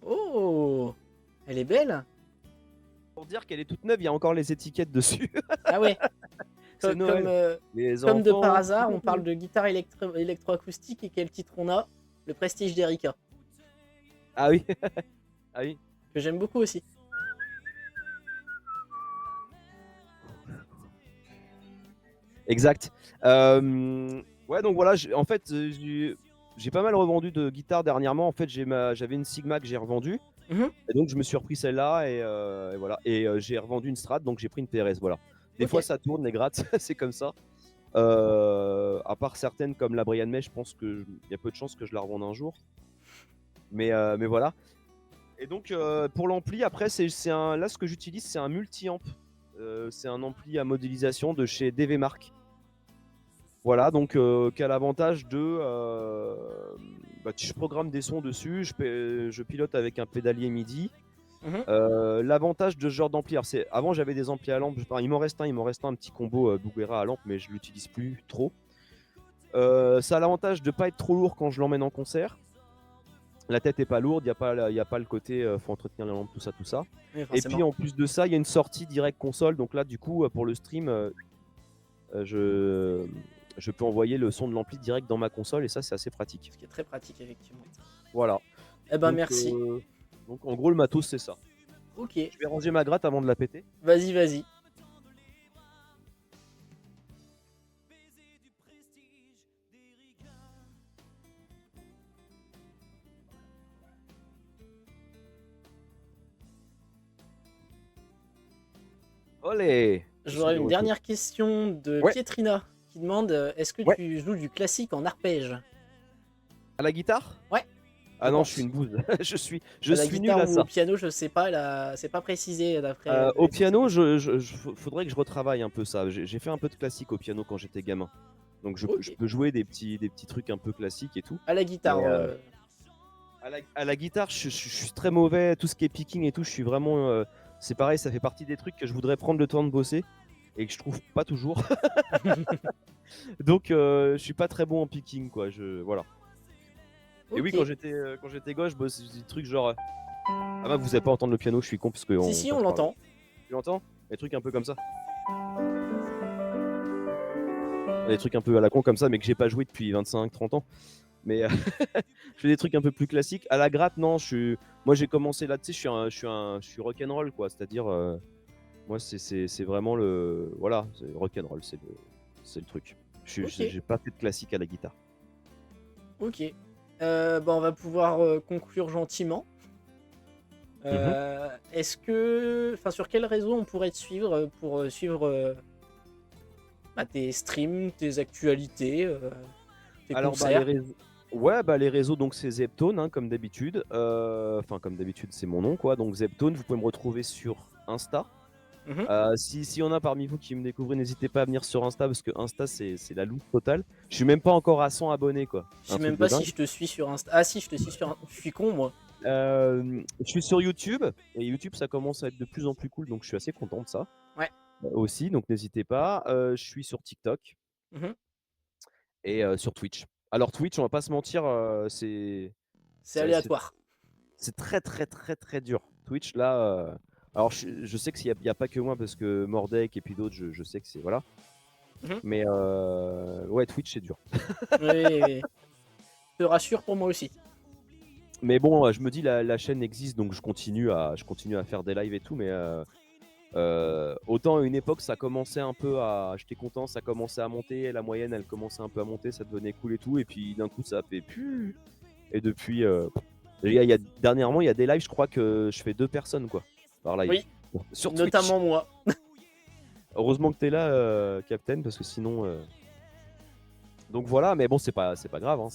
Oh, elle est belle. Pour dire qu'elle est toute neuve, il y a encore les étiquettes dessus. Ah ouais, C'est comme, Noël. Les comme de par enfants. hasard, on parle de guitare électroacoustique et quel titre on a? Le Prestige d'Erika, Ah oui. Ah oui. que j'aime beaucoup aussi. Exact. Ouais, donc voilà, en fait, j'ai pas mal revendu de guitares dernièrement. En fait, j'avais une Sigma que j'ai revendue. Mhm. Et donc, je me suis repris celle-là et voilà. Et j'ai revendu une Strat, donc j'ai pris une PRS. Voilà. Des Ok. fois, ça tourne, les grattes, c'est comme ça. À part certaines comme la Brian May, je pense qu'il y a peu de chances que je la revende un jour. Mais voilà. Et donc, pour l'ampli, après, là, ce que j'utilise, c'est un multi-amp. C'est un ampli à modélisation de chez DV Mark. Voilà, donc qui a l'avantage de. Je programme des sons dessus, je pilote avec un pédalier MIDI. Mhm. L'avantage de ce genre d'ampli, avant j'avais des amplis à lampe, il m'en reste un petit combo Bugera à lampe, mais je l'utilise plus trop. Ça a l'avantage de pas être trop lourd quand je l'emmène en concert. La tête est pas lourde, il y a pas le côté faut entretenir la lampe, tout ça. Oui, Et forcément. puis en plus de ça, il y a une sortie direct console, donc là du coup pour le stream, je peux envoyer le son de l'ampli direct dans ma console et ça c'est assez pratique. Ce qui est très pratique, effectivement. Voilà. Eh ben, Donc, merci. donc en gros le matos c'est ça. Ok, Je vais ranger ma gratte avant de la péter. vas-y, vas-y. Olé! J'aurais de une retour. dernière question de Ouais. Pietrina qui demande est-ce que Ouais. tu joues du classique en arpège? À la guitare? Ouais. Ah Je non, pense. je suis une bouse. je À suis la nul guitare à ou ça. au piano, je sais pas, c'est pas précisé d'après. Au piano, faudrait que je retravaille un peu ça. J'ai fait un peu de classique au piano quand j'étais gamin. Donc je Ok. peux jouer des petits trucs un peu classiques et tout. À la guitare. Mais, à la guitare, je suis très mauvais. Tout ce qui est picking et tout, je suis vraiment. C'est pareil, ça fait partie des trucs que je voudrais prendre le temps de bosser et que je trouve pas toujours. Donc je suis pas très bon en picking, quoi. Voilà. Et oui, Ok. quand j'étais gauche, je bossais des trucs genre. Ah bah vous avez pas entendre le piano, je suis con parce que. Si, on l'entend. Tu l'entends? Des trucs un peu comme ça. Des trucs un peu à la con comme ça, mais que j'ai pas joué depuis 25-30 ans. Mais je fais des trucs un peu plus classiques. À la gratte, non, moi j'ai commencé là, tu sais, je suis rock'n'roll, quoi. C'est-à-dire, moi c'est vraiment le. Voilà, c'est rock'n'roll, c'est le truc. Ok, J'ai pas fait de classique à la guitare. ok. Bah, on va pouvoir conclure gentiment. Mhm. Est-ce que, enfin, sur quel réseau on pourrait te suivre pour suivre bah, tes streams, tes actualités, tes Alors, bah, les concerts? réseaux. Ouais, bah, les réseaux, donc c'est Zeptone, hein, comme d'habitude. Enfin, comme d'habitude, c'est mon nom, quoi. Donc, Zeptone, vous pouvez me retrouver sur Insta. Mhm. Si y en a parmi vous qui me découvrent, n'hésitez pas à venir sur Insta parce que Insta, c'est la loose totale. Je suis même pas encore à 100 abonnés, quoi. Je Un sais truc même de pas si dingue. je te suis sur Insta. Ah si, je te suis sur. Je suis con moi. Je suis sur YouTube et YouTube, ça commence à être de plus en plus cool, donc je suis assez content de ça Ouais. aussi. Donc, n'hésitez pas. Je suis sur TikTok Mhm. et sur Twitch. Alors, Twitch, on va pas se mentir, C'est c'est c'est aléatoire. C'est très très très très dur. Twitch là, alors je sais qu'il y a pas que moi parce que Mordek et puis d'autres, je sais que c'est voilà. Mhm. Mais ouais, Twitch c'est dur. Oui, te rassure pour moi aussi. Mais bon, je me dis la chaîne existe donc je continue à faire des lives et tout. Mais autant à une époque ça commençait un peu à, j'étais content, ça commençait à monter, la moyenne elle commençait un peu à monter, ça devenait cool et tout. Et puis d'un coup ça a fait plus. Et depuis, dernièrement il y a des lives, je crois que je fais 2 personnes quoi par live Oui, sur Twitch. notamment moi. Heureusement que t'es là, Captain, parce que sinon. Donc voilà, mais bon, c'est pas grave. Hein,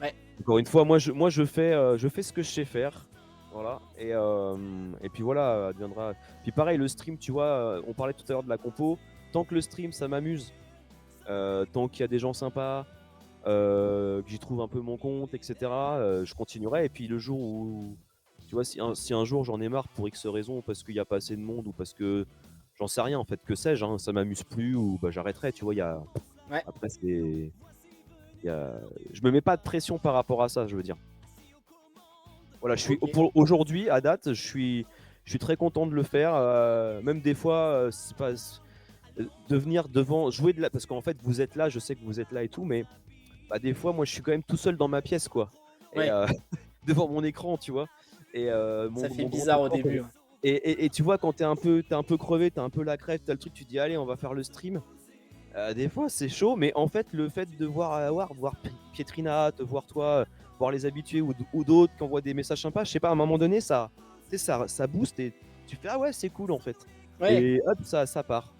Ouais. encore une fois, moi je fais ce que je sais faire. Voilà. Et puis voilà, adviendra. Puis pareil, le stream, tu vois, on parlait tout à l'heure de la compo. Tant que le stream, ça m'amuse. Tant qu'il y a des gens sympas, que j'y trouve un peu mon compte, etc., je continuerai. Et puis le jour où. Tu vois, si un jour j'en ai marre pour X raison, parce qu'il n'y a pas assez de monde ou parce que j'en sais rien en fait, que sais-je, hein, ça m'amuse plus ou bah, j'arrêterai, tu vois, Ouais. après il y a... je me mets pas de pression par rapport à ça, je veux dire. Voilà, Ok. pour aujourd'hui, à date, je suis très content de le faire, même des fois, c'est pas, de venir devant, jouer de la, parce qu'en fait vous êtes là, je sais que vous êtes là et tout, mais bah, des fois moi je suis quand même tout seul dans ma pièce, quoi, et Ouais. devant mon écran, tu vois, et Ça fait mon grand bizarre au écran. début. Ouais. Et tu vois, quand t'es un peu crevé, t'as un peu la crève, t'as le truc, tu dis allez, on va faire le stream. Des fois, c'est chaud, mais en fait, le fait de voir Pietrina, te voir toi, voir les habitués ou d'autres qui envoient des messages sympas, je sais pas, à un moment donné, tu sais, ça booste et tu fais ah ouais, c'est cool en fait. Ouais. Et hop, ça part.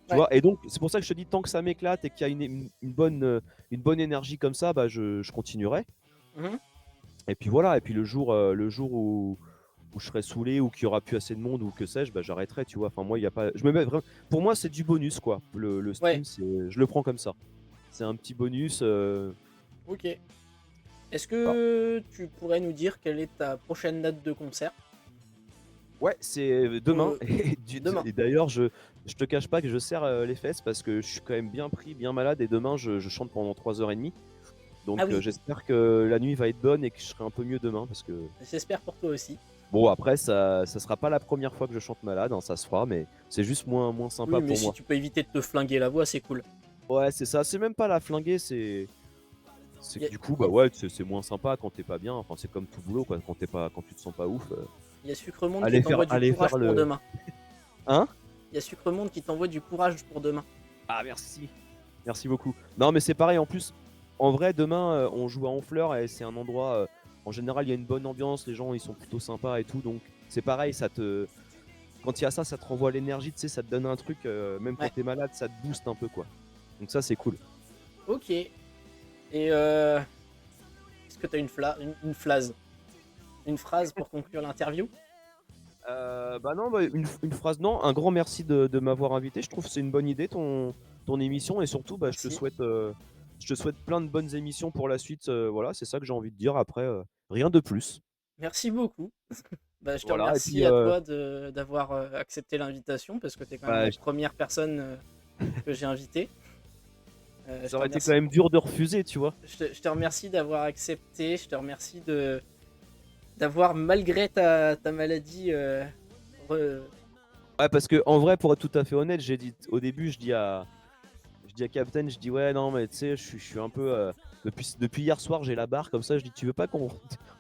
Tu Ouais. vois, et donc c'est pour ça que je te dis, tant que ça m'éclate et qu'il y a une bonne énergie comme ça, bah, je continuerai. Mhm. Et puis voilà, et puis le jour où je serai saoulé ou qu'il y aura plus assez de monde ou que sais-je, bah, j'arrêterai, tu vois. Enfin, moi, il y a pas. Je me mets vraiment. Pour moi, c'est du bonus, quoi. Le Ouais. stream, je le prends comme ça. C'est un petit bonus. Ok. Est-ce Voilà. que tu pourrais nous dire quelle est ta prochaine date de concert? Ouais, c'est demain. Demain. Et d'ailleurs, je te cache pas que je serre les fesses parce que je suis quand même bien pris, bien malade. Et demain, je chante pendant 3h30. Ah Donc, oui. j'espère que la nuit va être bonne et que je serai un peu mieux demain. Parce que, J'espère pour toi aussi. bon, après, ça sera pas la première fois que je chante malade, hein, ça se fera, mais c'est juste moins Oui, sympa mais pour si moi. tu peux éviter de te flinguer la voix, c'est cool. Ouais, c'est ça. C'est même pas la flinguer, c'est Y que a, du coup, y bah a- ouais, c'est moins sympa quand t'es pas bien. Enfin, c'est comme tout boulot, quoi. Quand tu te sens pas ouf, y a Sucremonde qui t'envoie du allez faire courage pour le. demain. Hein? Y a Sucremonde qui t'envoie du courage pour demain. Ah, merci. Merci beaucoup. Non, mais c'est pareil. En plus, en vrai, demain, on joue à Honfleur et c'est un endroit. En général, il y a une bonne ambiance. Les gens, ils sont plutôt sympas et tout. Donc, c'est pareil. Quand il y a ça, ça te renvoie l'énergie. Tu sais, ça te donne un truc. Même quand Ouais. t'es malade, ça te booste un peu, quoi. Donc, ça, c'est cool. Ok. Et est-ce que t'as une phrase? Une phrase pour conclure l'interview? Bah non, bah, une phrase, non. Un grand merci de m'avoir invité. Je trouve que c'est une bonne idée ton émission et surtout, bah, Merci. je te souhaite plein de bonnes émissions pour la suite. Voilà, c'est ça que j'ai envie de dire. Après, rien de plus. Merci beaucoup. Bah, je te Voilà, et puis remercie à toi d'avoir accepté l'invitation parce que tu es quand même bah, la première personne que j'ai invitée. Je ça te aurait été quand remercie, même dur de refuser, tu vois. je te remercie d'avoir accepté. Je te remercie d'avoir, malgré ta maladie, re- Ouais, parce que en vrai, pour être tout à fait honnête, j'ai dit au début, je dis à Captain, je dis ouais, non, mais tu sais, je suis un peu. Depuis hier soir, j'ai la barre comme ça. Je dis, tu veux pas qu'on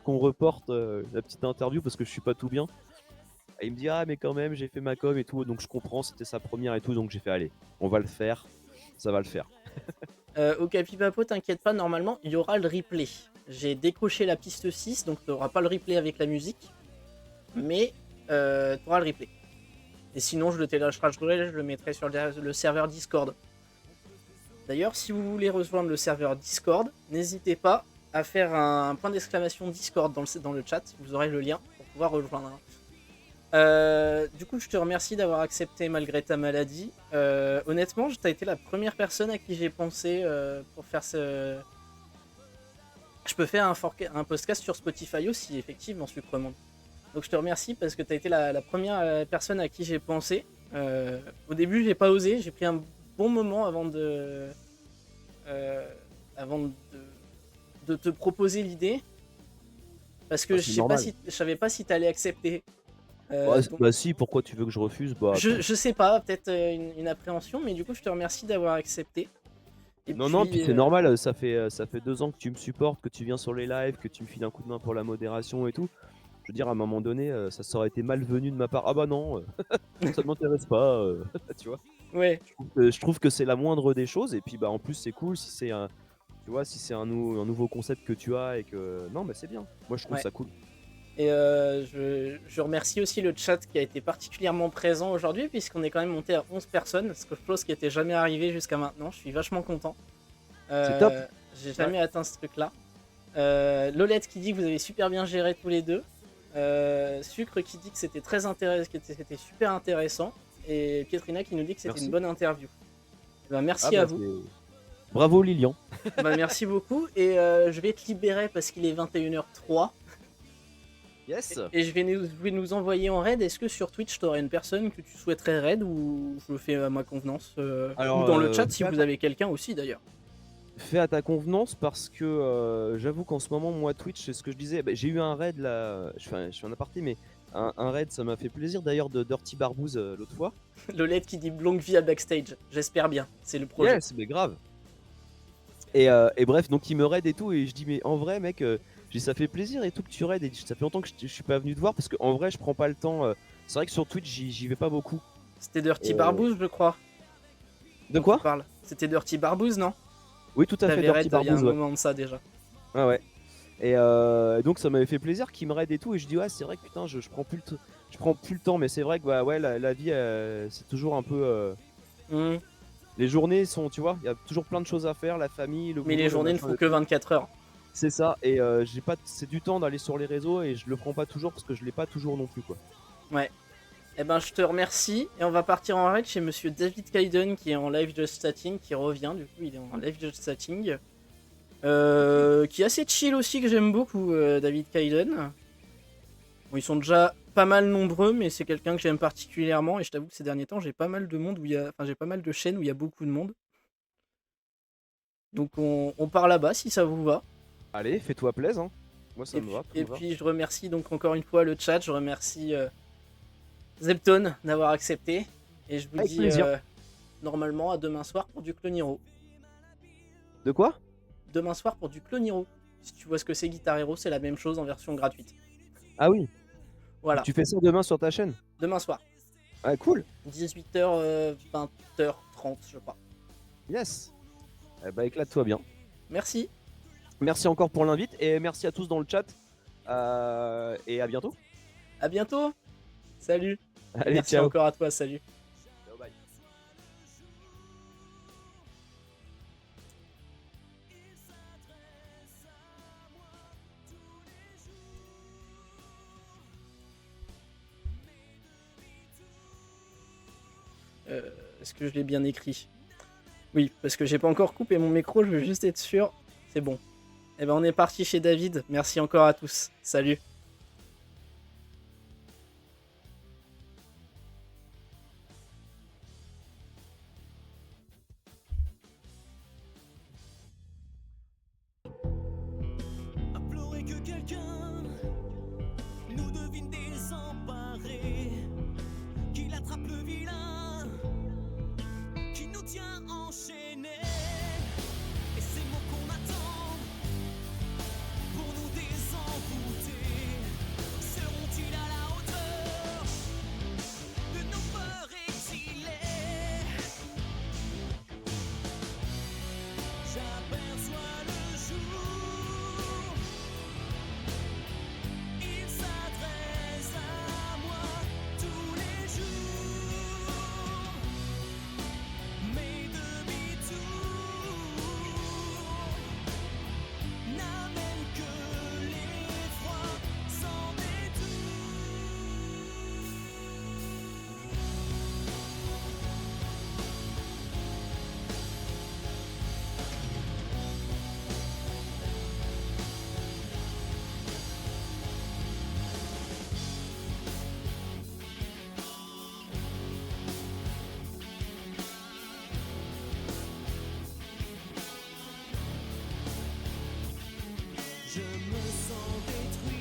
qu'on reporte la petite interview parce que je suis pas tout bien. Et il me dit, ah, mais quand même, j'ai fait ma com et tout. Donc je comprends, c'était sa première et tout. Donc j'ai fait, allez, on va le faire. Ça va le faire. Au Capipapo, t'inquiète pas, normalement, il y aura le replay. J'ai décoché la piste 6, donc t'auras pas le replay avec la musique. Mais t'auras le replay. Et sinon, je le téléchargerai, je le mettrai sur le serveur Discord. D'ailleurs, si vous voulez rejoindre le serveur Discord, n'hésitez pas à faire un point d'exclamation Discord dans le chat. Vous aurez le lien pour pouvoir rejoindre. Du coup, je te remercie d'avoir accepté malgré ta maladie. Honnêtement, tu as été la première personne à qui j'ai pensé pour faire ce... Je peux faire un podcast sur Spotify aussi, effectivement, Sucremonde. Donc je te remercie parce que tu as été la première personne à qui j'ai pensé. Au début, j'ai pas osé, j'ai pris un bon moment avant de te proposer l'idée. Parce que je savais pas si tu allais accepter. Bah si, pourquoi tu veux que je refuse? Bah, je sais pas, peut-être une appréhension, mais du coup je te remercie d'avoir accepté. Et non, puis c'est normal, ça fait 2 ans que tu me supportes, que tu viens sur les lives, que tu me files un coup de main pour la modération et tout. Je veux dire, à un moment donné, ça aurait été malvenu de ma part. Ah bah non, ça ne m'intéresse pas, tu vois. Ouais. Je trouve que c'est la moindre des choses, et puis bah en plus c'est cool si c'est un, tu vois, si c'est un nouveau concept que tu as et que non, bah c'est bien. Moi je trouve ça cool. Et je remercie aussi le chat qui a été particulièrement présent aujourd'hui, puisqu'on est quand même monté à 11 personnes, chose qui n'était jamais arrivée jusqu'à maintenant. Je suis vachement content. C'est top. J'ai jamais atteint ce truc-là. Lolette qui dit que vous avez super bien géré tous les deux. Sucre qui dit que c'était c'était super intéressant. Et Pietrina qui nous dit que c'était une bonne interview. Ben, merci à vous. Bravo Lilian. Ben, merci beaucoup. Et je vais te libérer parce qu'il est 21h03. Yes. Et je vais nous envoyer en raid. Est-ce que sur Twitch, tu aurais une personne que tu souhaiterais raid ou je le fais à ma convenance Alors, ou dans le chat si vous avez quelqu'un aussi d'ailleurs. Fais à ta convenance parce que j'avoue qu'en ce moment, moi, Twitch, c'est ce que je disais. Bah, j'ai eu un raid là, je fais un aparté, mais un raid, ça m'a fait plaisir d'ailleurs de Dirty Barbouze l'autre fois. Lolette qui dit longue vie à Backstage. J'espère bien, c'est le projet. Yes, mais grave. Et bref, donc il me raid et tout, et je dis, mais en vrai, mec. Ça fait plaisir et tout que tu raides, et ça fait longtemps que je suis pas venu te voir parce qu'en vrai je prends pas le temps. C'est vrai que sur Twitch j'y vais pas beaucoup. C'était Dirty Barbouze, je crois. De quoi? C'était Dirty Barbouze, non? Oui, tout à fait, Dirty Barbouze. Il y a un moment de ça déjà. Ah ouais. Et donc ça m'avait fait plaisir qu'il me raide et tout, et je dis ouais, c'est vrai que putain, je prends plus le temps, mais c'est vrai que bah ouais, la vie c'est toujours un peu. Les journées sont, tu vois, il y a toujours plein de choses à faire, la famille, le boulot. Mais les journées ne font que 24 heures. C'est ça, et c'est du temps d'aller sur les réseaux et je le prends pas toujours parce que je l'ai pas toujours non plus, quoi. Ouais. Eh ben je te remercie et on va partir en raid chez monsieur David Kaiden qui est en live just chatting, qui revient, du coup il est en live just chatting. Qui est assez chill aussi, que j'aime beaucoup, David Kaiden. Bon, ils sont déjà pas mal nombreux, mais c'est quelqu'un que j'aime particulièrement et je t'avoue que ces derniers temps j'ai pas mal de monde j'ai pas mal de chaînes où il y a beaucoup de monde. Donc on part là-bas si ça vous va. Allez, fais-toi plaisir, hein. Moi ça me va. Et puis je remercie donc encore une fois le chat, je remercie Zepton d'avoir accepté. Et je vous dis normalement à demain soir pour du Cloniro. De quoi? Demain soir pour du Cloniro. Si tu vois ce que c'est Guitar Hero, c'est la même chose en version gratuite. Ah oui. Voilà. Tu fais ça demain sur ta chaîne? Demain soir. Ah cool. 18h, 20h30 je crois. Yes. Eh bah éclate-toi bien. Merci. Merci encore pour l'invite et merci à tous dans le chat. Et à bientôt. À bientôt. Salut. Allez, merci ciao. encore à toi, salut. Ciao, bye. Est-ce que je l'ai bien écrit? Oui, parce que j'ai pas encore coupé mon micro, je veux juste être sûr. C'est bon. Et ben on est parti chez David. Merci encore à tous. Salut. Implorer que quelqu'un nous devine désemparés, qu'il attrape le vilain qui nous tient enchaînés. Et ces mots qu'on attend Je me sens détruit.